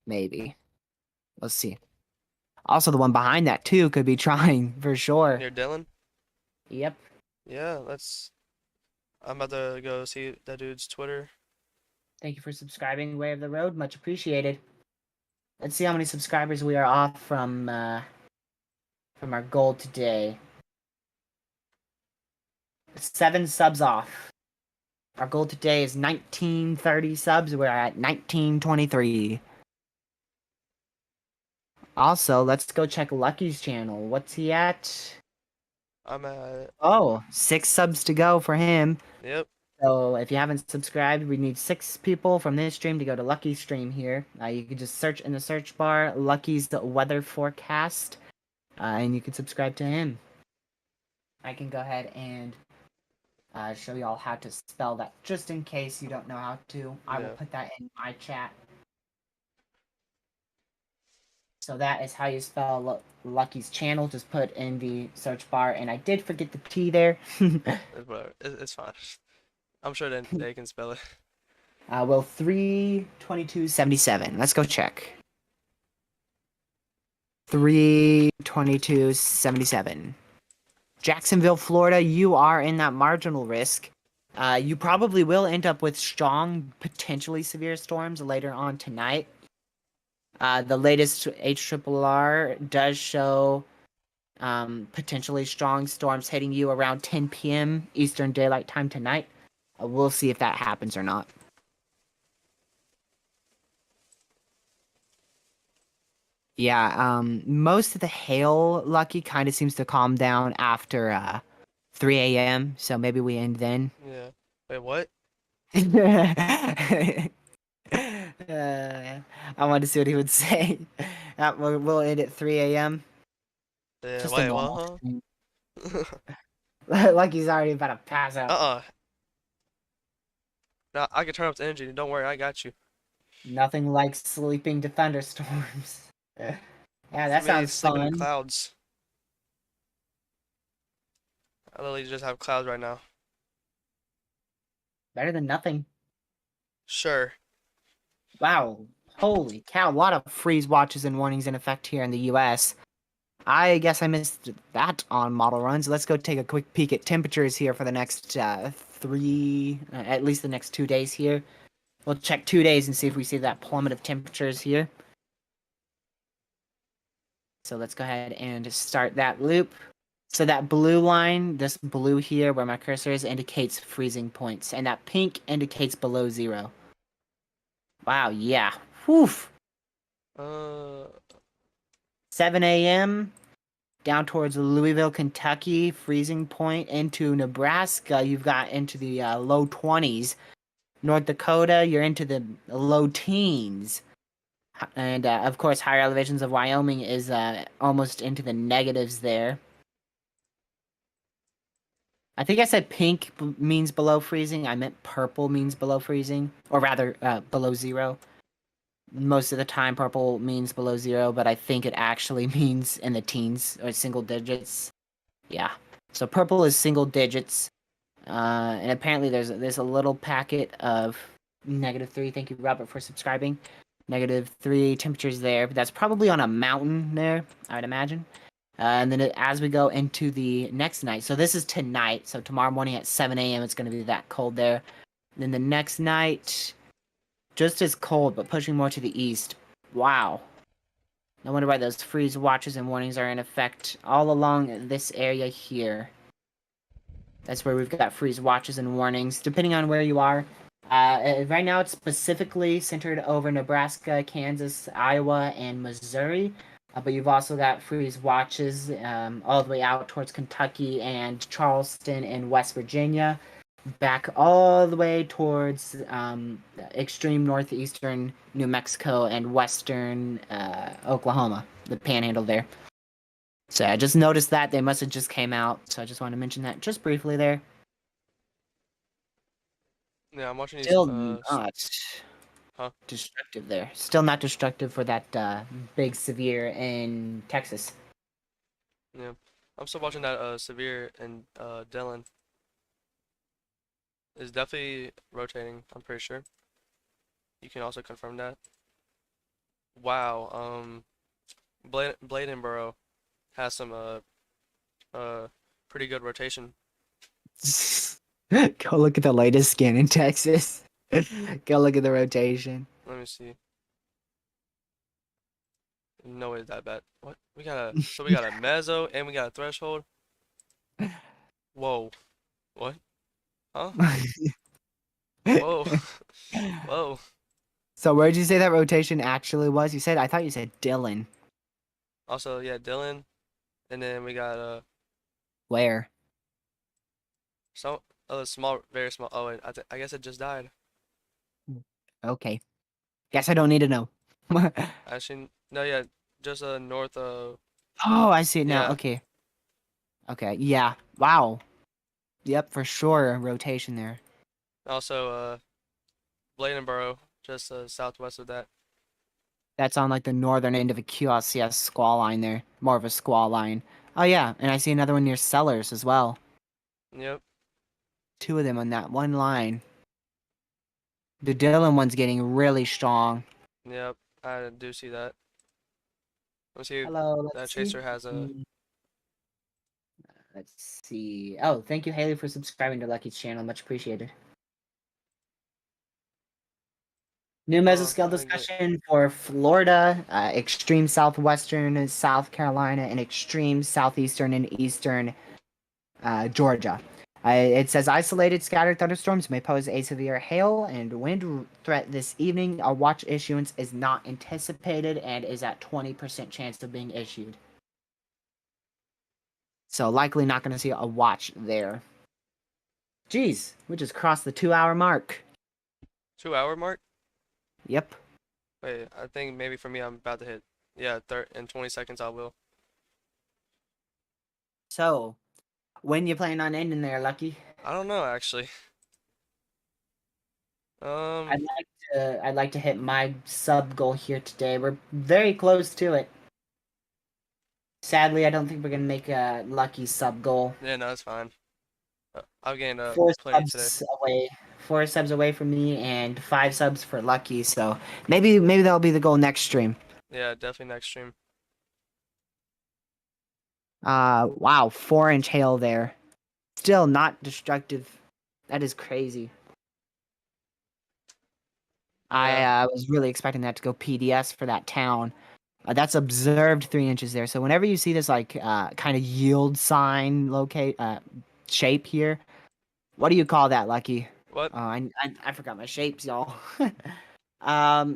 Maybe. Let's see. Also, the one behind that too could be trying for sure. Near Dillon? Yep. Yeah, I'm about to go see that dude's Twitter. Thank you for subscribing, Way of the Road. Much appreciated. Let's see how many subscribers we are off from our goal today. 7 subs off. Our goal today is 1930 subs. We're at 1923. Also, let's go check Lucky's channel. What's he at? I'm at. Oh, 6 subs to go for him. Yep. So if you haven't subscribed, we need 6 people from this stream to go to Lucky's stream here. You can just search in the search bar Lucky's weather forecast, and you can subscribe to him. I can go ahead and show you all how to spell that, just in case you don't know how to. I will Yeah. put that in my chat. So that is how you spell Lucky's channel. Just put in the search bar, and I did forget the T there. Whatever. It's fine. I'm sure they can spell it. Well, 32277. Let's go check. 32277. Jacksonville, Florida, you are in that marginal risk. You probably will end up with strong, potentially severe storms later on tonight. The latest HRRR does show potentially strong storms hitting you around 10 p.m. Eastern Daylight Time tonight. We'll see if that happens or not. Yeah, most of the hail, Lucky, kind of seems to calm down after 3 a.m., so maybe we end then. Yeah. Wait, what? I wanted to see what he would say. We'll end at 3 a.m. Yeah. Just a Wait, normal what? Huh? Like he's already about to pass out. No, I can turn up the energy. Don't worry, I got you. Nothing like sleeping to thunderstorms. Yeah, that For me, sounds sleeping in fun. clouds. I literally just have clouds right now. Better than nothing. Sure. Wow. Holy cow, a lot of freeze watches and warnings in effect here in the US. I guess I missed that on model runs. Let's go take a quick peek at temperatures here for the next at least the next 2 days here. We'll check 2 days and see if we see that plummet of temperatures here. So let's go ahead and start that loop. So that blue line, this blue here where my cursor is, indicates freezing points. And that pink indicates below 0. Wow, yeah. Whew. Uh, 7 a.m. down towards Louisville, Kentucky, freezing point into Nebraska. You've got into the low 20s. North Dakota, you're into the low teens. And of course, higher elevations of Wyoming is almost into the negatives there. I think I said pink means below freezing. I meant purple means below freezing, or rather, below 0. Most of the time, purple means below 0, but I think it actually means in the teens or single digits. Yeah. So purple is single digits, and apparently there's a little packet of -3. Thank you, Robert, for subscribing. -3 temperatures there, but that's probably on a mountain there, I would imagine. And then as we go into the next night, so this is tonight, so tomorrow morning at 7 a.m. it's going to be that cold there. Then the next night, just as cold, but pushing more to the east. Wow. No wonder why those freeze watches and warnings are in effect all along this area here. That's where we've got freeze watches and warnings, depending on where you are. Right now, it's specifically centered over Nebraska, Kansas, Iowa, and Missouri. But you've also got freeze watches all the way out towards Kentucky and Charleston and West Virginia, back all the way towards extreme northeastern New Mexico and western Oklahoma, the panhandle there. So I just noticed that they must have just came out, so I just want to mention that just briefly there. yeah, I'm watching these. Still not Huh? destructive there. Still not destructive for that big severe in Texas. Yeah, I'm still watching that severe and Dylan is definitely rotating. I'm pretty sure. You can also confirm that. Wow. Bladenboro has some pretty good rotation. Go look at the latest scan in Texas. Go look at the rotation. Let me see. No way that bad. What? We got a mezzo and we got a threshold. Whoa. What? Huh? Whoa. Whoa. So where did you say that rotation actually was? I thought you said Dylan. Also, yeah, Dylan, and then we got Where? some small, very small. Oh, wait, I guess it just died. Okay. Guess I don't need to know. Actually, no, yeah, just north of. Oh, I see it now. Yeah. Okay. Okay. Yeah. Wow. Yep, for sure. Rotation there. Also, Bladenboro, just southwest of that. That's on like the northern end of a QLCS squall line there. More of a squall line. Oh yeah, and I see another one near Sellers as well. Yep. 2 of them on that one line. The Dylan one's getting really strong. Yep. I do see that. Let's see. Hello, That let's see. chaser has a. Let's see. Oh, thank you, Haley, for subscribing to Lucky's channel. Much appreciated. New mesoscale I get. discussion for Florida, extreme southwestern South Carolina, and extreme southeastern and eastern Georgia. It says isolated scattered thunderstorms may pose a severe hail and wind threat this evening. A watch issuance is not anticipated and is at 20% chance of being issued. So likely not going to see a watch there. Jeez, we just crossed the 2-hour mark. 2 hour mark? Yep. Wait, I think maybe for me I'm about to hit. Yeah, in 20 seconds I will. So, when you plan on ending there, Lucky? I don't know actually. I'd like to hit my sub goal here today. We're very close to it. Sadly, I don't think we're gonna make a Lucky sub goal. Yeah, no, that's fine. I've gained 4 plenty today. subs away 4 subs away from me and 5 subs for Lucky. So maybe that'll be the goal next stream. Yeah, definitely next stream. Wow, 4-inch hail there. Still not destructive. That is crazy. Yeah. I was really expecting that to go PDS for that town. That's observed 3 inches there. So whenever you see this like kind of yield sign shape here, what do you call that, Lucky? What? I forgot my shapes, y'all.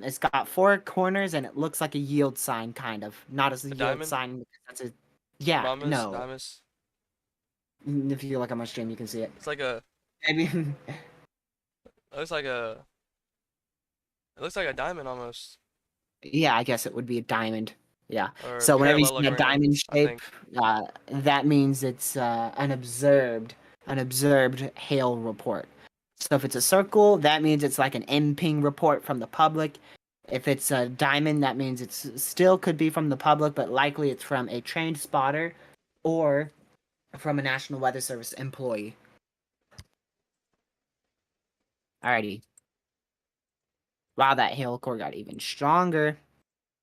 It's got 4 corners and it looks like a yield sign, kind of. Not as a A yield diamond? sign. That's a yeah. Rhombus? No. Diamonds? If you look on my stream, you can see it. It's like a. Maybe. It looks like a. It looks like a diamond almost. Yeah, I guess it would be a diamond. Yeah. Or So whenever you see a parallelogram, diamond I shape, think. that means it's an observed hail report. So if it's a circle, that means it's like an MPing report from the public. If it's a diamond, that means it's still could be from the public, but likely it's from a trained spotter or from a National Weather Service employee. Alrighty. Wow, that hail core got even stronger.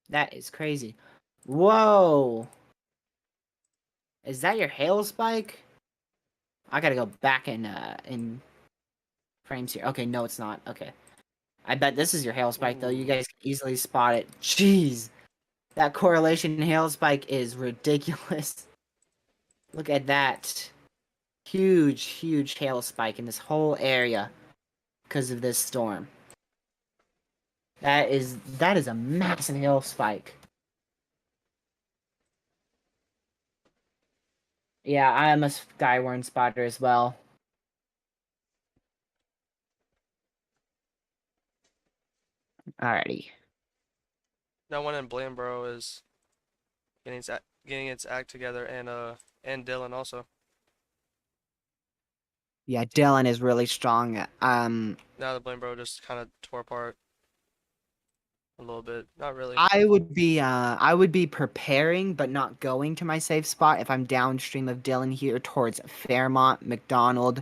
That is crazy. Whoa! Is that your hail spike? I gotta go back in frames here. Okay, no, it's not. Okay. I bet this is your hail spike, though. You Ooh. guys can easily spot it. Jeez. That correlation hail spike is ridiculous. Look at that. Huge, huge hail spike in this whole area because of this storm. That is a massive hail spike. Yeah, I am a Skywarn spotter as well. Alrighty. That one in Blanbro is getting its act together, and Dylan also. Yeah, Dylan is really strong. Now the Blanbro just kind of tore apart a little bit. Not really. I would be preparing but not going to my safe spot if I'm downstream of Dylan here towards Fairmont, McDonald,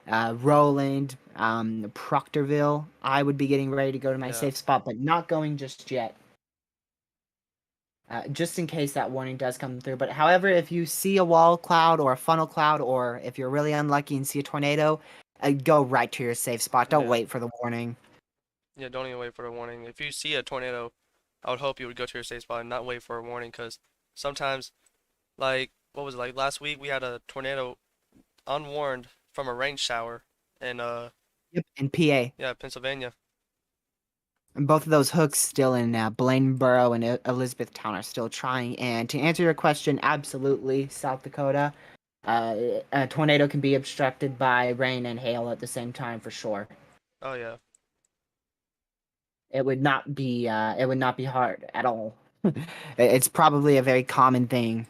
Roland, Proctorville. I would be getting ready to go to my Yeah. safe spot, but not going just yet. Just in case that warning does come through. But however, if you see a wall cloud or a funnel cloud, or if you're really unlucky and see a tornado, go right to your safe spot. Don't Yeah. wait for the warning. Yeah, don't even wait for a warning. If you see a tornado, I would hope you would go to your safe spot and not wait for a warning, because sometimes, like, what was it, like last week we had a tornado unwarned from a rain shower in Yep. In PA. yeah, Pennsylvania. And both of those hooks still in Blainboro and Elizabethtown are still trying. And to answer your question, absolutely, South Dakota. A tornado can be obstructed by rain and hail at the same time for sure. Oh yeah. It would not be hard at all. It's probably a very common thing.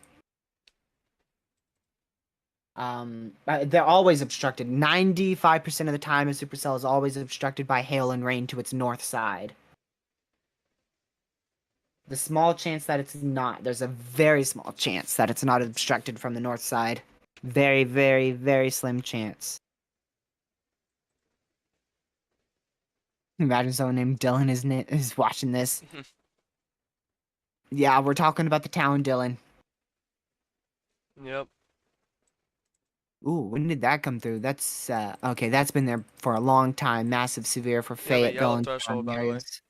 They're always obstructed. 95% of the time, a supercell is always obstructed by hail and rain to its north side. The small chance that it's not, there's a very small chance that it's not obstructed from the north side. Very, very, very slim chance. Imagine someone named Dylan is watching this. Yeah, we're talking about the town, Dylan. Yep. Ooh, when did that come through? That's okay. That's been there for a long time. Massive severe for Yeah, but Fayetteville yellow and threshold, by the way. areas.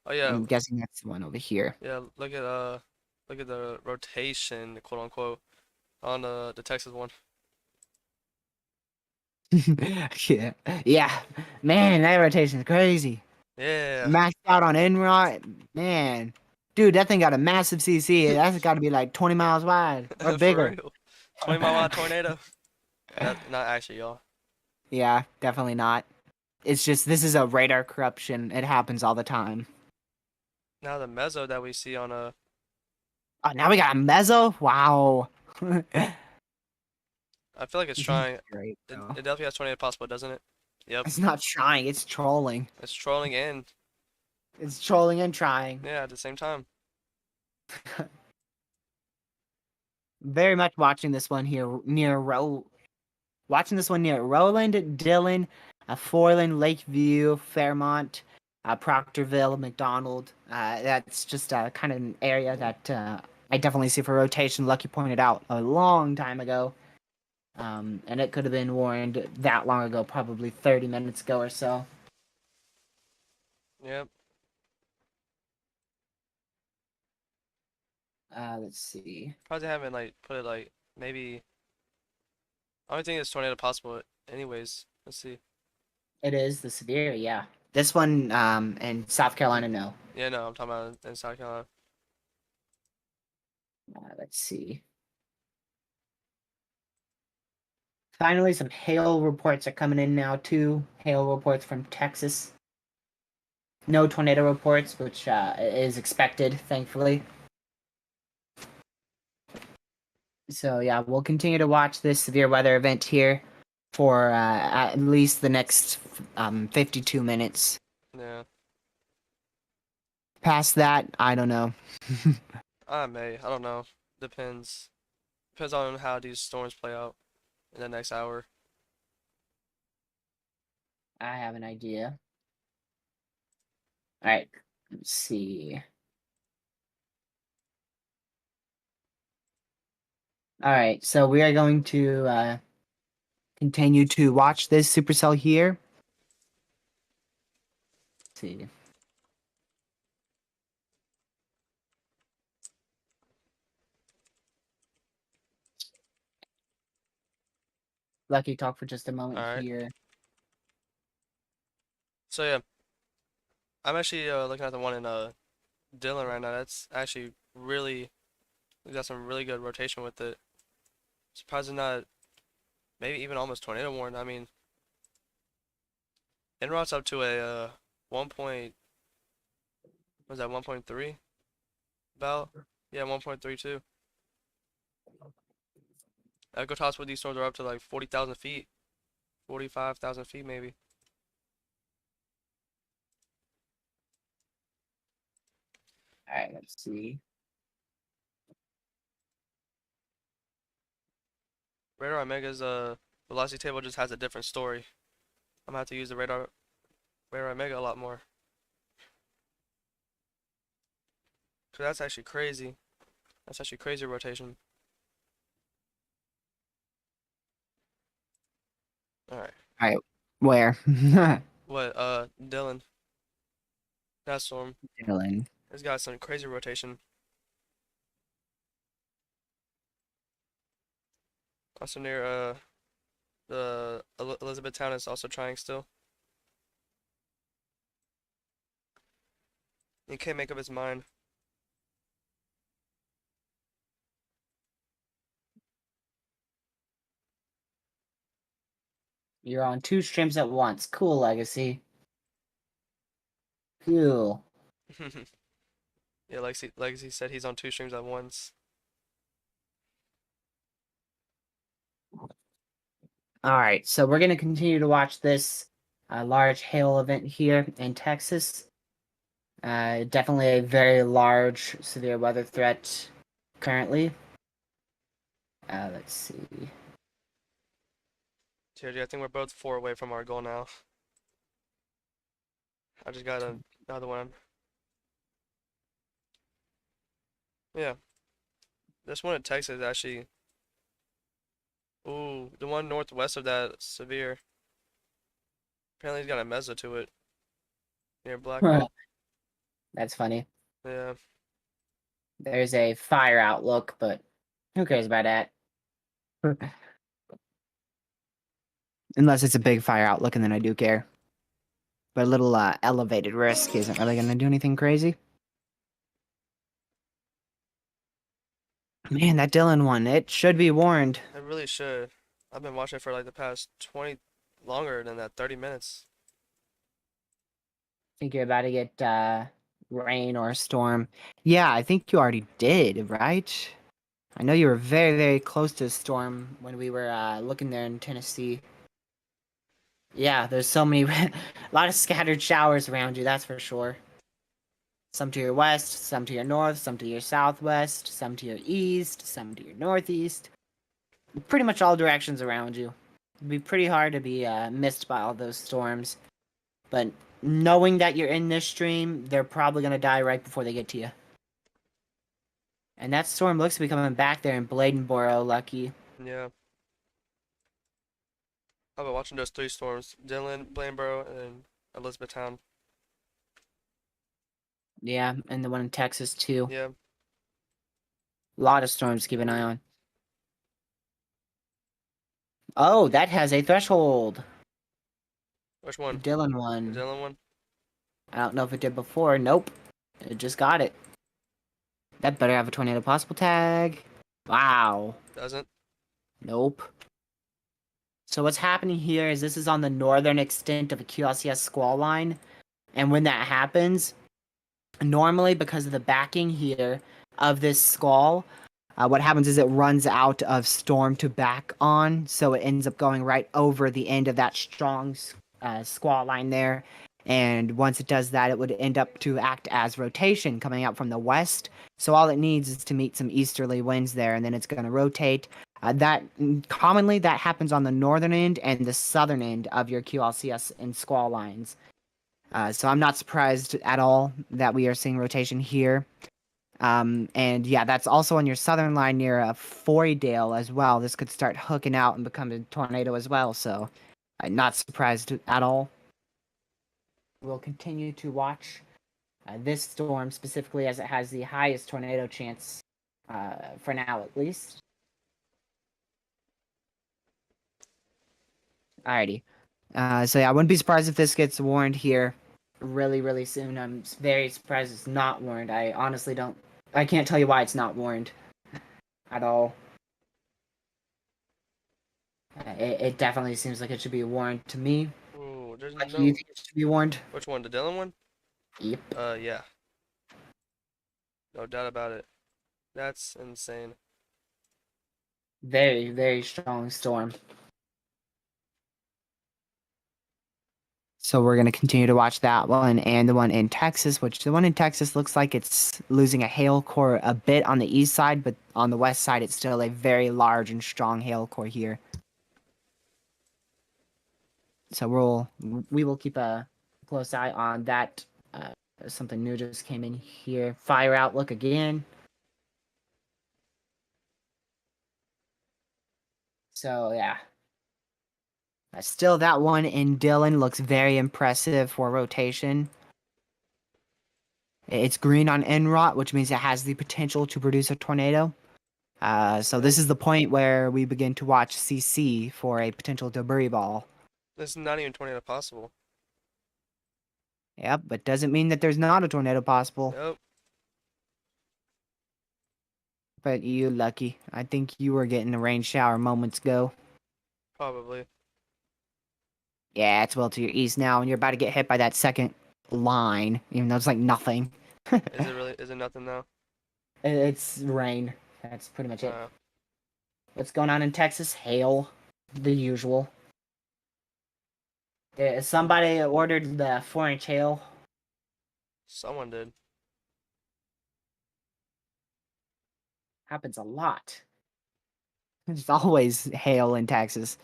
Oh yeah. I'm guessing that's the one over here. Yeah, look at the rotation, quote unquote, on the Texas one. Yeah, yeah, man, that rotation's crazy. Yeah. Maxed out on Enrod, man, dude, that thing got a massive CC. That's got to be like 20 miles wide or For bigger. real. 20-mile-an-hour tornado. Not actually, y'all. Yeah, definitely not. It's just this is a radar corruption. It happens all the time. Now the mezzo that we see on a Oh, now we got a mezzo. Wow. I feel like it's trying. Great. It Though. definitely has tornado possible, doesn't it? Yep. It's not trying. It's trolling. It's trolling in. It's trolling and trying. Yeah, at the same time. Very much watching this one here near Roland, Dylan, Foreland, Lakeview, Fairmont, Proctorville, McDonald. That's just kind of an area that I definitely see for rotation. Lucky pointed out a long time ago. And it could have been warned that long ago, probably 30 minutes ago or so. Yep. Let's see. Probably haven't like put it like maybe. I don't think it's tornado possible. Anyways, let's see. It is the severe, yeah. This one in South Carolina, no. Yeah, no, I'm talking about in South Carolina. Let's see. Finally, some hail reports are coming in now, too. Hail reports from Texas. No tornado reports, which is expected, thankfully. So, yeah, we'll continue to watch this severe weather event here for at least the next 52 minutes. Yeah. Past that, I don't know. I may. I don't know. Depends. Depends on how these storms play out in the next hour. I have an idea. All right, let's see. All right, so we are going to continue to watch this supercell here. Let's see. Lucky talk for just a moment All right. here. So yeah, I'm actually looking at the one in Dillon right now. That's actually really we got some really good rotation with it. Surprised it's not maybe even almost tornado warned. I mean, Enron's up to a 1 point was that 1.3 about? Yeah, 1.32. Echo tops with these storms are up to like 40,000 feet, 45,000 feet maybe. All right, let's see. Radar Omega's velocity table just has a different story. I'm gonna have to use the Radar Omega a lot more. Cause that's actually crazy. That's actually crazy rotation. All right. All right, where? What Dillon? That storm. Dylan. It's got some crazy rotation. Also near the Elizabethtown is also trying still. He can't make up his mind. You're on 2 streams at once. Cool, Legacy. Cool. Yeah, Legacy said he's on 2 streams at once. All right, so we're going to continue to watch this large hail event here in Texas. Definitely a very large severe weather threat currently. Let's see. TRG, I think we're both 4 away from our goal now. I just got another one. Yeah. This one in Texas actually. Ooh, the one northwest of that severe. Apparently he's got a mezzo to it. Near Blackwell. That's funny. Yeah. There's a fire outlook, but who cares about that? Unless it's a big fire outlook, and then I do care. But a little elevated risk isn't really going to do anything crazy. Man, that Dylan one, it should be warned. I really should. I've been watching for like the past 20, longer than that, 30 minutes. Think you're about to get rain or a storm. Yeah, I think you already did, right? I know you were very, very close to a storm when we were looking there in Tennessee. Yeah, there's so many, a lot of scattered showers around you, that's for sure. Some to your west, some to your north, some to your southwest, some to your east, some to your northeast. Pretty much all directions around you. It'd be pretty hard to be missed by all those storms. But knowing that you're in this stream, they're probably gonna die right before they get to you. And that storm looks to be coming back there in Bladenboro, Lucky. Yeah. I've been watching those three storms: Dillon, Blaneboro, and Elizabethtown. Yeah, and the one in Texas too. Yeah. A lot of storms to keep an eye on. Oh, that has a threshold. Which one? Dylan The one. Dillon one? I don't know if it did before. Nope. It just got it. That better have a tornado possible tag. Wow. Doesn't. Nope. So what's happening here is this is on the northern extent of a QLCS squall line. And when that happens, normally because of the backing here of this squall, what happens is it runs out of storm to back on. So it ends up going right over the end of that strong squall line there. And once it does that, it would end up to act as rotation coming out from the west. So all it needs is to meet some easterly winds there, and then it's going to rotate. That commonly that happens on the northern end and the southern end of your QLCS and squall lines. So I'm not surprised at all that we are seeing rotation here. And yeah, that's also on your southern line near Forydale as well. This could start hooking out and become a tornado as well. So I'm not surprised at all. We'll continue to watch this storm specifically as it has the highest tornado chance for now, at least. Alrighty. So yeah, I wouldn't be surprised if this gets warned here really, really soon. I'm very surprised it's not warned. I honestly don't. I can't tell you why it's not warned at all. It definitely seems like it should be warned to me. Ooh, there's Like, no. you think it should be warned? Which one? The Dillon one? Yep. Yeah. No doubt about it. That's insane. Very, very strong storm. So we're going to continue to watch that one and the one in Texas, which the one in Texas looks like it's losing a hail core a bit on the east side, but on the west side, it's still a very large and strong hail core here. So we will keep a close eye on that. Something new just came in here. Fire outlook again. So yeah. Still, that one in Dillon looks very impressive for rotation. It's green on NROT, which means it has the potential to produce a tornado. So this is the point where we begin to watch CC for a potential debris ball. This is not even tornado possible. Yep, but doesn't mean that there's not a tornado possible. Yep. But you lucky. I think you were getting a rain shower moments ago. Probably. Yeah, it's well to your east now, and you're about to get hit by that second line, even though it's like nothing. Is it really? Is it nothing now? It's rain. That's pretty much it. Uh, What's going on in Texas? Hail. The usual. Somebody ordered the 4-inch hail. Someone did. Happens a lot. There's always hail in Texas.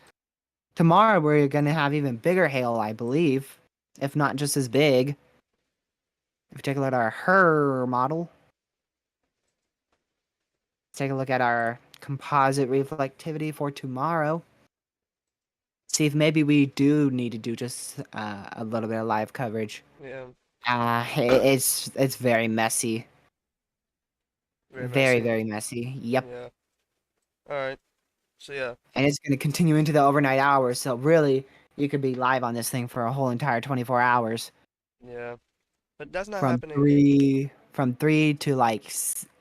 Tomorrow we're gonna have even bigger hail, I believe. If not just as big. If you take a look at our HER model. Take a look at our composite reflectivity for tomorrow. See if maybe we do need to do just a little bit of live coverage. Yeah. It's very messy. Very, Messy. very messy. Yep. Yeah. All right. So yeah. And it's going to continue into the overnight hours. So really, you could be live on this thing for a whole entire 24 hours. Yeah. But that's not From happening. from 3 to like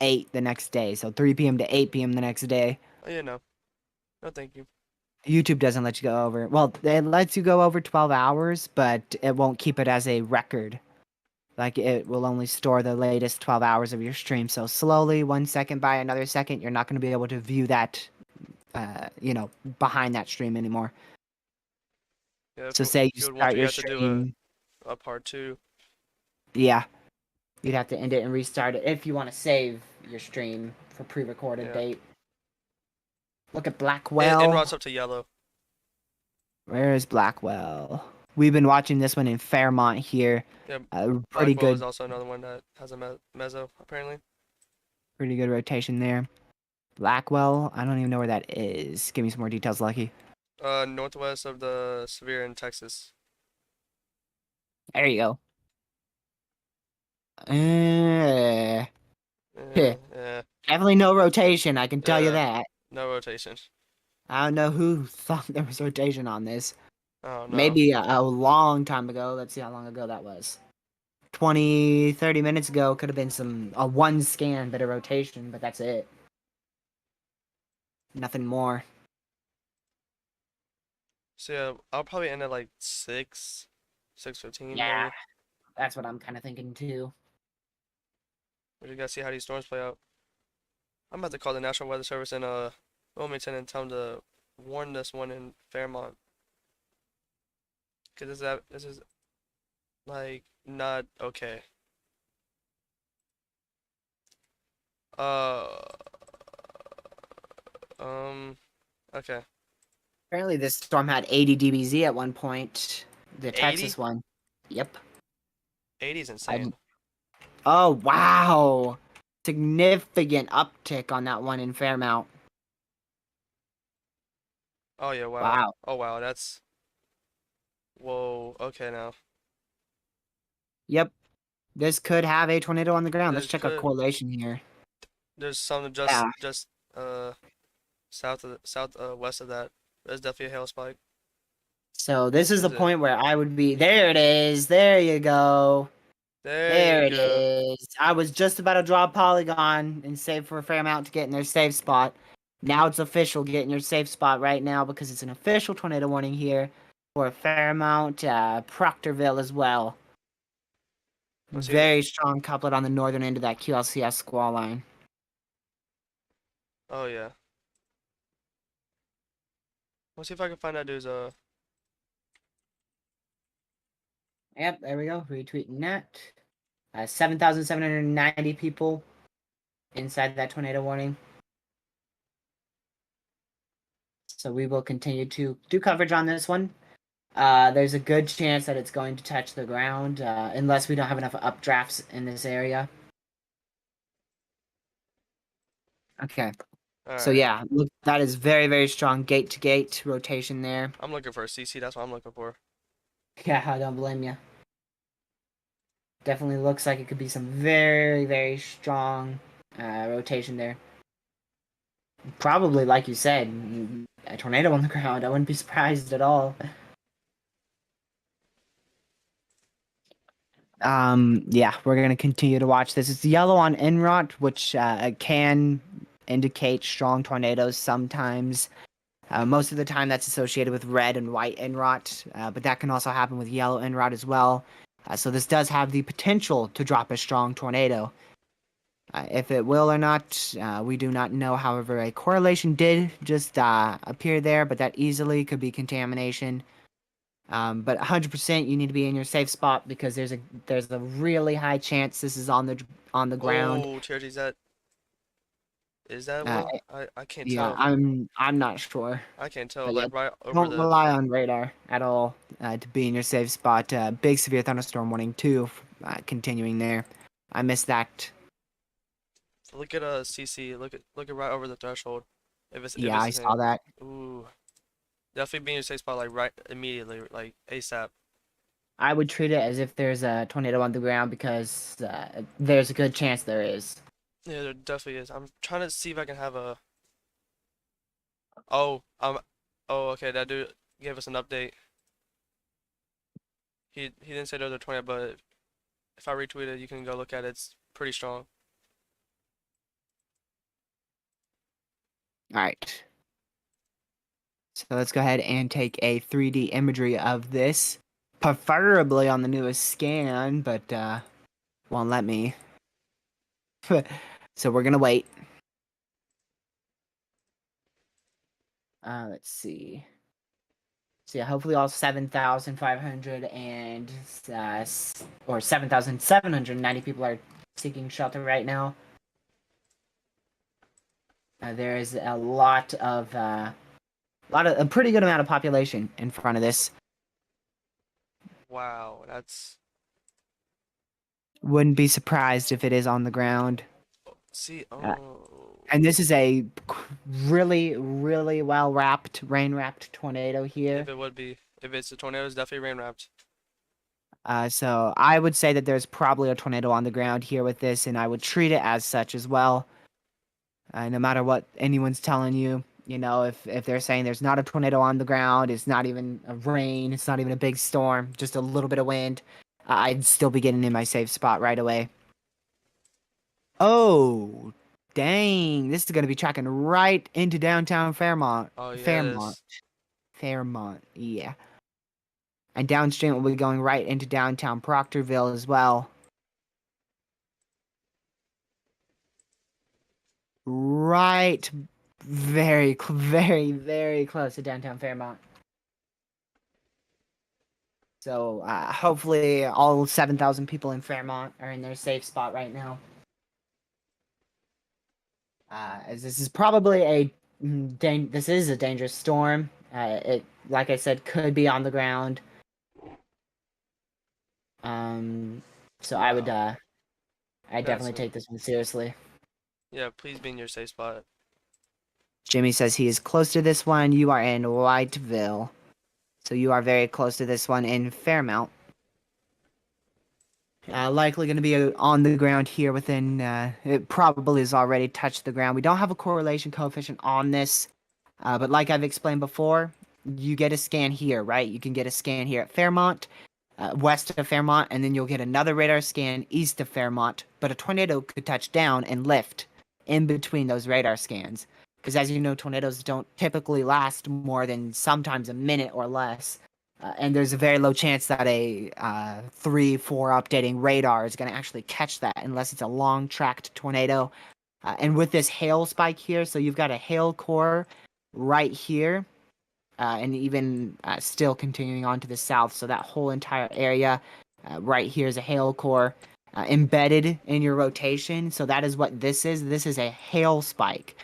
8 the next day. So 3 p.m. to 8 p.m. the next day. Oh yeah, no. No, thank you. YouTube doesn't let you go over. Well, it lets you go over 12 hours, but it won't keep it as a record. Like, it will only store the latest 12 hours of your stream. So slowly, 1 second by another second, you're not going to be able to view that, behind that stream anymore. Yeah. So say you would want start to, your have to do stream. a part 2. Yeah. You'd have to end it and restart it if you want to save your stream for pre-recorded Yeah. date. Look at Blackwell. And Rod's up to yellow. Where is Blackwell? We've been watching this one in Fairmont here. Yeah, Pretty Blackwell is good, also another one that has a mezzo apparently. pretty good rotation there. Blackwell, I don't even know where that is. Give me some more details, Lucky. Northwest of the Severe in Texas. There you go. Uh, Yeah, definitely no rotation, I can tell you yeah, that. no rotation. I don't know who thought there was rotation on this. Oh no. Maybe a long time ago. Let's see how long ago that was. 20, 30 minutes ago could have been a one scan bit of rotation, but that's it. Nothing more. So yeah, I'll probably end at like 6:15 Yeah, maybe. that's what I'm kind of thinking too. We just gotta see how these storms play out. I'm about to call the National Weather Service in Wilmington and tell them to warn this one in Fairmont. Cause this is like not okay. Uh, okay. Apparently, this storm had 80 dBz at one point. The 80? Texas one. Yep. 80 is I, insane. oh, wow. Significant uptick on that one in Fairmount. Oh yeah, wow. Wow. Oh wow, that's whoa. Okay now. Yep. This could have a tornado on the ground. Let's This check our could correlation here. there's some Yeah. just south west of that. There's definitely a hail spike. So this is the Is it? point where I would be. There it is. There you go. There you There it go. is. I was just about to draw a polygon and save for a fair amount to get in their safe spot. Now it's official. Get in your safe spot right now because it's an official tornado warning here for Fairmount, Proctorville as well. Let's see. Very strong couplet on the northern end of that QLCS squall line. Oh yeah. Let's see if I can find that dude's Yep, there we go. Retweeting that. 7,790 people inside that tornado warning. So we will continue to do coverage on this one. There's a good chance that it's going to touch the ground, unless we don't have enough updrafts in this area. Okay. So Alright. yeah, look, that is very, very strong gate to gate rotation there. I'm looking for a CC, that's what I'm looking for. Yeah, I don't blame you. Definitely looks like it could be some very, very strong rotation there. Probably, like you said, a tornado on the ground. I wouldn't be surprised at all. Yeah, we're gonna continue to watch this. It's yellow on Enrot, which can indicate strong tornadoes sometimes. Most of the time, that's associated with red and white Enrot, but that can also happen with yellow Enrot as well. So this does have the potential to drop a strong tornado. If it will or not, we do not know. However, a correlation did just appear there, but that easily could be contamination. But 100%, you need to be in your safe spot because there's a really high chance this is on the ground. Oh, Charity, is that Uh, Will? I can't yeah, tell. I'm not sure. I can't tell. But yeah, Like right over don't the rely on radar at all to be in your safe spot. Big severe thunderstorm warning too, continuing there. I missed that. look at CC. Look at right over the threshold. If Yeah, it's I the same. saw that. Ooh. Definitely be in your safe spot like right immediately, like ASAP. I would treat it as if there's a tornado on the ground because there's a good chance there is. Yeah, there definitely is. I'm trying to see if I can have a. Oh, Oh, okay. That dude gave us an update. He didn't say there was a 20, but if I retweet it, you can go look at it. It's pretty strong. All right. So let's go ahead and take a 3D imagery of this, preferably on the newest scan, but won't let me. So we're gonna wait. Let's see. So yeah, hopefully all 7,500 and or 7,790 people are seeking shelter right now. There is a lot of a pretty good amount of population in front of this. Wow, that's Wouldn't be surprised if it is on the ground. see. Uh, Oh, and this is a really, really well wrapped, rain wrapped tornado here. if it would be, if it's a tornado, it's definitely rain wrapped. So I would say that there's probably a tornado on the ground here with this, and I would treat it as such as well. No matter what anyone's telling you, you know, if they're saying there's not a tornado on the ground, it's not even a rain, it's not even a big storm, just a little bit of wind, I'd still be getting in my safe spot right away. Oh, dang! This is gonna be tracking right into downtown Fairmont. Oh Fairmont. yes. Fairmont. Yeah. And downstream will be going right into downtown Proctorville as well. Right, very, very close to downtown Fairmont. So hopefully all 7,000 people in Fairmont are in their safe spot right now. As this is probably this is a dangerous storm. It, like I said, could be on the ground. So I would Wow. I That's definitely it. take this one seriously. Yeah, please be in your safe spot. Jimmy says he is close to this one. You are in Whiteville. So you are very close to this one in Fairmount. Likely going to be on the ground here within, it probably has already touched the ground. We don't have a correlation coefficient on this, but like I've explained before, you get a scan here, right? You can get a scan here at Fairmont, west of Fairmont, and then you'll get another radar scan east of Fairmont, but a tornado could touch down and lift in between those radar scans. Because as you know, tornadoes don't typically last more than sometimes a minute or less. And there's a very low chance that a 3-4 updating radar is going to actually catch that unless it's a long tracked tornado. And with this hail spike here, so you've got a hail core right here, and even still continuing on to the south. So that whole entire area right here is a hail core embedded in your rotation. So that is what this is. This is a hail spike.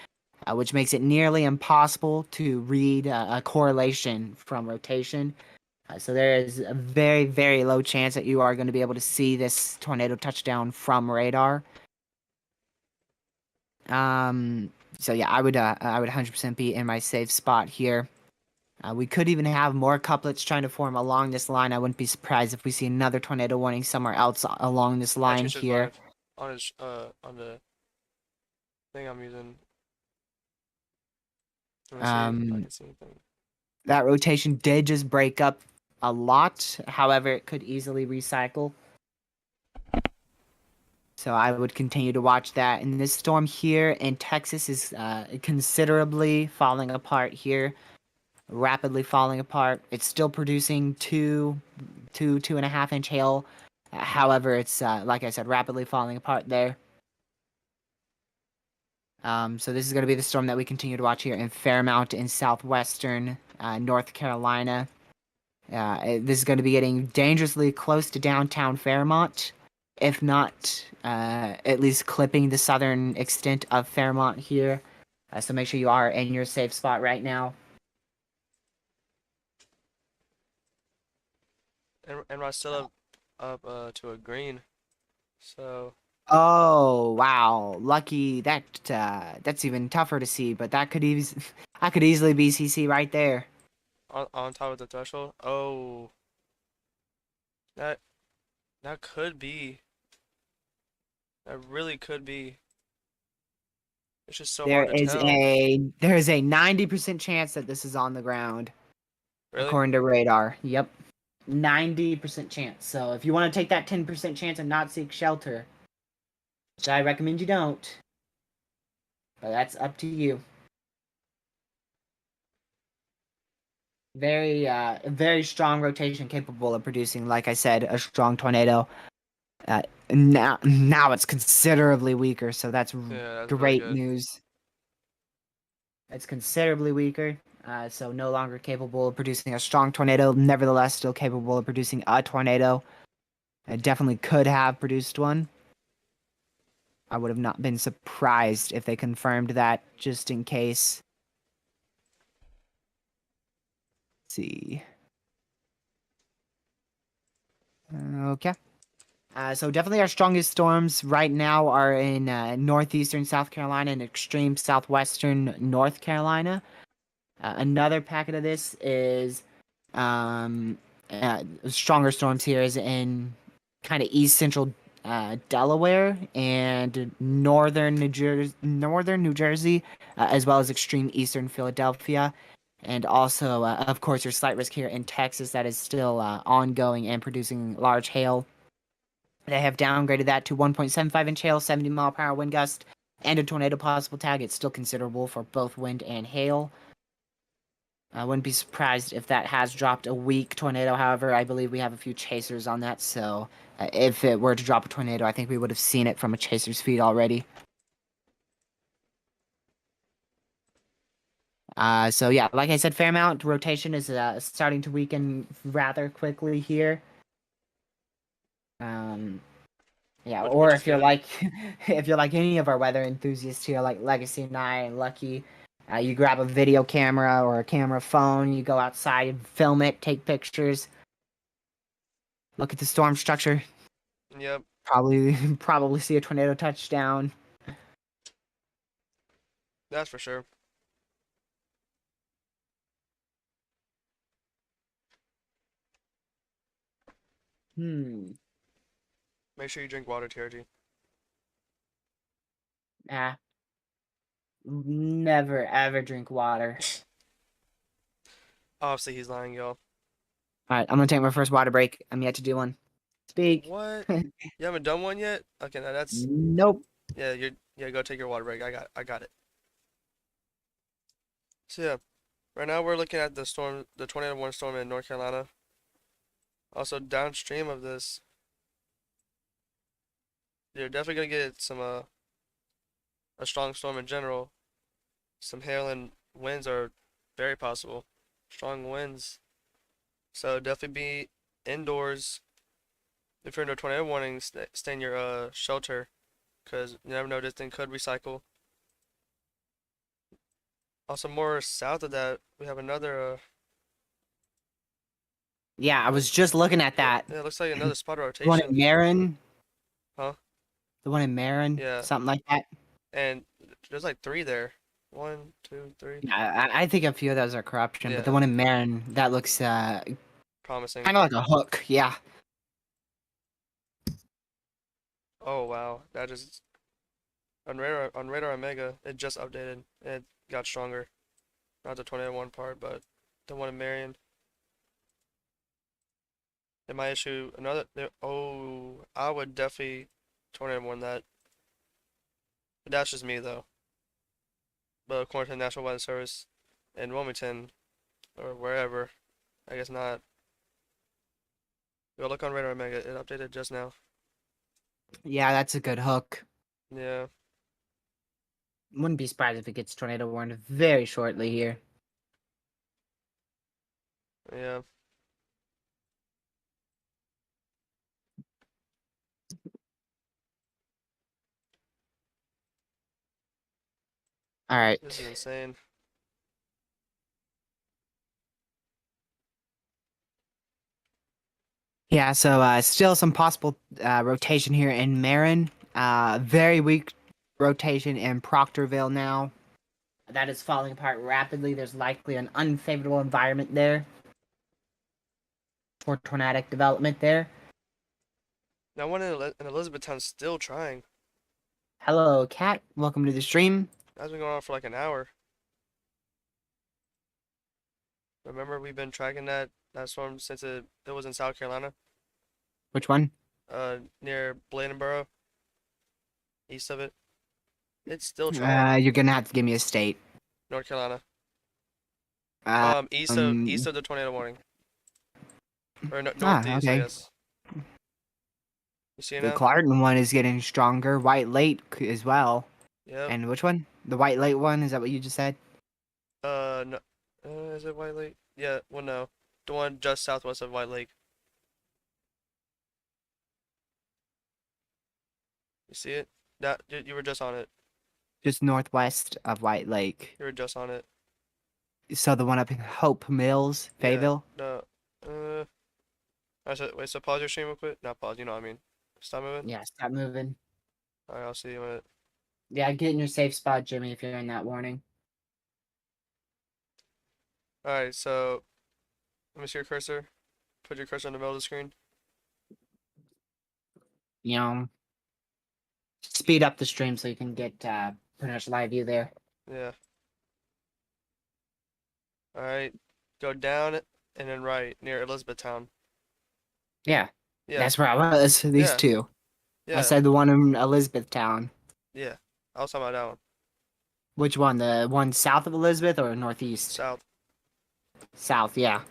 Which makes it nearly impossible to read a correlation from rotation. So there is a very, very low chance that you are going to be able to see this tornado touchdown from radar. So yeah, I would 100% be in my safe spot here. We could even have more couplets trying to form along this line. I wouldn't be surprised if we see another tornado warning somewhere else along this line Patrice is here. live on the thing I'm using. Let me see if I Um, can see anything. that rotation did just break up a lot. However, it could easily recycle. So I would continue to watch that. And this storm here in Texas is considerably falling apart here, rapidly falling apart. It's still producing 2.5 inch hail. However, it's like I said, rapidly falling apart there. So this is going to be the storm that we continue to watch here in Fairmount in southwestern North Carolina. This is going to be getting dangerously close to downtown Fairmont, if not at least clipping the southern extent of Fairmont here. So make sure you are in your safe spot right now. And we're still up to a green. So Oh wow, lucky that that's even tougher to see, but that could I could easily be CC right there. on top of the threshold. Oh, that that could be. That really could be. It's just so hard to tell. There is a 90% chance that this is on the ground, Really? according to radar. Yep. 90% chance. So if you want to take that 10% chance and not seek shelter, which I recommend you don't, but that's up to you. Very strong rotation capable of producing, like I said, a strong tornado. Now it's considerably weaker, so that's Yeah, that's really great good. news. It's considerably weaker, so no longer capable of producing a strong tornado. Nevertheless, still capable of producing a tornado. It definitely could have produced one. I would have not been surprised if they confirmed that, just in case. see. Okay. So definitely our strongest storms right now are in northeastern South Carolina and extreme southwestern North Carolina. Another packet of this is stronger storms here is in kind of east central Delaware and northern New Jersey, as well as extreme eastern Philadelphia. And also, of course, there's slight risk here in Texas that is still ongoing and producing large hail. They have downgraded that to 1.75-inch hail, 70-mile-per-hour wind gust, and a tornado possible tag. It's still considerable for both wind and hail. I wouldn't be surprised if that has dropped a weak tornado. However, I believe we have a few chasers on that, so if it were to drop a tornado, I think we would have seen it from a chaser's feed already. So yeah, like I said, Fairmount rotation is starting to weaken rather quickly here. Yeah, or Which is if you're good. like, if you're like any of our weather enthusiasts here, like Legacy and I and Lucky, you grab a video camera or a camera phone, you go outside and film it, take pictures, look at the storm structure, Yep. probably see a tornado touchdown. That's for sure. Hmm. Make sure you drink water, TRG. Ah. Never ever drink water. Obviously, he's lying, y'all. All right, I'm gonna take my first water break. I'm yet to do one. Speak. What? You haven't done one yet? Okay, now that's Nope. yeah. Yeah. Go take your water break. I got it. So yeah, right now we're looking at the storm, the tornado warning storm in North Carolina. Also downstream of this, you're definitely gonna get some a strong storm in general. Some hail and winds are very possible. Strong winds. So definitely be indoors. If you're in a tornado warning, stay in your shelter, because you never know, this thing could recycle. Also, more south of that, we have another. Yeah, I was just looking at that. Yeah, it looks like another spot of The one in rotation. Marin. Huh? The one in Marin. Yeah, Something like that. and there's like three there. One, two, three. Yeah, I think a few of those are corruption, but the Yeah, one in Marin that looks kind promising. of like a hook. Yeah. Oh wow, that is on Radar Omega. It just updated. It got stronger. Not the tornado one part, but the one in Marion. It might issue another. Oh, I would definitely tornado warn that. But that's just me though. But according to the National Weather Service in Wilmington or wherever, I guess not. Go look on Radar Omega. It updated just now. Yeah, that's a good hook. Yeah. Wouldn't be surprised if it gets tornado warned very shortly here. Yeah. All right. This is insane. Yeah, so still some possible rotation here in Marin. Very weak rotation in Proctorville now. That is falling apart rapidly. There's likely an unfavorable environment there for tornadic development there. Now one in Elizabethtown still trying. Hello, Cat. Welcome to the stream. That's been going on for like an hour. Remember we've been tracking that storm since it was in South Carolina, Which one? near Bladenboro, east of it. It's still trying. You're gonna have to give me a state. North Carolina. Uh, East of the tornado warning. Or no, northeast, I okay. guess. You see it The now? Clarton one is getting stronger. White Lake as well. Yep. And which one? The White Lake one? Is that what you just said? No. Is it White Lake? Yeah, well, no. The one just southwest of White Lake. You see it? You were just on it. Just northwest of White Lake. You were just on it. So the one up in Hope Mills, Yeah. Fayetteville. No. I said, wait, so pause your stream real quick? Not pause, you know what I mean. Stop moving. Yeah, stop moving. Alright, I'll see you in a minute. Yeah, get in your safe spot, Jimmy, if you're in that warning. Alright, so let me see your cursor. Put your cursor in the middle of the screen. You know, speed up the stream so you can get pretty much live view there. Yeah. Alright. Go down and then right near Elizabethtown. Yeah, Yeah. that's where I was. These Yeah. two. I Yeah. said the one in Elizabethtown. Yeah. I was talking about that one. Which one? The one south of Elizabeth or northeast? South. South, yeah.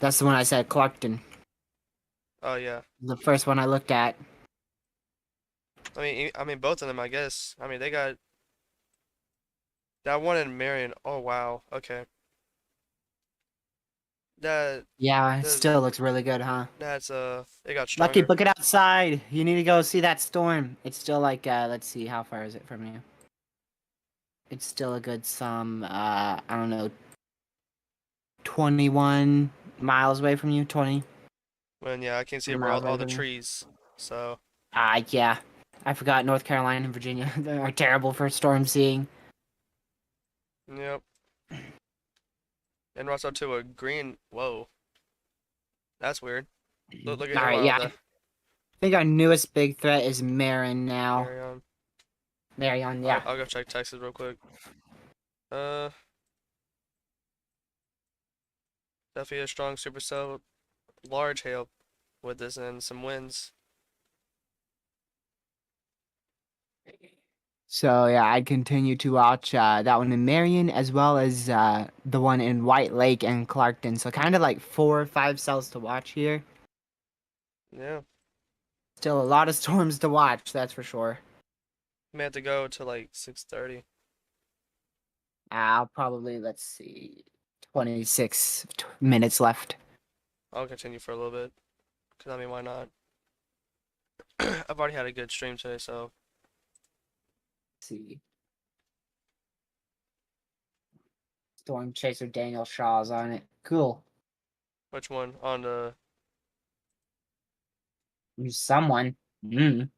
That's the one I said, Clarkton. Oh yeah. The first one I looked at. I mean both of them, I guess. I mean they got that one in Marion. Oh wow. Okay. That Yeah, it the still looks really good, huh? that's it got Lucky, stronger. book it outside. You need to go see that storm. It's still like, let's see, how far is it from you? It's still a good some, I don't know, 21 miles away from you, 20 When yeah, I can see it where miles away all the from you. trees. So Yeah. I forgot North Carolina and Virginia are terrible for storm seeing. yep. And also to a green. Whoa, that's weird. Look at him Alright, on yeah. the I think our newest big threat is Marin now. Marion. Marion, yeah. I'll go check Texas real quick. Uh, definitely a strong supercell, large hail with this and some winds. So yeah, I'd continue to watch that one in Marion as well as the one in White Lake and Clarkton. So kind of like 4 or 5 cells to watch here. Yeah, Still a lot of storms to watch, that's for sure. may have to go to like 6:30. I'll probably, let's see, 26 minutes left. I'll continue for a little bit. Cause I mean, why not? I've already had a good stream today, so Let's see. Storm Chaser Daniel Shaw's on it. Cool. which one on the? Someone. Mm.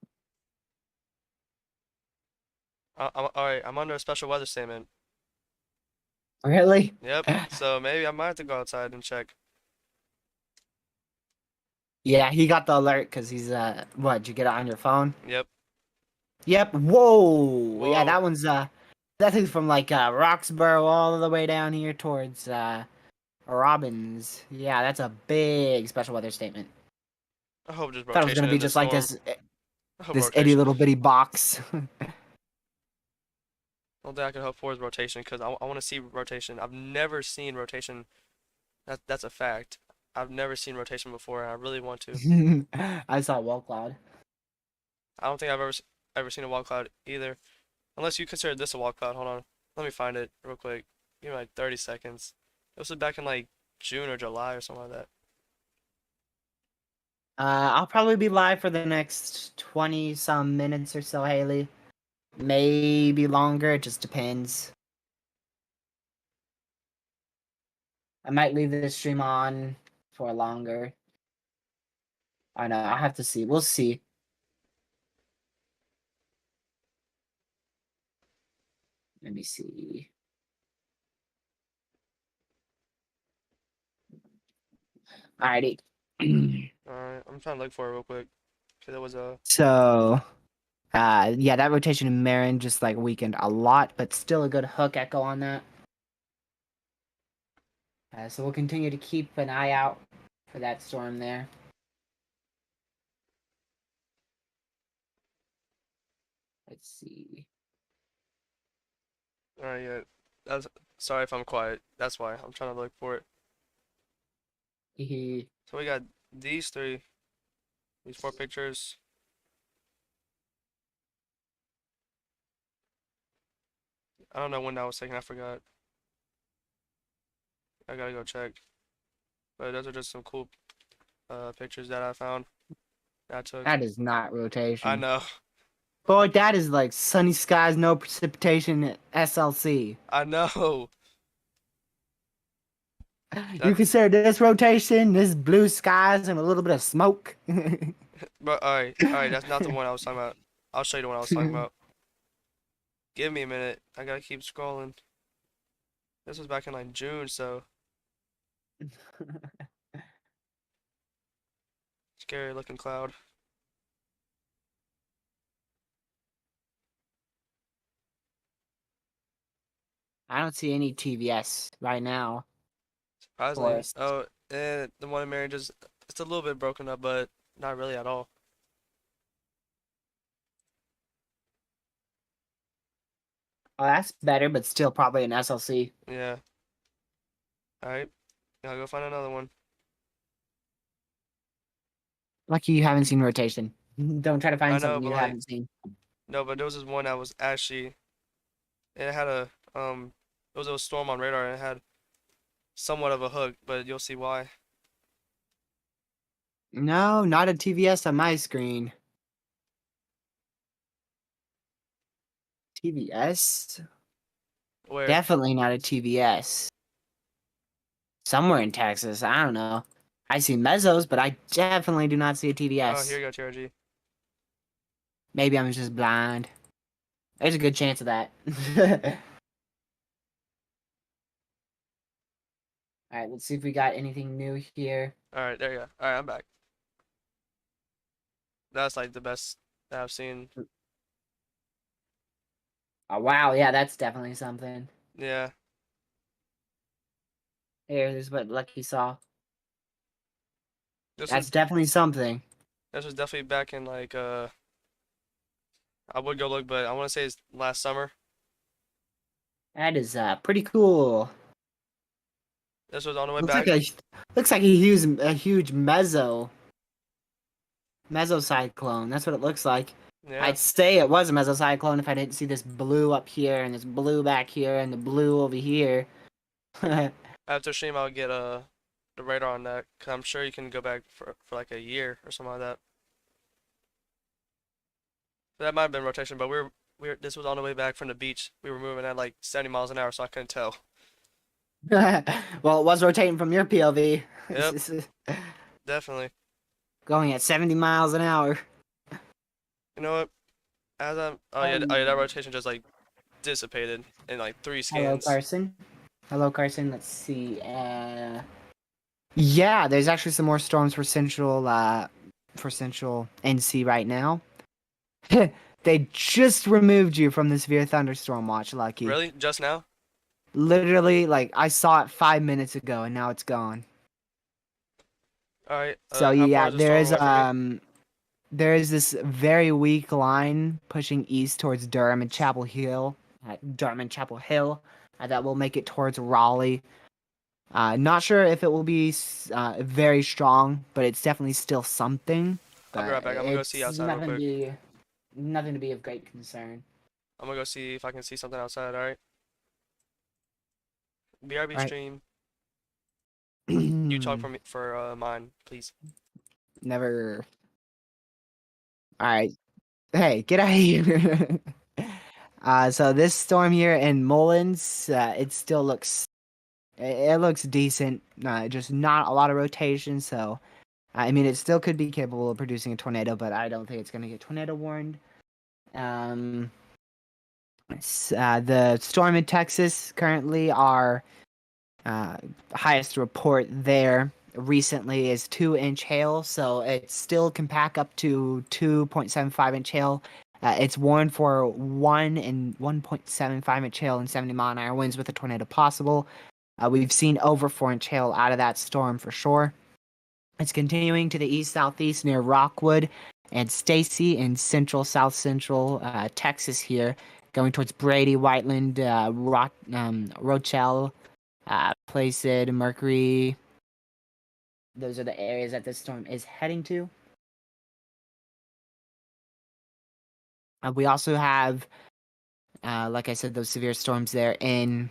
All right, I'm under a special weather statement. Really? Yep. So maybe I might have to go outside and check. Yeah, he got the alert because he's what, did you get it on your phone? Yep. Yep. Whoa. Yeah, Whoa. that one's that thing's from like Roxborough all the way down here towards Robbins. Yeah, that's a big special weather statement. I hope just Thought it was rotation gonna in be this just like storm. this I hope this itty rotation. little bitty box. One thing I can hope for is rotation because I want to see rotation. I've never seen rotation. That's a fact. I've never seen rotation before, and I really want to. I saw wall cloud. I don't think I've ever seen a wall cloud either, unless you consider this a wall cloud. Hold on, let me find it real quick. Give me like 30 seconds. This was back in like June or July or something like that. I'll probably be live for the next 20 some minutes or so, Haley. Maybe longer, it just depends. I might leave the stream on for longer. I know, I have to see. We'll see. Let me see. Alrighty. All right, I'm trying to look for it real quick because it was a. So, yeah, that rotation in Marin just like weakened a lot, but still a good hook echo on that. So we'll continue to keep an eye out for that storm there. Let's see. All right, yeah. That's sorry if I'm quiet. That's why I'm trying to look for it. He So we got these three, these four pictures. I don't know when that was taken. I forgot. I gotta go check. But those are just some cool pictures that I found that I took. That is not I rotation. know. Boy, that is like sunny skies, no precipitation SLC. I know. You That, consider this rotation, this blue skies, and a little bit of smoke. but all right, that's not the one I was talking about. I'll show you the one I was talking about. Give me a minute. I gotta keep scrolling. This was back in like June, so scary looking cloud. I don't see any TVS right now for Surprisingly. us. Oh, and the one in Marriage is it's a little bit broken up, but not really at all. Oh, that's better, but still probably an SLC. Yeah. All right. I'll go find another one. Lucky you haven't seen rotation. Don't try to I find know, something but you like haven't seen. no, but there was this one that was actually it had a it was a storm on radar and it had somewhat of a hook, but you'll see why. No, not a TVS on my screen. TVS? Where? Definitely not a TVS. Somewhere in Texas. I don't know. I see Mezzos, but I definitely do not see a Oh, here TVS. you go, TRG. Maybe I'm just blind. There's a good chance of that. Alright, let's see if we got anything new here. All right, there you go. All right, I'm back. That's like the best that I've seen. Oh, wow, yeah, that's definitely something. Yeah. Here, this is what Lucky saw. This was That's definitely something. this was definitely back in like I would go look, but I want to say it's last summer. That is pretty cool. This was on the way Looks like back. a huge mesocyclone. That's what it looks like. Yeah. I'd say it was a mesocyclone if I didn't see this blue up here and this blue back here and the blue over here. After stream, I'll get the radar on that, cause I'm sure you can go back for like a year or something like that. That might have been rotation, but we were this was on the way back from the beach. We were moving at like 70 miles an hour, so I couldn't tell. Well, it was rotating from your POV. Yep, definitely. Going at 70 miles an hour. You know what? As I'm oh yeah, that rotation just like dissipated in like three Hello, scans. Carson. Hello, Carson. Let's see. Yeah, there's actually some more storms for Central NC right now. They just removed you from the severe thunderstorm watch, Lucky. Really? Just now? Literally, like I saw it 5 minutes ago, and now it's gone. All right. So How far yeah, is the storm away from me? there is this very weak line pushing east towards Durham and Chapel Hill. That will make it towards Raleigh. Not sure if it will be very strong, but it's definitely still something. I'll be But right back. I'm gonna go see it's outside real quick. nothing to be of great concern. I'm gonna go see if I can see something outside. All right. BRB Right. stream. You talk for mine, please. Never. All right. Hey, get out of here. So this storm here in Mullins, it still it looks decent. Just not a lot of rotation. So, I mean, it still could be capable of producing a tornado, but I don't think it's going to get tornado warned. The storm in Texas currently, our highest report there recently is 2-inch hail, so it still can pack up to 2.75-inch hail. It's warned for 1 and 1.75-inch hail and 70-mile-an-hour winds with a tornado possible. We've seen over 4-inch hail out of that storm for sure. It's continuing to the east-southeast near Rockwood and Stacy in south central Texas here, going towards Brady, Whiteland, Rochelle, Placid, Mercury. Those are the areas that this storm is heading to. We also have, like I said, those severe storms there in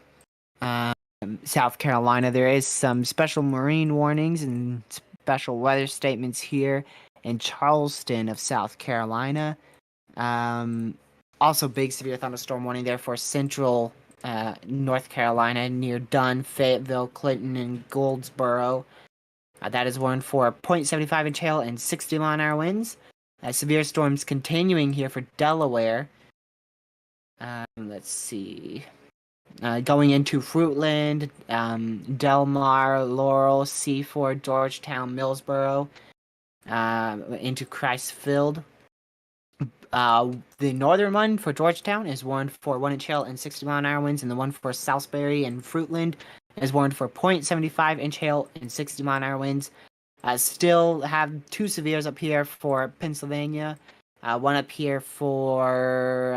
South Carolina. There is some special marine warnings and special weather statements here in Charleston of South Carolina. Also, big severe thunderstorm warning there for central North Carolina, near Dunn, Fayetteville, Clinton, and Goldsboro. That is warned for 0.75 inch hail and 60-mile-an-hour winds. Severe storms continuing here for Delaware. Let's see. Going into Fruitland, Delmar, Laurel, Seaford, Georgetown, Millsboro, into Christfield. The northern one for Georgetown is warned for 1 inch hail and 60-mile-an-hour winds, and the one for Salisbury and Fruitland is warned for 0.75 inch hail and 60-mile-an-hour winds. Still have 2 severes up here for Pennsylvania. One up here for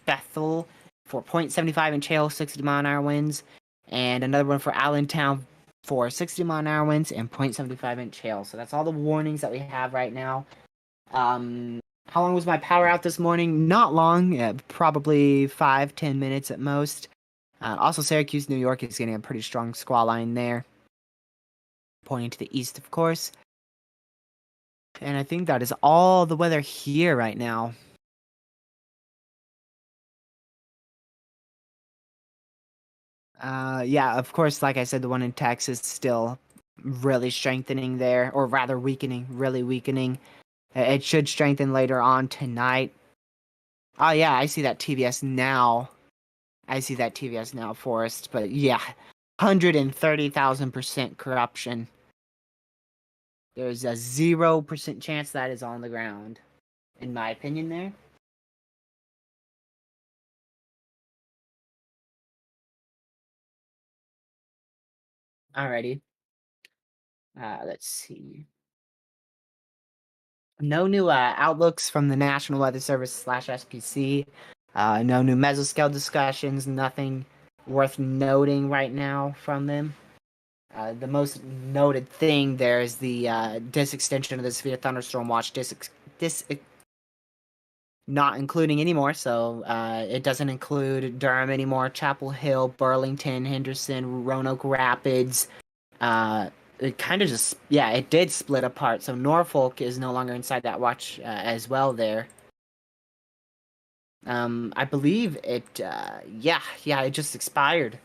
Bethel for 0.75 inch hail, 60-mile-an-hour winds, and another one for Allentown for 60-mile-an-hour winds and 0.75 inch hail. So that's all the warnings that we have right now. How long was my power out this morning? Not long, probably 5-10 minutes at most. Also, Syracuse, New York is getting a pretty strong squall line there, pointing to the east, of course. And I think that is all the weather here right now. Yeah, of course, like I said, the one in Texas still really strengthening there, or rather weakening, really weakening. It should strengthen later on tonight. Oh yeah, I see that TVS now. Forest, but yeah, 130,000% corruption. There's a 0% chance that is on the ground, in my opinion there. Alrighty. Let's see. No new outlooks from the National Weather Service / SPC. No new mesoscale discussions. Nothing worth noting right now from them. The most noted thing there is the dis extension of the severe thunderstorm watch. Not including anymore, so it doesn't include Durham anymore. Chapel Hill, Burlington, Henderson, Roanoke Rapids. It kind of just, yeah, it did split apart. So Norfolk is no longer inside that watch as well there. I believe it, yeah, it just expired.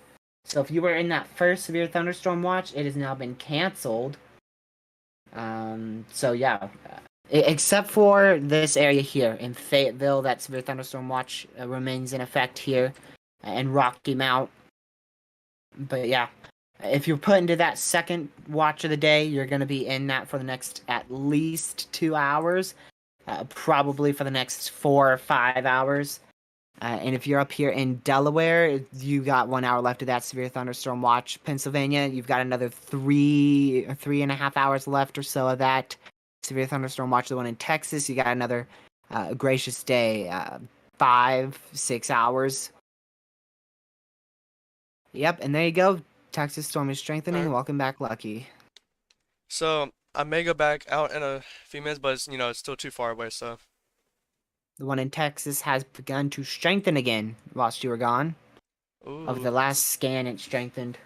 So if you were in that first severe thunderstorm watch, it has now been canceled. So yeah, except for this area here in Fayetteville, that severe thunderstorm watch remains in effect here, and Rocky Mount. But yeah, if you're put into that second watch of the day, you're going to be in that for the next at least 2 hours, probably for the next 4 or 5 hours. And if you're up here in Delaware, you got 1 hour left of that severe thunderstorm watch. Pennsylvania, you've got another 3.5 hours left or so of that severe thunderstorm watch. The one in Texas, you got another gracious day, 5-6 hours. Yep, and there you go. Texas storm is strengthening. Alright. Welcome back, Lucky. So I may go back out in a few minutes, but it's, it's still too far away. So The one in Texas has begun to strengthen again whilst you were gone. Of ooh, the last scan, it strengthened.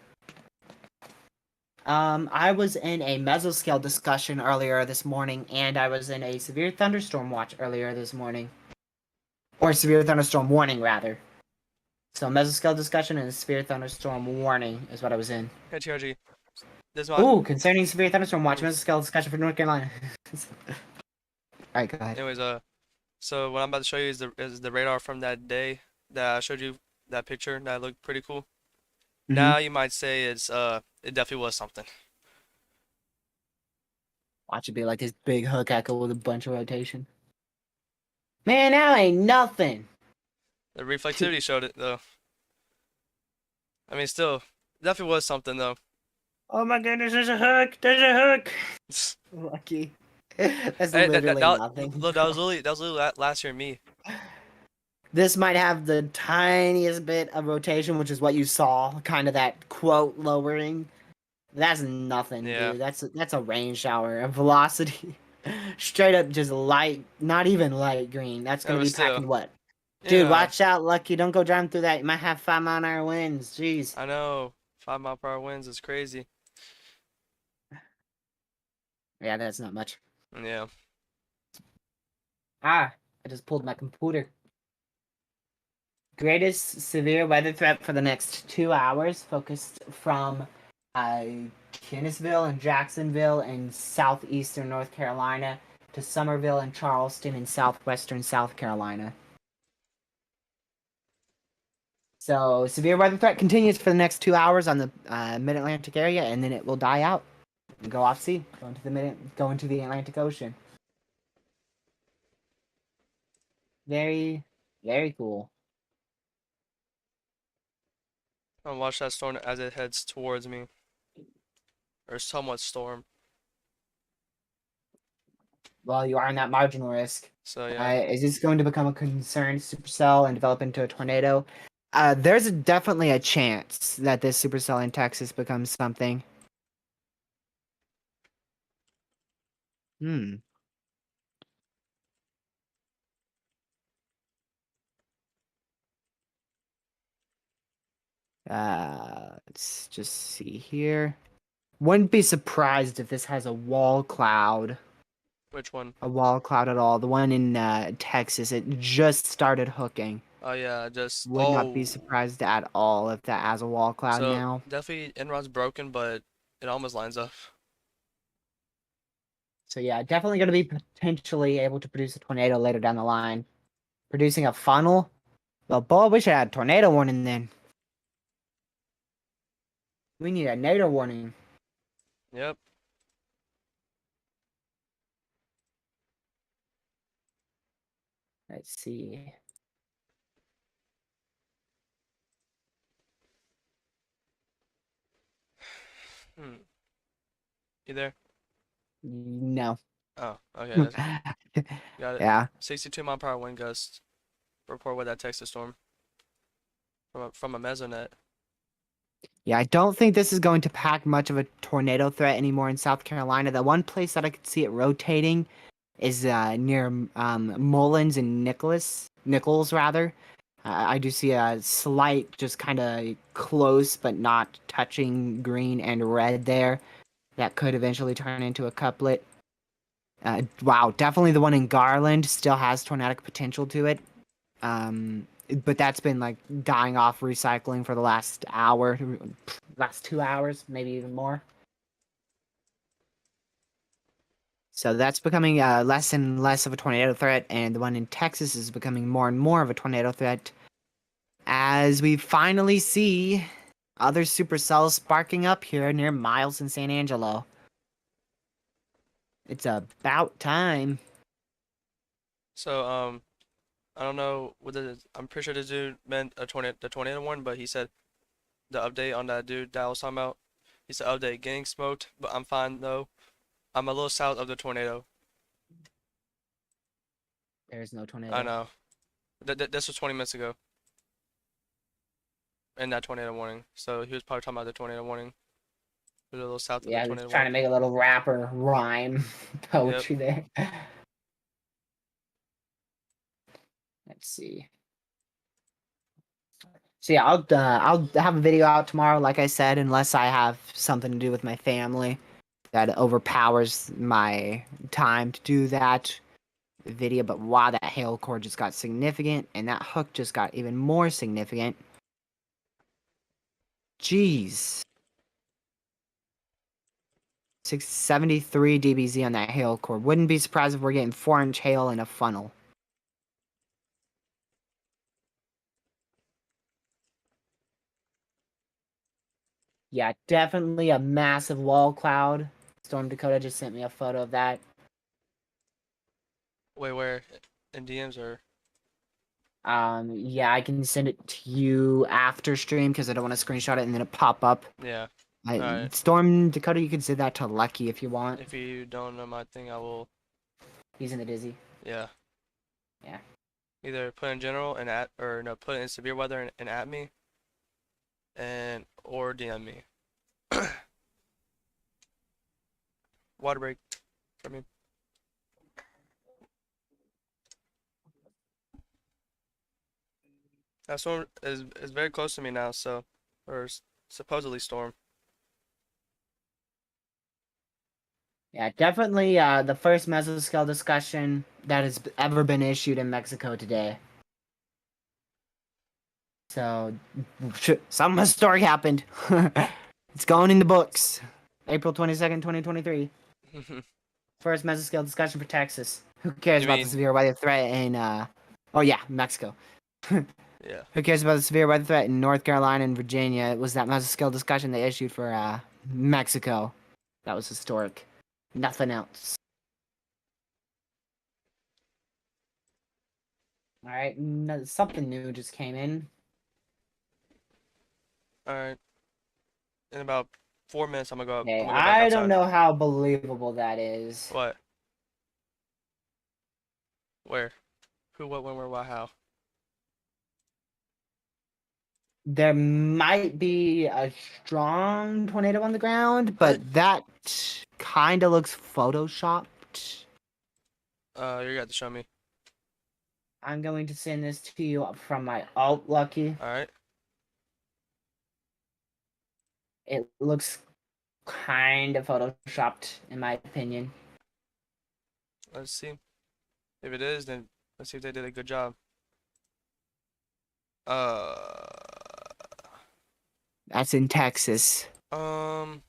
I was in a mesoscale discussion earlier this morning, and I was in a severe thunderstorm watch earlier this morning. Or severe thunderstorm warning, rather. So, mesoscale discussion and a severe thunderstorm warning is what I was in. hey TRG, this is my. Ooh, concerning severe thunderstorm watch, Ooh. mesoscale discussion for North Carolina. Alright, go ahead. Anyways, so what I'm about to show you is the radar from that day that I showed you that picture that looked pretty cool. Now you might say it definitely was something. Watch it be like this big hook echo with a bunch of rotation. Man, that ain't nothing. The reflectivity showed it though. I mean, still, definitely was something though. Oh my goodness, there's a hook! There's a hook! Lucky. That's Hey, literally nothing. look, that was literally last year me. This might have the tiniest bit of rotation, which is what you saw, kind of that quote lowering. That's nothing, Yeah, dude. That's a rain shower. A velocity, straight up just light, not even light green. That's it gonna was be still, packing what? you Dude, know, watch out, Lucky. Don't go driving through that. You might have 5-mile-an-hour winds. Jeez. I know 5 mile per hour winds is crazy. Yeah, that's not much. Yeah, Ah, I just pulled my computer. Greatest severe weather threat for the next 2 hours, focused from uh, Kennisville and Jacksonville in southeastern North Carolina to Summerville and Charleston in southwestern South Carolina. So severe weather threat continues for the next 2 hours on the mid-Atlantic area, and then it will die out and go off sea, go into the Atlantic Ocean. Very, very cool. I'll watch that storm as it heads towards me, or somewhat storm. Well, you are in that marginal risk. So yeah, Is this going to become a concerned supercell and develop into a tornado? There's definitely a chance that this supercell in Texas becomes something. Hmm. Let's just see here. Wouldn't be surprised if this has a wall cloud. which one? A wall cloud at all. The one in Texas, it just started hooking. Oh yeah, just Would not be surprised at all if that has a wall cloud So now. definitely Enron's broken, but it almost lines up. So yeah, definitely going to be potentially able to produce a tornado later down the line. Producing a funnel? Well, boy, we should have a tornado warning then. We need a NATO warning. Yep. Let's see. Hmm. You there? No. Oh, okay. Got it. Yeah. 62-mile-per-hour wind gusts. Report with that Texas storm from a mesonet. Yeah, I don't think this is going to pack much of a tornado threat anymore in South Carolina. The one place that I could see it rotating is near Mullins and Nichols rather. I do see a slight, just kind of close but not touching green and red there. That could eventually turn into a couplet. Wow, definitely the one in Garland still has tornadic potential to it. But that's been like dying off recycling for the last hour, last 2 hours, maybe even more. So that's becoming less and less of a tornado threat, and the one in Texas is becoming more and more of a tornado threat as we finally see other supercells sparking up here near Miles and San Angelo. It's about time. So I don't know what I'm pretty sure this dude meant the tornado one, but he said the update on that dude that I was talking about. He said update getting smoked, but I'm fine though. I'm a little south of the tornado. There's no I tornado. know. This was 20 minutes ago. In that tornado warning. So he was probably talking about the tornado warning. He was a little south of the Yeah, I was tornado trying to warning. make a little rapper rhyme Yep. poetry there. Let's see. So yeah, I'll have a video out tomorrow, like I said, unless I have something to do with my family that overpowers my time to do that video. But wow, that hail core just got significant, and that hook just got even more significant. Jeez. 673 dBz on that hail core. Wouldn't be surprised if we're getting 4-inch hail in a funnel. Yeah, definitely a massive wall cloud. Storm Dakota just sent me a photo of that. Wait, where? In DMs or? Yeah, I can send it to you after stream because I don't want to screenshot it and then it pop up. Yeah. Alright. Storm Dakota, you can send that to Lucky if you want. If you don't know my thing, I will. He's in the Dizzy. Yeah. Yeah. Either put in general and at, or no, put in severe weather and at me, or DM me. Water break for me. That storm is very close to me now, so, or supposedly storm. Yeah, definitely the first mesoscale discussion that has ever been issued in Mexico today. So, something historic happened. It's going in the books. April 22nd, 2023. First mesoscale discussion for Texas. Who cares You about the mean, severe weather threat in, oh yeah, Mexico. yeah. Who cares about the severe weather threat in North Carolina and Virginia? It was that mesoscale discussion they issued for, Mexico. That was historic. Nothing else. Alright, no, something new just came in. All right. In about 4 minutes, I'm gonna go. Okay, I'm gonna go back I don't outside. know how believable that is. What? Where? Who? What? When? Where? Why? How? There might be a strong tornado on the ground, What? but that kind of looks photoshopped. You got to show me. I'm going to send this to you from my alt lucky. All right. It looks kind of photoshopped, in my opinion. Let's see. If it is, then let's see if they did a good job. Uh. That's in Texas. Um.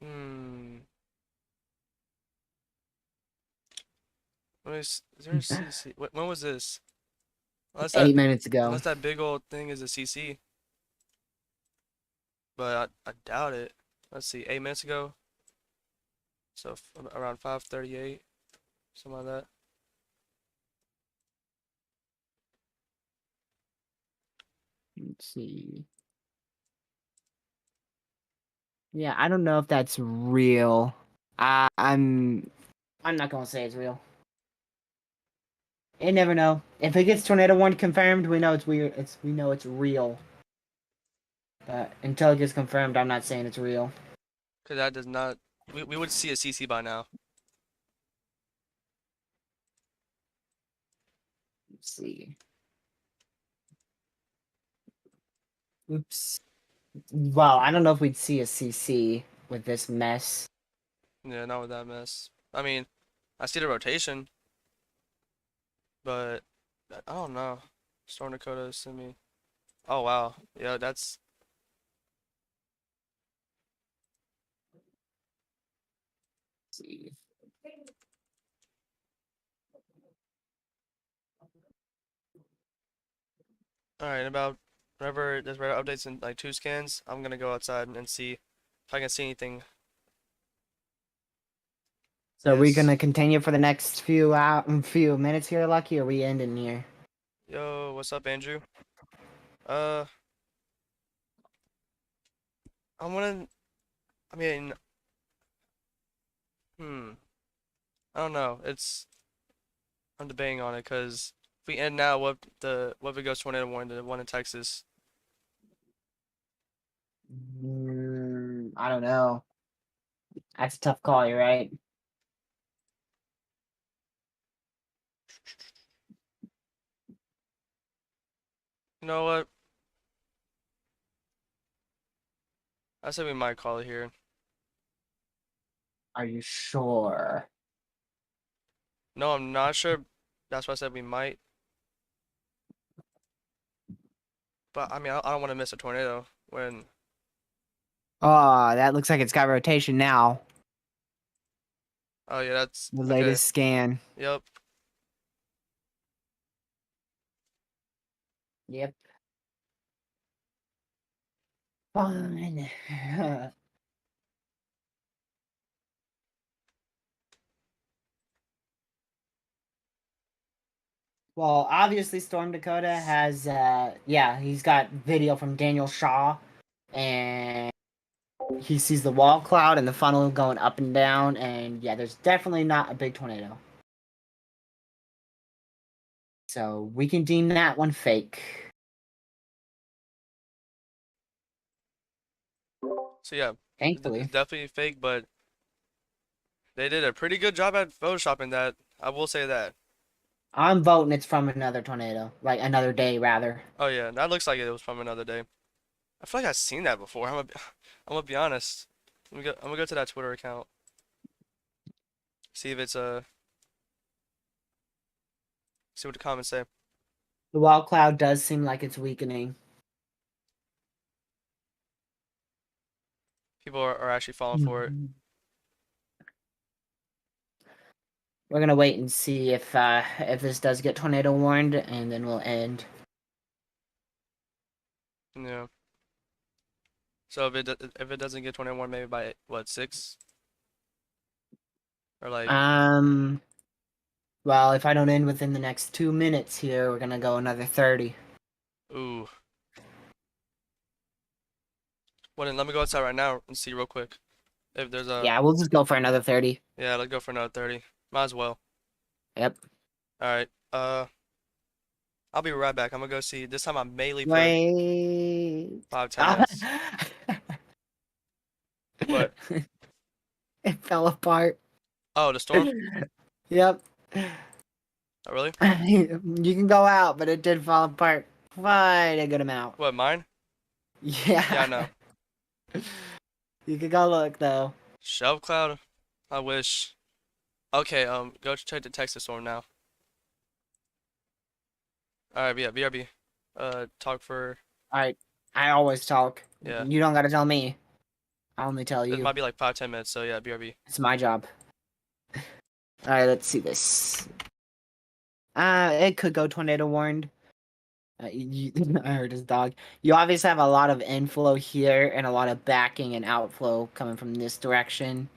Hmm. Is there a CC? When was this? Unless that, 8 minutes ago. unless that big old thing is a CC, but I doubt it. Let's see, 8 minutes ago. So around 5:38, something like that. Let's see. Yeah, I don't know if that's real. I'm not gonna say it's real. You never know. If it gets tornado warning confirmed, we know it's weird. We know it's real. But until it gets confirmed, I'm not saying it's real. Cause that does not. We would see a CC by now. Let's see. Oops. Well, I don't know if we'd see a CC with this mess. Yeah, not with that mess. I mean, I see the rotation, but I don't know. Storm Dakota sent me. Oh wow, yeah, that's. Let's see. All right. About whenever there's radar updates in like 2 scans, I'm gonna go outside and see if I can see anything. So are we Yes. gonna continue for the next few minutes here, Lucky, or are we ending here? Yo, what's up, Andrew? Uh, I wanna. I mean, hmm. I don't know. I'm debating on it because if we end now, what if it goes tornado warning to the one in Texas? I don't know. That's a tough call, you're right. You know what? I said we might call it here. Are you sure? No, I'm not sure. That's why I said we might. But I mean, I don't want to miss a tornado when. Oh, that looks like it's got rotation now. Oh yeah, that's The okay. latest scan. Yep. Yep. Fine. Well, obviously Storm Dakota has yeah, he's got video from Daniel Shaw and he sees the wall cloud and the funnel going up and down and yeah, there's definitely not a big tornado. So we can deem that one fake. So yeah, it's Thankfully. definitely fake, but they did a pretty good job at photoshopping that. I will say that. I'm voting it's from another tornado. Like another day rather. Oh yeah, that looks like it was from another day. I feel like I've seen that before. I'm gonna be honest. I'm gonna go to that Twitter account. See if it's see what the comments say. The wild cloud does seem like it's weakening. People are actually falling for it. Mhm. We're gonna wait and see if this does get tornado warned, and then we'll end. Yeah. So if it doesn't get 21, maybe by what 6 or like Um, well, if I don't end within the next 2 minutes here, we're gonna go another 30. ooh. Well then let me go outside right now and see real quick if there's a Yeah, we'll just go for another 30. yeah. Let's go for another 30. Might as well. Yep. All right. I'll be right back. I'm gonna go see. This time I may leave for Wait. 5, 10 minutes. What? It fell apart. Oh, the storm? Yep. Oh, really? You can go out, but it did fall apart quite a good amount. What, mine? Yeah, I Yeah. know. You can go look though. Shelf cloud? I wish. Okay, go check the Texas storm now. Alright, yeah, BRB. Talk for, Alright. I always talk. yeah. You don't gotta tell me. I only tell It you. might be like 5, 10 minutes, so yeah, BRB. It's my job. Alright, let's see this. It could go tornado warned. I heard his dog. You obviously have a lot of inflow here and a lot of backing and outflow coming from this direction.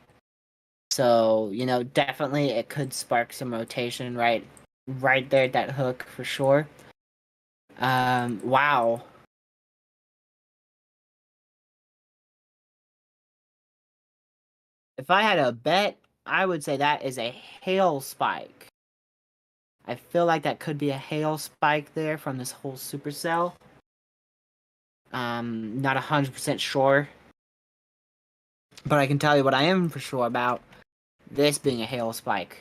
So, definitely it could spark some rotation right there at that hook for sure. Wow. If I had a bet, I would say that is a hail spike. I feel like that could be a hail spike there from this whole supercell. Not 100% sure. But I can tell you what I am for sure about this being a hail spike.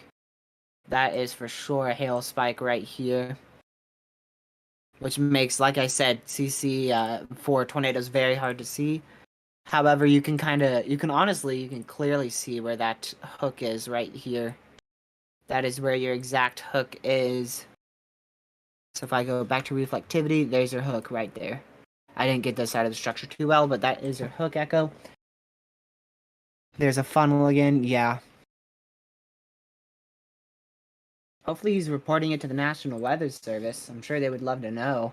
That is for sure a hail spike right here. Which makes, like I said, CC for tornadoes very hard to see. However, you can clearly see where that hook is right here. That is where your exact hook is. So if I go back to reflectivity, there's your hook right there. I didn't get this side of the structure too well, but that is your hook echo. There's a funnel again, yeah. Hopefully he's reporting it to the National Weather Service. I'm sure they would love to know.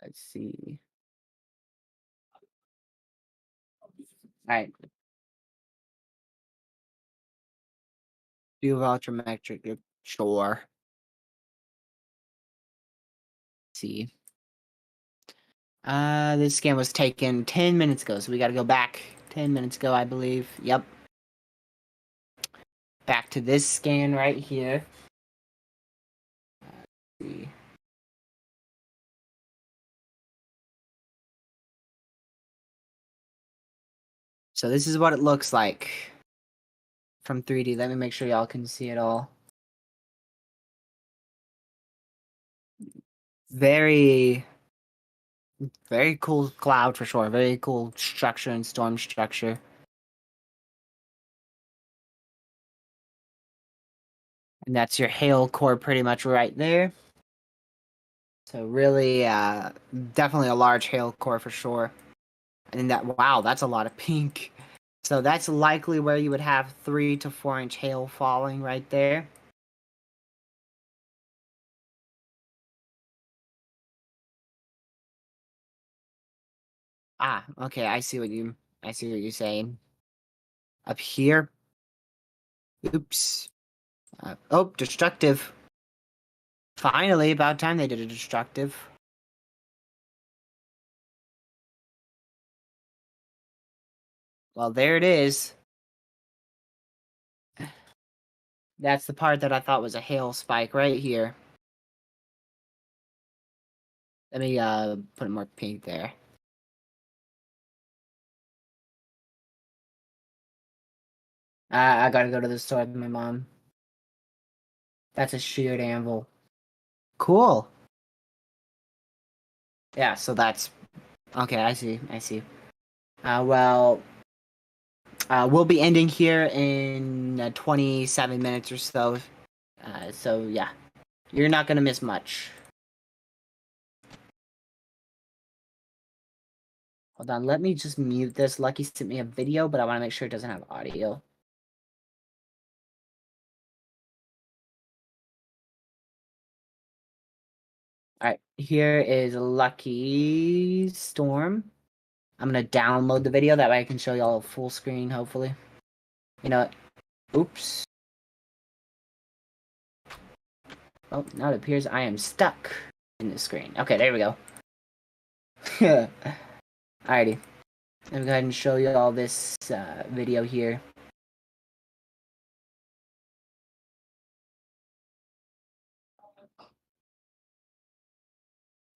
Let's see. Alright. Do ultrametric, sure. Let's see. This scan was taken 10 minutes ago, so we gotta go back 10 minutes ago, I believe. Yep. Back to this scan right here. Let's see. So this is what it looks like from 3D. Let me make sure y'all can see it all. Very, very cool cloud for sure. Very cool structure and storm structure. And that's your hail core pretty much right there. So really, definitely a large hail core for sure. And wow, that's a lot of pink. So that's likely where you would have 3 to 4 inch hail falling right there. Ah, okay, I see what you're saying. Up here. Oops. Oh, destructive. Finally, about time they did a destructive. Well, there it is. That's the part that I thought was a hail spike right here. Let me put more pink there. I gotta go to the store with my mom. That's a sheared anvil. Cool. Yeah, so that's okay. I see. I see. Well, we'll be ending here in 27 minutes or so. So yeah, you're not gonna miss much. Hold on, let me just mute this. Lucky sent me a video, but I want to make sure it doesn't have audio. Alright, here is Lucky Storm. I'm gonna download the video, that way I can show y'all full screen, hopefully. You know what? Oops. Oh, now it appears I am stuck in the screen. Okay, there we go. Alrighty. Let me go ahead and show you all this video here.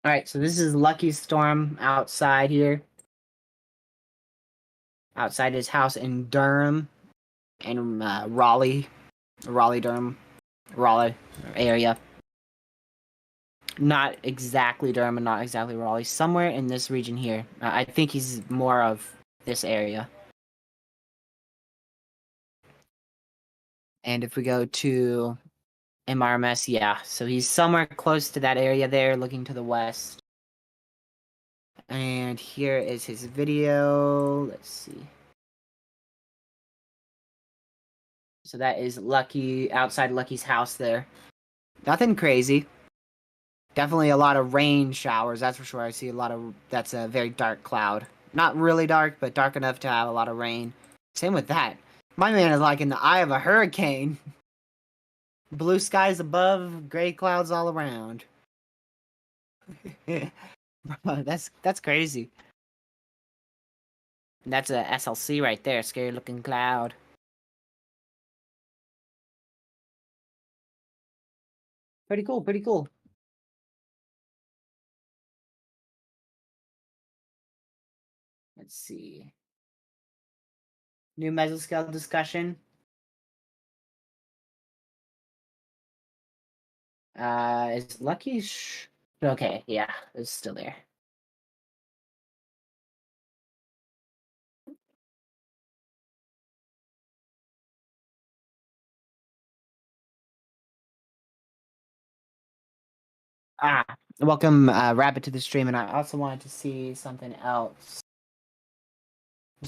Alright, so this is Lucky Storm outside here. Outside his house in Durham and Raleigh, Durham, Raleigh area. Not exactly Durham and not exactly Raleigh. Somewhere in this region here. I think he's more of this area. And if we go to MRMS, yeah. So he's somewhere close to that area there, looking to the west. And here is his video. Let's see. So that is Lucky, outside Lucky's house there. Nothing crazy. Definitely a lot of rain showers, that's for sure. I see a lot of, that's a very dark cloud. Not really dark, but dark enough to have a lot of rain. Same with that. My man is like in the eye of a hurricane. Blue skies above, gray clouds all around. That's crazy. That's a SLC right there, scary looking cloud. Pretty cool, pretty cool. Let's see. New mesoscale discussion. Is Lucky okay, yeah, it's still there. Welcome, Rabbit, to the stream, and I also wanted to see something else.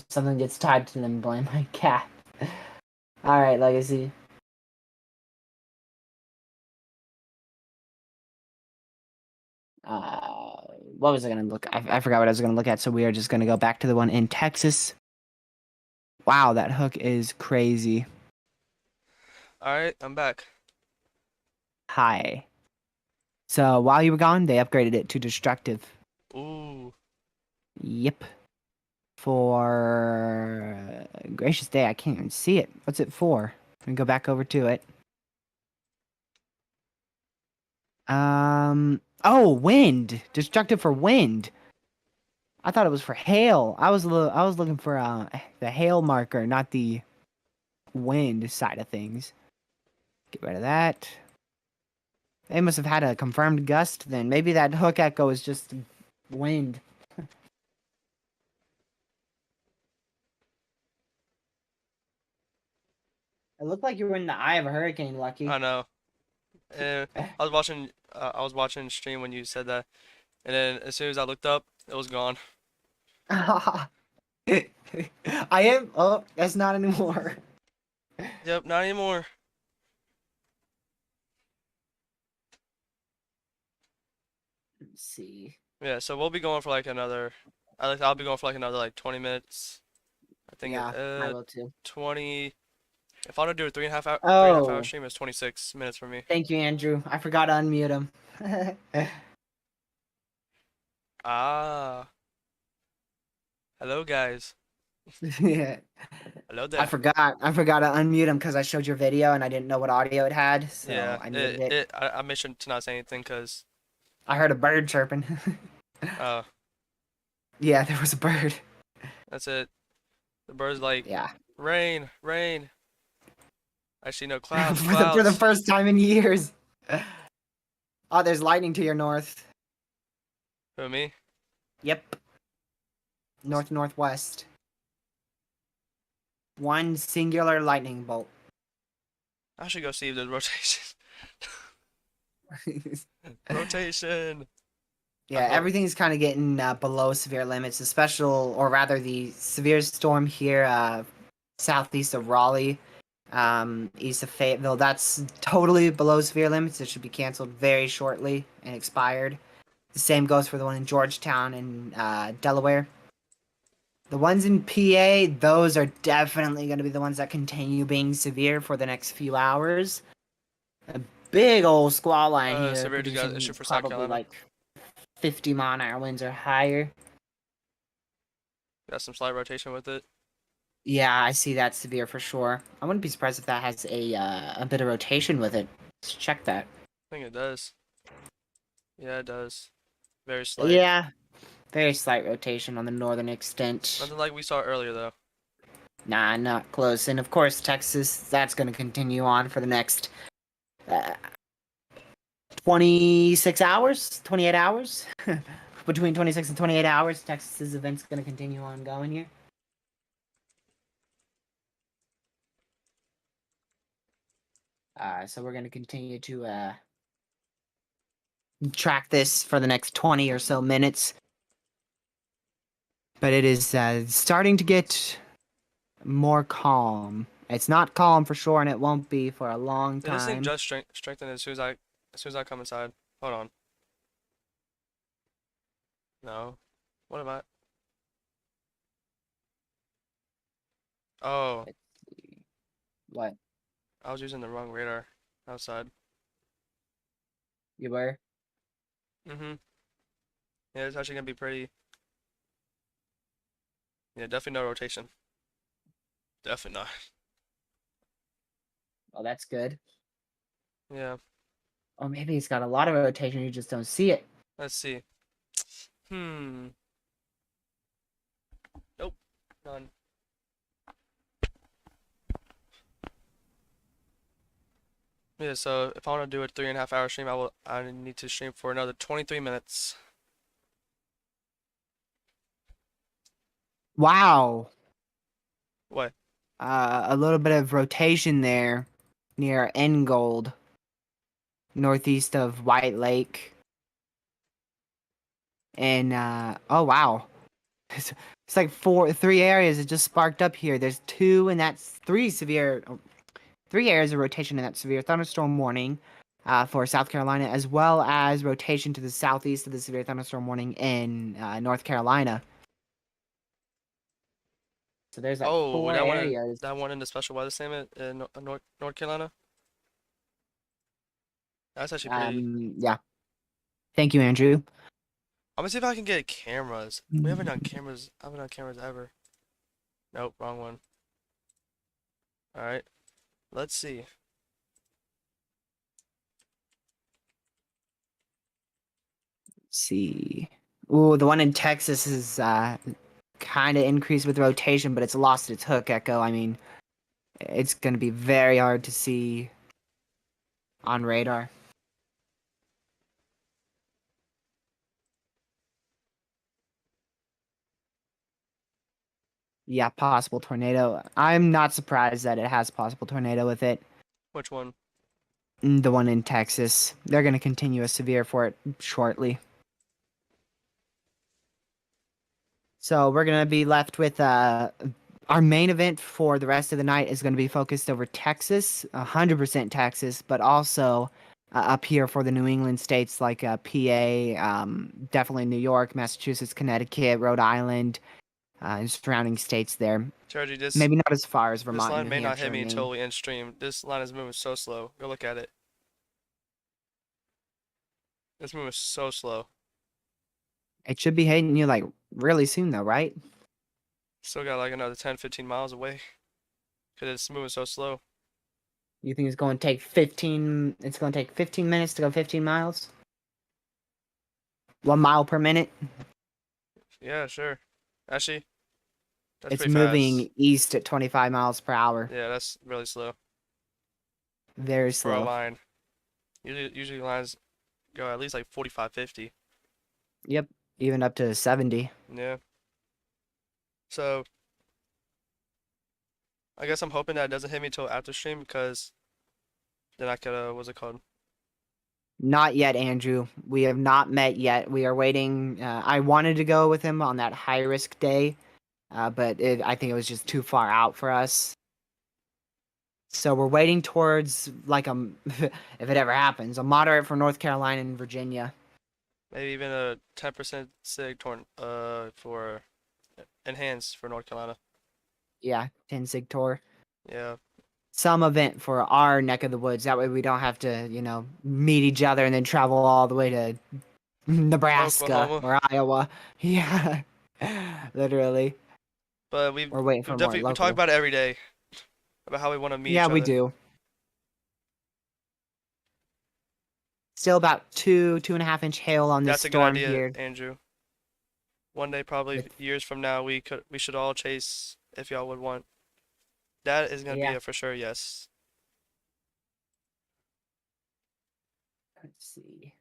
Something gets tied to them, blame my cat. Alright, Legacy. What was I gonna look? I forgot what I was gonna look at, so we are just gonna go back to the one in Texas. Wow, that hook is crazy. Alright, I'm back. Hi. So while you were gone, they upgraded it to destructive. Ooh. Yep. For gracious day, I can't even see it. What's it for? Let me go back over to it. Oh, wind. Destructive for wind. I thought it was for hail. I was looking for the hail marker, not the wind side of things. Get rid of that. They must have had a confirmed gust then. Maybe that hook echo is just wind. It looked like you were in the eye of a hurricane, Lucky. I know. I was watching stream when you said that, and then as soon as I looked up, it was gone. I am. Oh, that's not anymore. Yep, not anymore. Let's see. Yeah, so we'll be going for like another. I'll be going for like another like 20 minutes. I think Yeah, I will too. 20. If I want to do a 3.5 hour, Oh, 3.5 hour stream, it's 26 minutes for me. thank you, Andrew. I forgot to unmute him. Ah, hello guys. Yeah. Hello there. I forgot to unmute him because I showed your video and I didn't know what audio it had, so Yeah, I muted it. I made sure to not say anything because I heard a bird chirping. Yeah, there was a bird. that's it. The bird's like, Yeah. rain, rain. I see no clouds, For the clouds. first time in years. Oh, there's lightning to your north. Who, me? Yep. Northwest. One singular lightning bolt. I should go see if there's rotation. Rotation. I Yeah, hope. everything's kind of getting below severe limits. The special, or rather, the severe storm here, southeast of Raleigh, east of Fayetteville. That's totally below severe limits. It should be canceled very shortly and expired. The same goes for the one in Georgetown and Delaware. The ones in PA, those are definitely going to be the ones that continue being severe for the next few hours. A big old squall line here, Severe just got producing issued for South probably Carolina. like 50-mile-an-hour winds or higher. Got some slight rotation with it. Yeah, I see that severe for sure. I wouldn't be surprised if that has a bit of rotation with it. Let's check that. I think it does. Yeah, it does. Very slight. Yeah, very slight rotation on the northern extent. Nothing like we saw earlier though. Nah, not close. And of course, Texas, that's going to continue on for the next 26 hours, 28 hours. Between 26 and 28 hours, Texas's event's going to continue on going here. So we're going to continue to track this for the next 20 or so minutes. But it is starting to get more calm. It's not calm for sure, and it won't be for a long Did this thing time. just strengthen as soon as I come inside? Hold on. No. What am I? Oh, Let's see. What? I was using the wrong radar outside. You were? Mm-hmm. Yeah, it's actually gonna be pretty. Yeah, definitely no rotation. Definitely not. Well, that's good. Yeah. Or maybe it's got a lot of rotation, you just don't see it. Let's see. Hmm. Nope. None. Yeah, so if I want to do a 3.5 hour stream, I need to stream for another 23 minutes. Wow. What? A little bit of rotation there near Engold, northeast of White Lake. And oh wow. It's like three areas that just sparked up here. There's two, and that's three areas of rotation in that severe thunderstorm warning for South Carolina, as well as rotation to the southeast of the severe thunderstorm warning in North Carolina. So there's like Oh, four areas. that one in the special weather statement in North Carolina. That's actually pretty. Yeah. Thank you, Andrew. I'm gonna see if I can get cameras. We haven't done cameras. I haven't done cameras ever. Nope, wrong one. All right, let's see. See. Ooh, the one in Texas is kind of increased with rotation, but it's lost its hook echo. I mean, it's going to be very hard to see on radar. Yeah, possible tornado. I'm not surprised that it has possible tornado with it. Which one? The one in Texas. They're going to continue a severe for it shortly. So we're going to be left with our main event for the rest of the night is going to be focused over Texas, 100% Texas, but also up here for the New England states like PA, definitely New York, Massachusetts, Connecticut, Rhode Island, and surrounding states there. Georgie, Maybe not as far as this Vermont line and New may not Hampshire hit and me Maine. until we end stream. This line is moving so slow. Go look at it. It's moving so slow. It should be hitting you like really soon though, right? Still got like another 10, 15 miles away. Cause it's moving so slow. You think it's going to take 15? It's going to take 15 minutes to go 15 miles. 1 mile per minute. Yeah, sure. Actually, that's It's pretty moving fast. east at 25 miles per hour. Yeah, that's really slow Very for a slow. line. Usually lines go at least like 45, 50. Yep, even up to 70. Yeah. So I guess I'm hoping that it doesn't hit me till after stream because then I could what's it called? Not yet, Andrew. We have not met yet. We are waiting. I wanted to go with him on that high risk day, but I think it was just too far out for us. So we're waiting towards like if it ever happens, a moderate for North Carolina and Virginia. Maybe even a 10% sig torn for enhanced for North Carolina. Yeah, 10 Sig Tour. Yeah. Some event for our neck of the woods. That way we don't have to, meet each other and then travel all the way to Nebraska Oklahoma. or Iowa. Yeah, literally. But we've We're waiting we've for more definitely we talk local. about it every day about how we want to meet Yeah, each we other. do. Still about 2.5 inch hail on this That's a good storm idea, here. Andrew. One day, probably With, years from now, we should all chase if y'all would want. That is gonna be yeah, a for sure yes. let's see.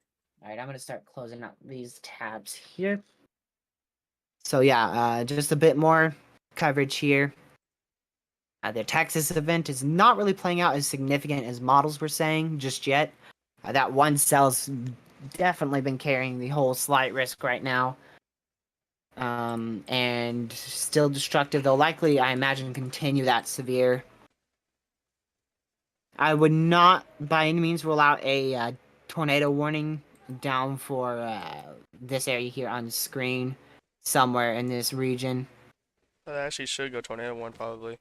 All right, I'm gonna start closing out these tabs here. So yeah, just a bit more coverage here. The Texas event is not really playing out as significant as models were saying just yet. That one cell's definitely been carrying the whole slight risk right now. And still destructive. They'll likely, I imagine, continue that severe. I would not by any means rule out a tornado warning down for this area here on screen, somewhere in this region. That actually should go tornado one probably.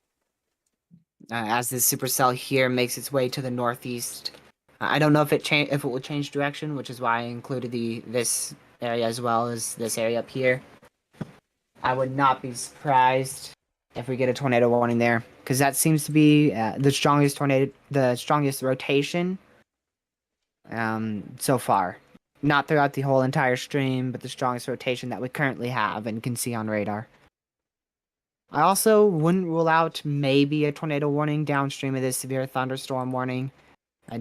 As this supercell here makes its way to the northeast. I don't know if it will change direction, which is why I included this area as well as this area up here. I would not be surprised if we get a tornado warning there, because that seems to be the strongest rotation so far. Not throughout the whole entire stream, but the strongest rotation that we currently have and can see on radar. I also wouldn't rule out maybe a tornado warning downstream of this severe thunderstorm warning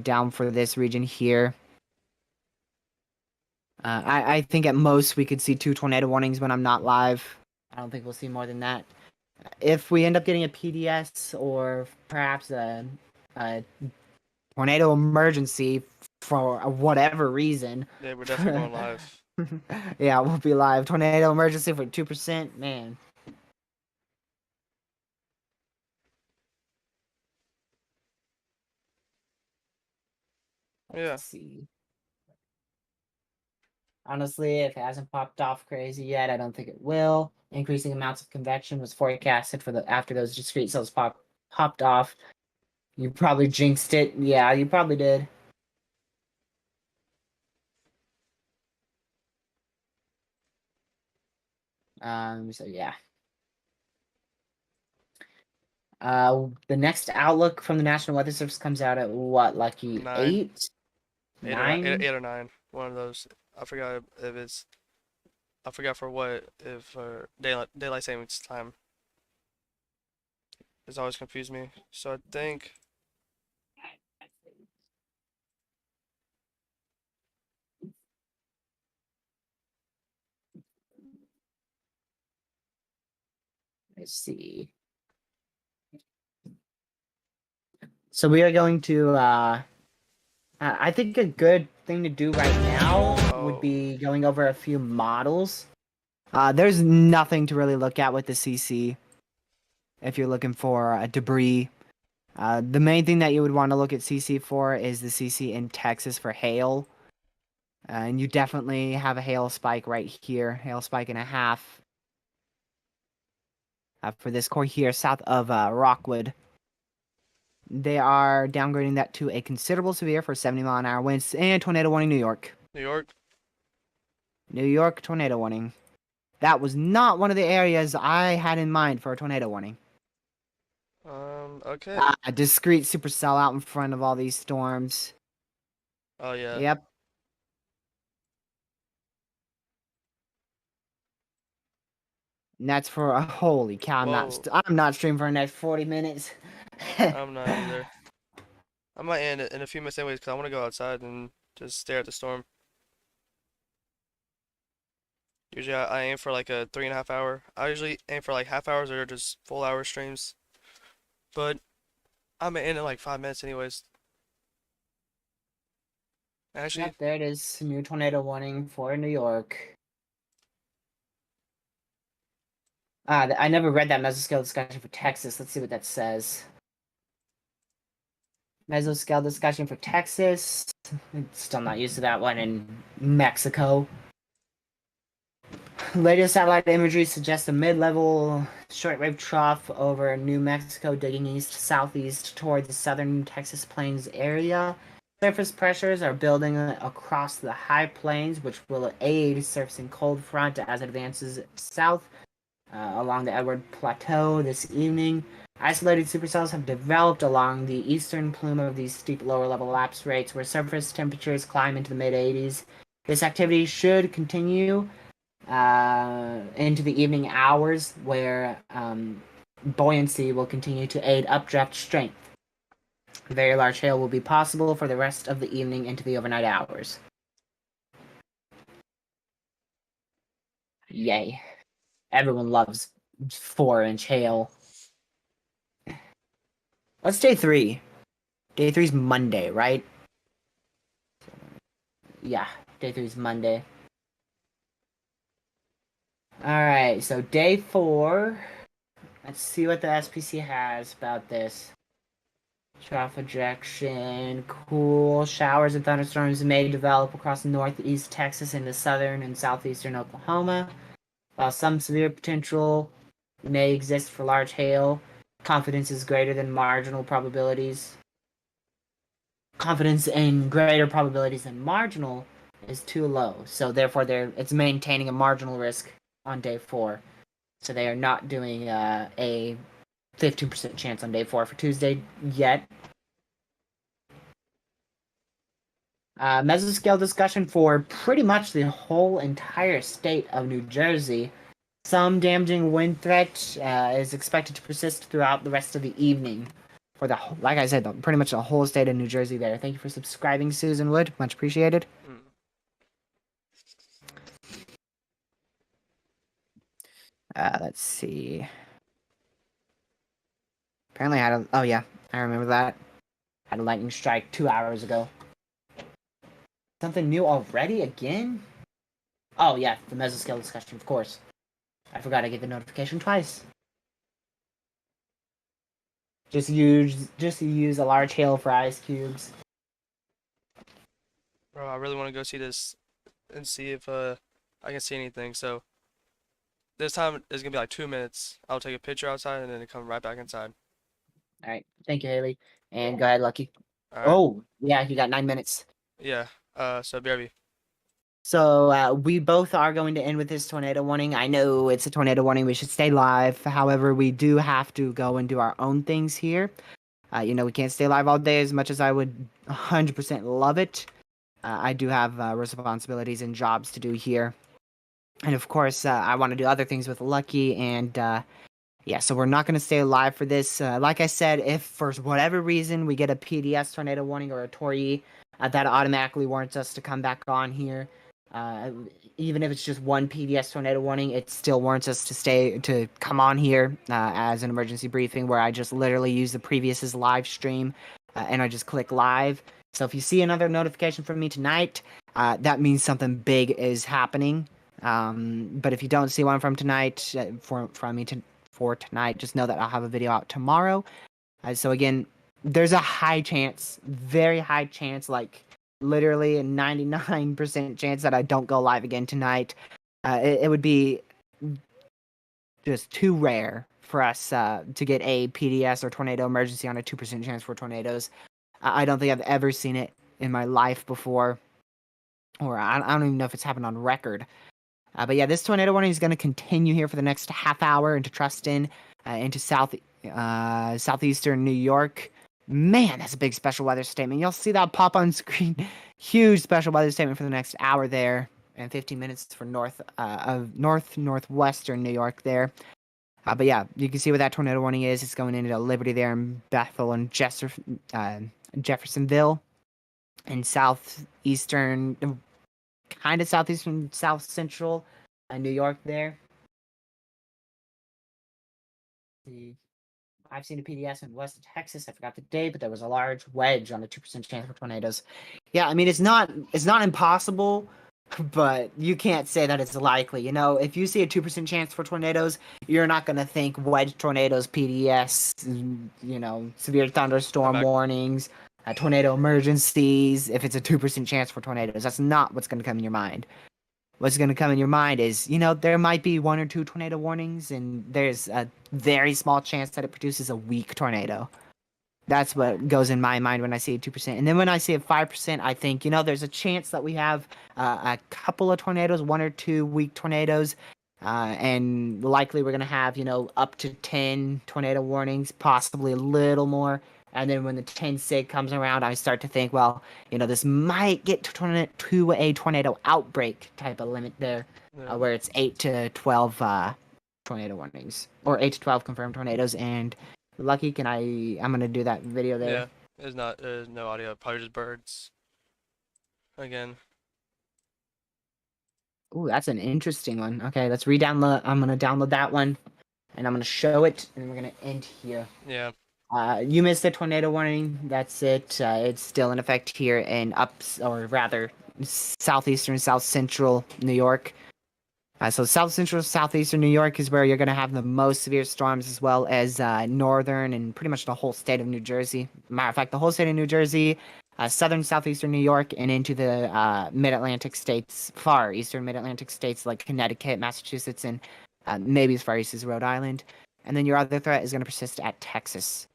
down for this region here. I think at most we could see 2 tornado warnings when I'm not live. I don't think we'll see more than that. If we end up getting a PDS or perhaps a tornado emergency for whatever reason. Yeah, we're definitely going live. Yeah, we'll be live. Tornado emergency for 2%, man. Yeah. Let's see. Honestly, if it hasn't popped off crazy yet, I don't think it will. Increasing amounts of convection was forecasted for after those discrete cells popped off. You probably jinxed it. Yeah, you probably did. So yeah. The next outlook from the National Weather Service comes out at what, lucky 9, 8? 8 or 9, 9? 8 or 9. One of those. I forgot if it's. I forgot for what if for daylight savings time. It's always confused me. So I think. Let's see. So we are going to I think a good thing to do right now would be going over a few models. There's nothing to really look at with the CC if you're looking for debris. The main thing that you would want to look at CC for is the CC in Texas for hail. And you definitely have a hail spike right here, hail spike and a half. For this core here, south of Rockwood. They are downgrading that to a considerable severe for 70-mile-an-hour winds and tornado warning, New York. New York. New York tornado warning. That was not one of the areas I had in mind for a tornado warning. Okay. A discrete supercell out in front of all these storms. Oh yeah. Yep. And that's for a holy cow. I'm not streaming for the next 40 minutes. I'm not either. I might end it in a few minutes anyways because I want to go outside and just stare at the storm. Usually I aim for like a 3.5 hour. I usually aim for like half hours or just full hour streams. But I'm in like 5 minutes anyways. Actually, Yep, there it is. New tornado warning for New York. I never read that mesoscale discussion for Texas. Let's see what that says. Mesoscale discussion for Texas. Still not used to that one in Mexico. Latest satellite imagery suggests a mid-level shortwave trough over New Mexico, digging east-southeast toward the southern Texas Plains area. Surface pressures are building across the high plains, which will aid surfacing cold front as it advances south along the Edward Plateau this evening. Isolated supercells have developed along the eastern plume of these steep lower-level lapse rates, where surface temperatures climb into the mid-80s. This activity should continue into the evening hours, where buoyancy will continue to aid updraft strength. Very large hail will be possible for the rest of the evening into the overnight hours. Yay. Everyone loves 4-inch hail. What's day 3? Day 3's Monday, right? Yeah, day 3's Monday. Alright, so day 4. Let's see what the SPC has about this. Trough ejection, cool. Showers and thunderstorms may develop across northeast Texas into southern and southeastern Oklahoma. While some severe potential may exist for large hail, confidence is greater than marginal probabilities. Confidence in greater probabilities than marginal is too low, so therefore it's maintaining a marginal risk on day 4. So they are not doing a 15% chance on day 4 for Tuesday yet. Mesoscale discussion for pretty much the whole entire state of New Jersey. Some damaging wind threat is expected to persist throughout the rest of the evening. For like I said, pretty much the whole state of New Jersey there. Thank you for subscribing, Susan Wood. Much appreciated. mm, Let's see. Apparently I had a... Oh, yeah. I remember that. Had a lightning strike 2 hours ago. Something new already? Again? Oh, yeah. The mesoscale discussion, of course. I forgot I gave the notification twice. Just use a large hail for ice cubes. bro, I really want to go see this and see if I can see anything. So this time is gonna be like 2 minutes. I'll take a picture outside and then come right back inside. All right. Thank you, Haley. And go ahead, Lucky. All right. Oh, yeah, you got 9 minutes. Yeah. So BRB. So we both are going to end with this tornado warning. I know it's a tornado warning. We should stay live. However, we do have to go and do our own things here. We can't stay live all day as much as I would 100% love it. I do have responsibilities and jobs to do here. And of course, I want to do other things with Lucky. And yeah, so we're not going to stay alive for this. Like I said, if for whatever reason we get a PDS tornado warning or a Tori, that automatically warrants us to come back on here. Even if it's just one PDS tornado warning, it still warrants us to come on here as an emergency briefing, where I just literally use the previous live stream and I just click live. So if you see another notification from me tonight, that means something big is happening. But if you don't see one from tonight, from me for tonight, just know that I'll have a video out tomorrow. So again, there's a high chance, very high chance, like literally a 99% chance that I don't go live again tonight. It would be just too rare for us to get a PDS or tornado emergency on a 2% chance for tornadoes. I don't think I've ever seen it in my life before, or I don't even know if it's happened on record. But yeah, this tornado warning is going to continue here for the next half hour into Truston, into southeastern New York. Man, that's a big special weather statement. You'll see that pop on screen. Huge special weather statement for the next hour there, and 15 minutes for northwestern New York there. But yeah, you can see what that tornado warning is. It's going into Liberty there in Bethel and Jeffersonville, and southeastern, kind of southeastern, south central New York there. I've seen a PDS in West Texas. I forgot the date, but there was a large wedge on the 2% chance for tornadoes. Yeah, I mean it's not impossible, but you can't say that it's likely. You know, if you see a 2% chance for tornadoes, you're not gonna think wedge tornadoes, PDS, you know, severe I'm thunderstorm back. warnings, tornado emergencies. If it's a 2% chance for tornadoes, that's not what's gonna come in your mind. What's going to come in your mind is, you know, there might be 1 or 2 tornado warnings, and there's a very small chance that it produces a weak tornado. That's what goes in my mind when I see a 2%. And then when I see a 5%, I think, you know, there's a chance that we have a couple of tornadoes, 1 or 2 weak tornadoes. And likely we're going to have, you know, up to 10 tornado warnings, possibly a little more. And then when the 10 sig comes around, I start to think, well, you know, this might get to a tornado outbreak type of limit there, Yeah. where it's 8 to 12 tornado warnings, or 8 to 12 confirmed tornadoes. And Lucky, I'm gonna do that video there. Yeah. There's no audio. Probably just birds. Again. Ooh, that's an interesting one. Okay, let's re-download. I'm gonna download that one, and I'm gonna show it, and we're gonna end here. Yeah. You missed the tornado warning. That's it. It's still in effect here in or rather, southeastern, south central New York. So south central, southeastern New York is where you're going to have the most severe storms, as well as northern and pretty much the whole state of New Jersey. Matter of fact, the whole state of New Jersey, southern, southeastern New York, and into the mid-Atlantic states, far eastern mid-Atlantic states like Connecticut, Massachusetts, and maybe as far east as Rhode Island. And then your other threat is going to persist at Texas.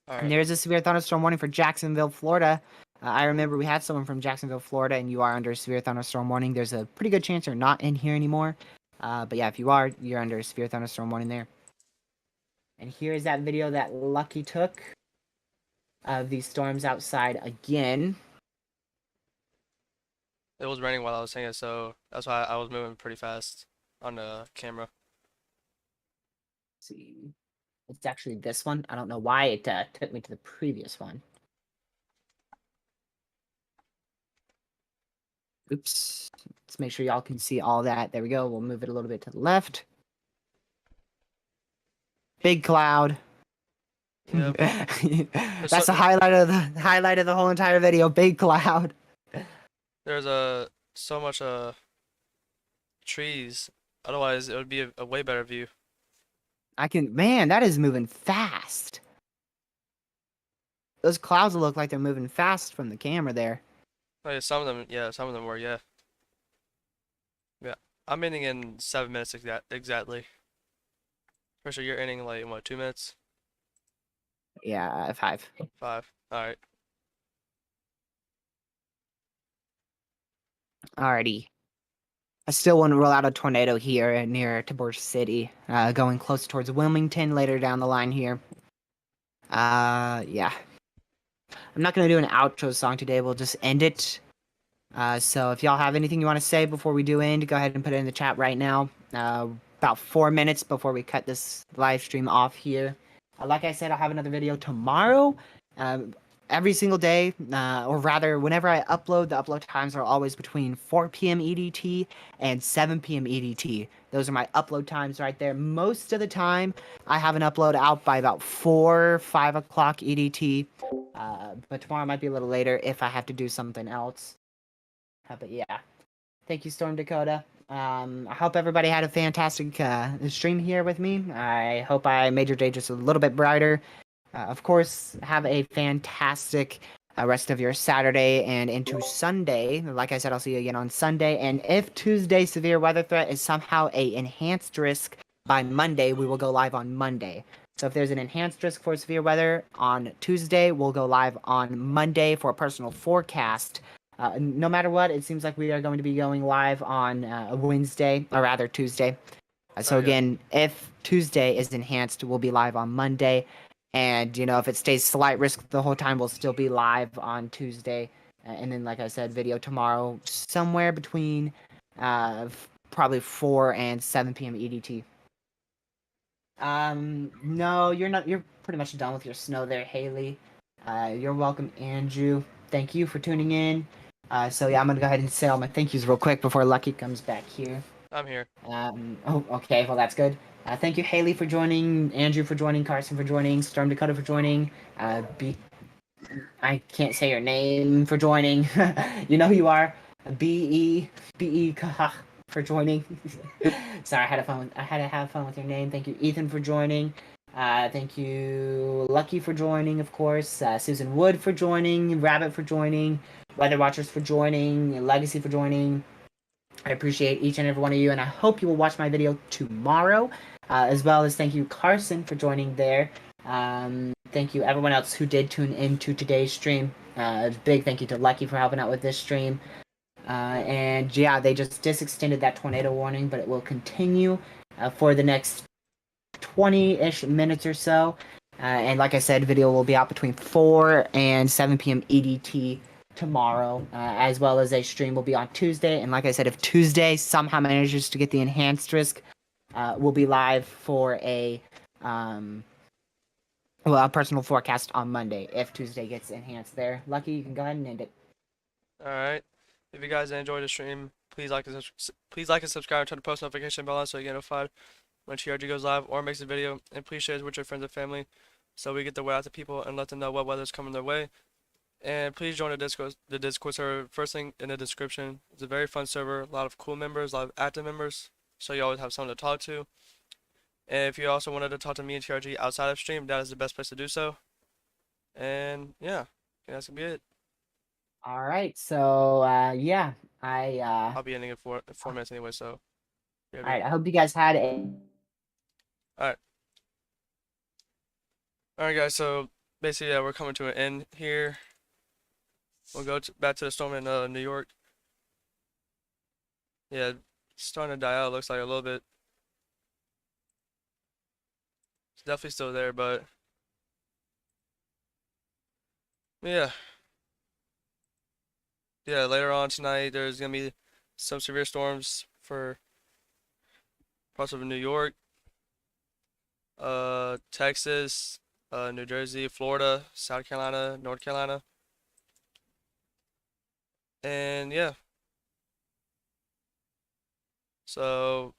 All And right. there's a severe thunderstorm warning for Jacksonville, Florida. I remember we had someone from Jacksonville, Florida, and you are under a severe thunderstorm warning. There's a pretty good chance you're not in here anymore. But yeah, if you are, you're under a severe thunderstorm warning there. And here is that video that Lucky took of these storms outside again. It was raining while I was saying it, so that's why I was moving pretty fast on the camera. Let's see. It's actually this one. I don't know why it took me to the previous one. Oops. Let's make sure y'all can see all that. There we go. We'll move it a little bit to the left. Big cloud. Yep. That's the highlight of the whole entire video. Big cloud. There's so much trees. Otherwise, it would be a way better view. Man, that is moving fast. Those clouds look like they're moving fast from the camera there. Oh, yeah, some of them were, yeah. Yeah, I'm ending in 7 minutes exactly. For sure, you're ending in like, in what, 2 minutes? Yeah, 5. 5. All right. Alrighty. I still want to roll out a tornado here near Tabor City, going close towards Wilmington later down the line here. Yeah. I'm not going to do an outro song today. We'll just end it. So if y'all have anything you want to say before we do end, go ahead and put it in the chat right now. About 4 minutes before we cut this live stream off here. Like I said, I'll have another video tomorrow. Every single day, or rather, whenever I upload, the upload times are always between 4 p.m. EDT and 7 p.m. EDT. Those are my upload times right there. Most of the time, I have an upload out by about 5 o'clock EDT. But tomorrow might be a little later if I have to do something else. But yeah, thank you, Storm Dakota. I hope everybody had a fantastic stream here with me. I hope I made your day just a little bit brighter. Of course, have a fantastic rest of your Saturday and into Sunday. Like I said, I'll see you again on Sunday. And if Tuesday's severe weather threat is somehow a enhanced risk by Monday, we will go live on Monday. So if there's an enhanced risk for severe weather on Tuesday, we'll go live on Monday for a personal forecast. No matter what, it seems like we are going to be going live on Wednesday, or rather Tuesday. So Okay. again, if Tuesday is enhanced, we'll be live on Monday. And, you know, if it stays slight risk the whole time, we'll still be live on Tuesday. And then, like I said, video tomorrow, somewhere between probably 4 and 7 p.m. EDT. No, you're not. You're pretty much done with your snow there, Haley. You're welcome, Andrew. Thank you for tuning in. So yeah, I'm gonna go ahead and say all my thank yous real quick before Lucky comes back here. I'm here. Oh, okay. Well, that's good. Thank you, Haley, for joining, Andrew for joining, Carson for joining, Storm Dakota for joining, I can't say your name for joining. You know who you are. B-E for joining. Sorry, I had to have fun with your name. Thank you, Ethan, for joining. Thank you, Lucky, for joining, of course. Susan Wood for joining. Rabbit for joining. Weather Watchers for joining. Legacy for joining. I appreciate each and every one of you, and I hope you will watch my video tomorrow, as well as thank you, Carson, for joining there. Thank you, everyone else who did tune into today's stream. Big thank you to Lucky for helping out with this stream. And yeah, they just extended that tornado warning, but it will continue for the next 20-ish minutes or so. And like I said, video will be out between 4 and 7 p.m. EDT tomorrow, as well as a stream will be on Tuesday. And like I said, if Tuesday somehow manages to get the enhanced risk, we'll be live for a personal forecast on Monday if Tuesday gets enhanced there. Lucky, you can go ahead and end it. All right. If you guys enjoyed the stream, please like and subscribe and turn the post notification bell on so you get notified when TRG goes live or makes a video. And please share it with your friends and family so we get the word out to people and let them know what weather's coming their way. And please join the Discord server. First link in the description. It's a very fun server. A lot of cool members, a lot of active members. So you always have someone to talk to. And if you also wanted to talk to me and TRG outside of stream, that is the best place to do so. And yeah, that's gonna be it. All right, so yeah, I'll be ending in 4 minutes anyway. So yeah, all right. I hope you guys had a. all right. All right, guys. So basically, yeah, we're coming to an end here. We'll go back to the storm in New York. Yeah, it's starting to die out. Looks like a little bit. It's definitely still there, but yeah, yeah. Later on tonight, there's gonna be some severe storms for parts of New York, Texas, New Jersey, Florida, South Carolina, North Carolina, and yeah. So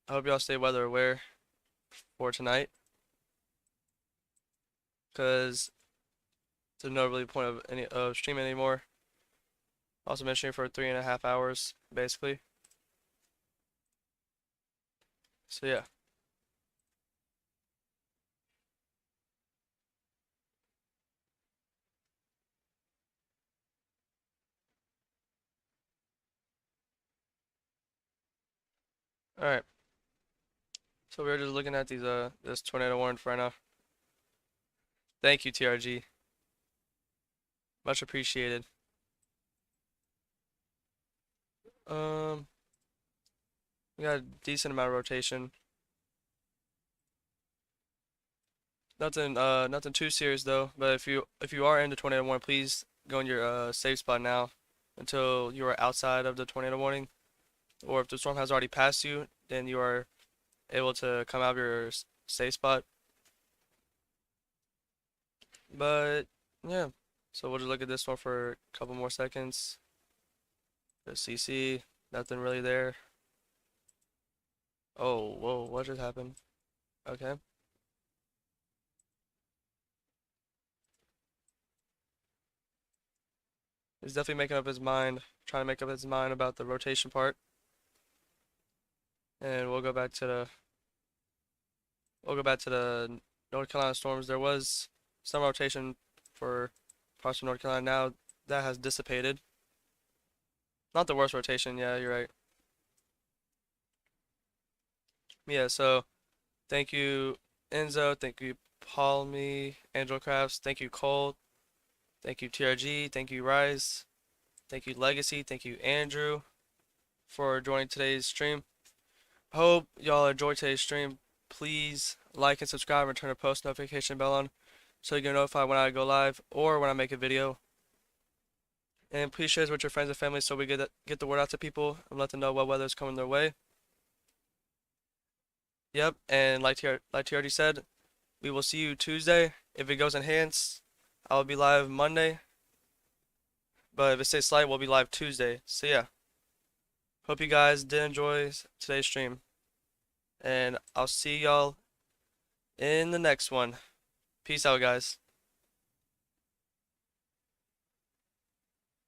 I hope y'all stay weather aware for tonight, cause there's no really point of any streaming anymore. Also been streaming for 3.5 hours, basically. So yeah. All right. So we're just looking at these this tornado warning for right now. Thank you, TRG. Much appreciated. Um, we got a decent amount of rotation. Nothing too serious though. But if you are in the tornado warning, please go in your safe spot now until you are outside of the tornado warning. Or if the storm has already passed you, then you are able to come out of your safe spot. But yeah, so we'll just look at this one for a couple more seconds. The CC, nothing really there. Oh, whoa, what just happened? Okay. He's definitely making up his mind, trying to make up his mind about the rotation part. And we'll go back to the North Carolina storms. There was some rotation for parts of North Carolina. Now that has dissipated. Not the worst rotation, yeah, you're right. Yeah, so thank you Enzo, thank you Palmy, Angel Crafts, thank you Cole, thank you TRG, thank you Rise, thank you Legacy, thank you Andrew for joining today's stream. Hope y'all enjoyed today's stream. Please like and subscribe and turn the post notification bell on so you get notified when I go live or when I make a video. And please share this with your friends and family so we get the word out to people and let them know what weather is coming their way. Yep, and like TRG said, we will see you Tuesday. If it goes enhanced, I will be live Monday. But if it stays slight, we'll be live Tuesday. So yeah. Hope you guys did enjoy today's stream. And I'll see y'all in the next one. Peace out, guys.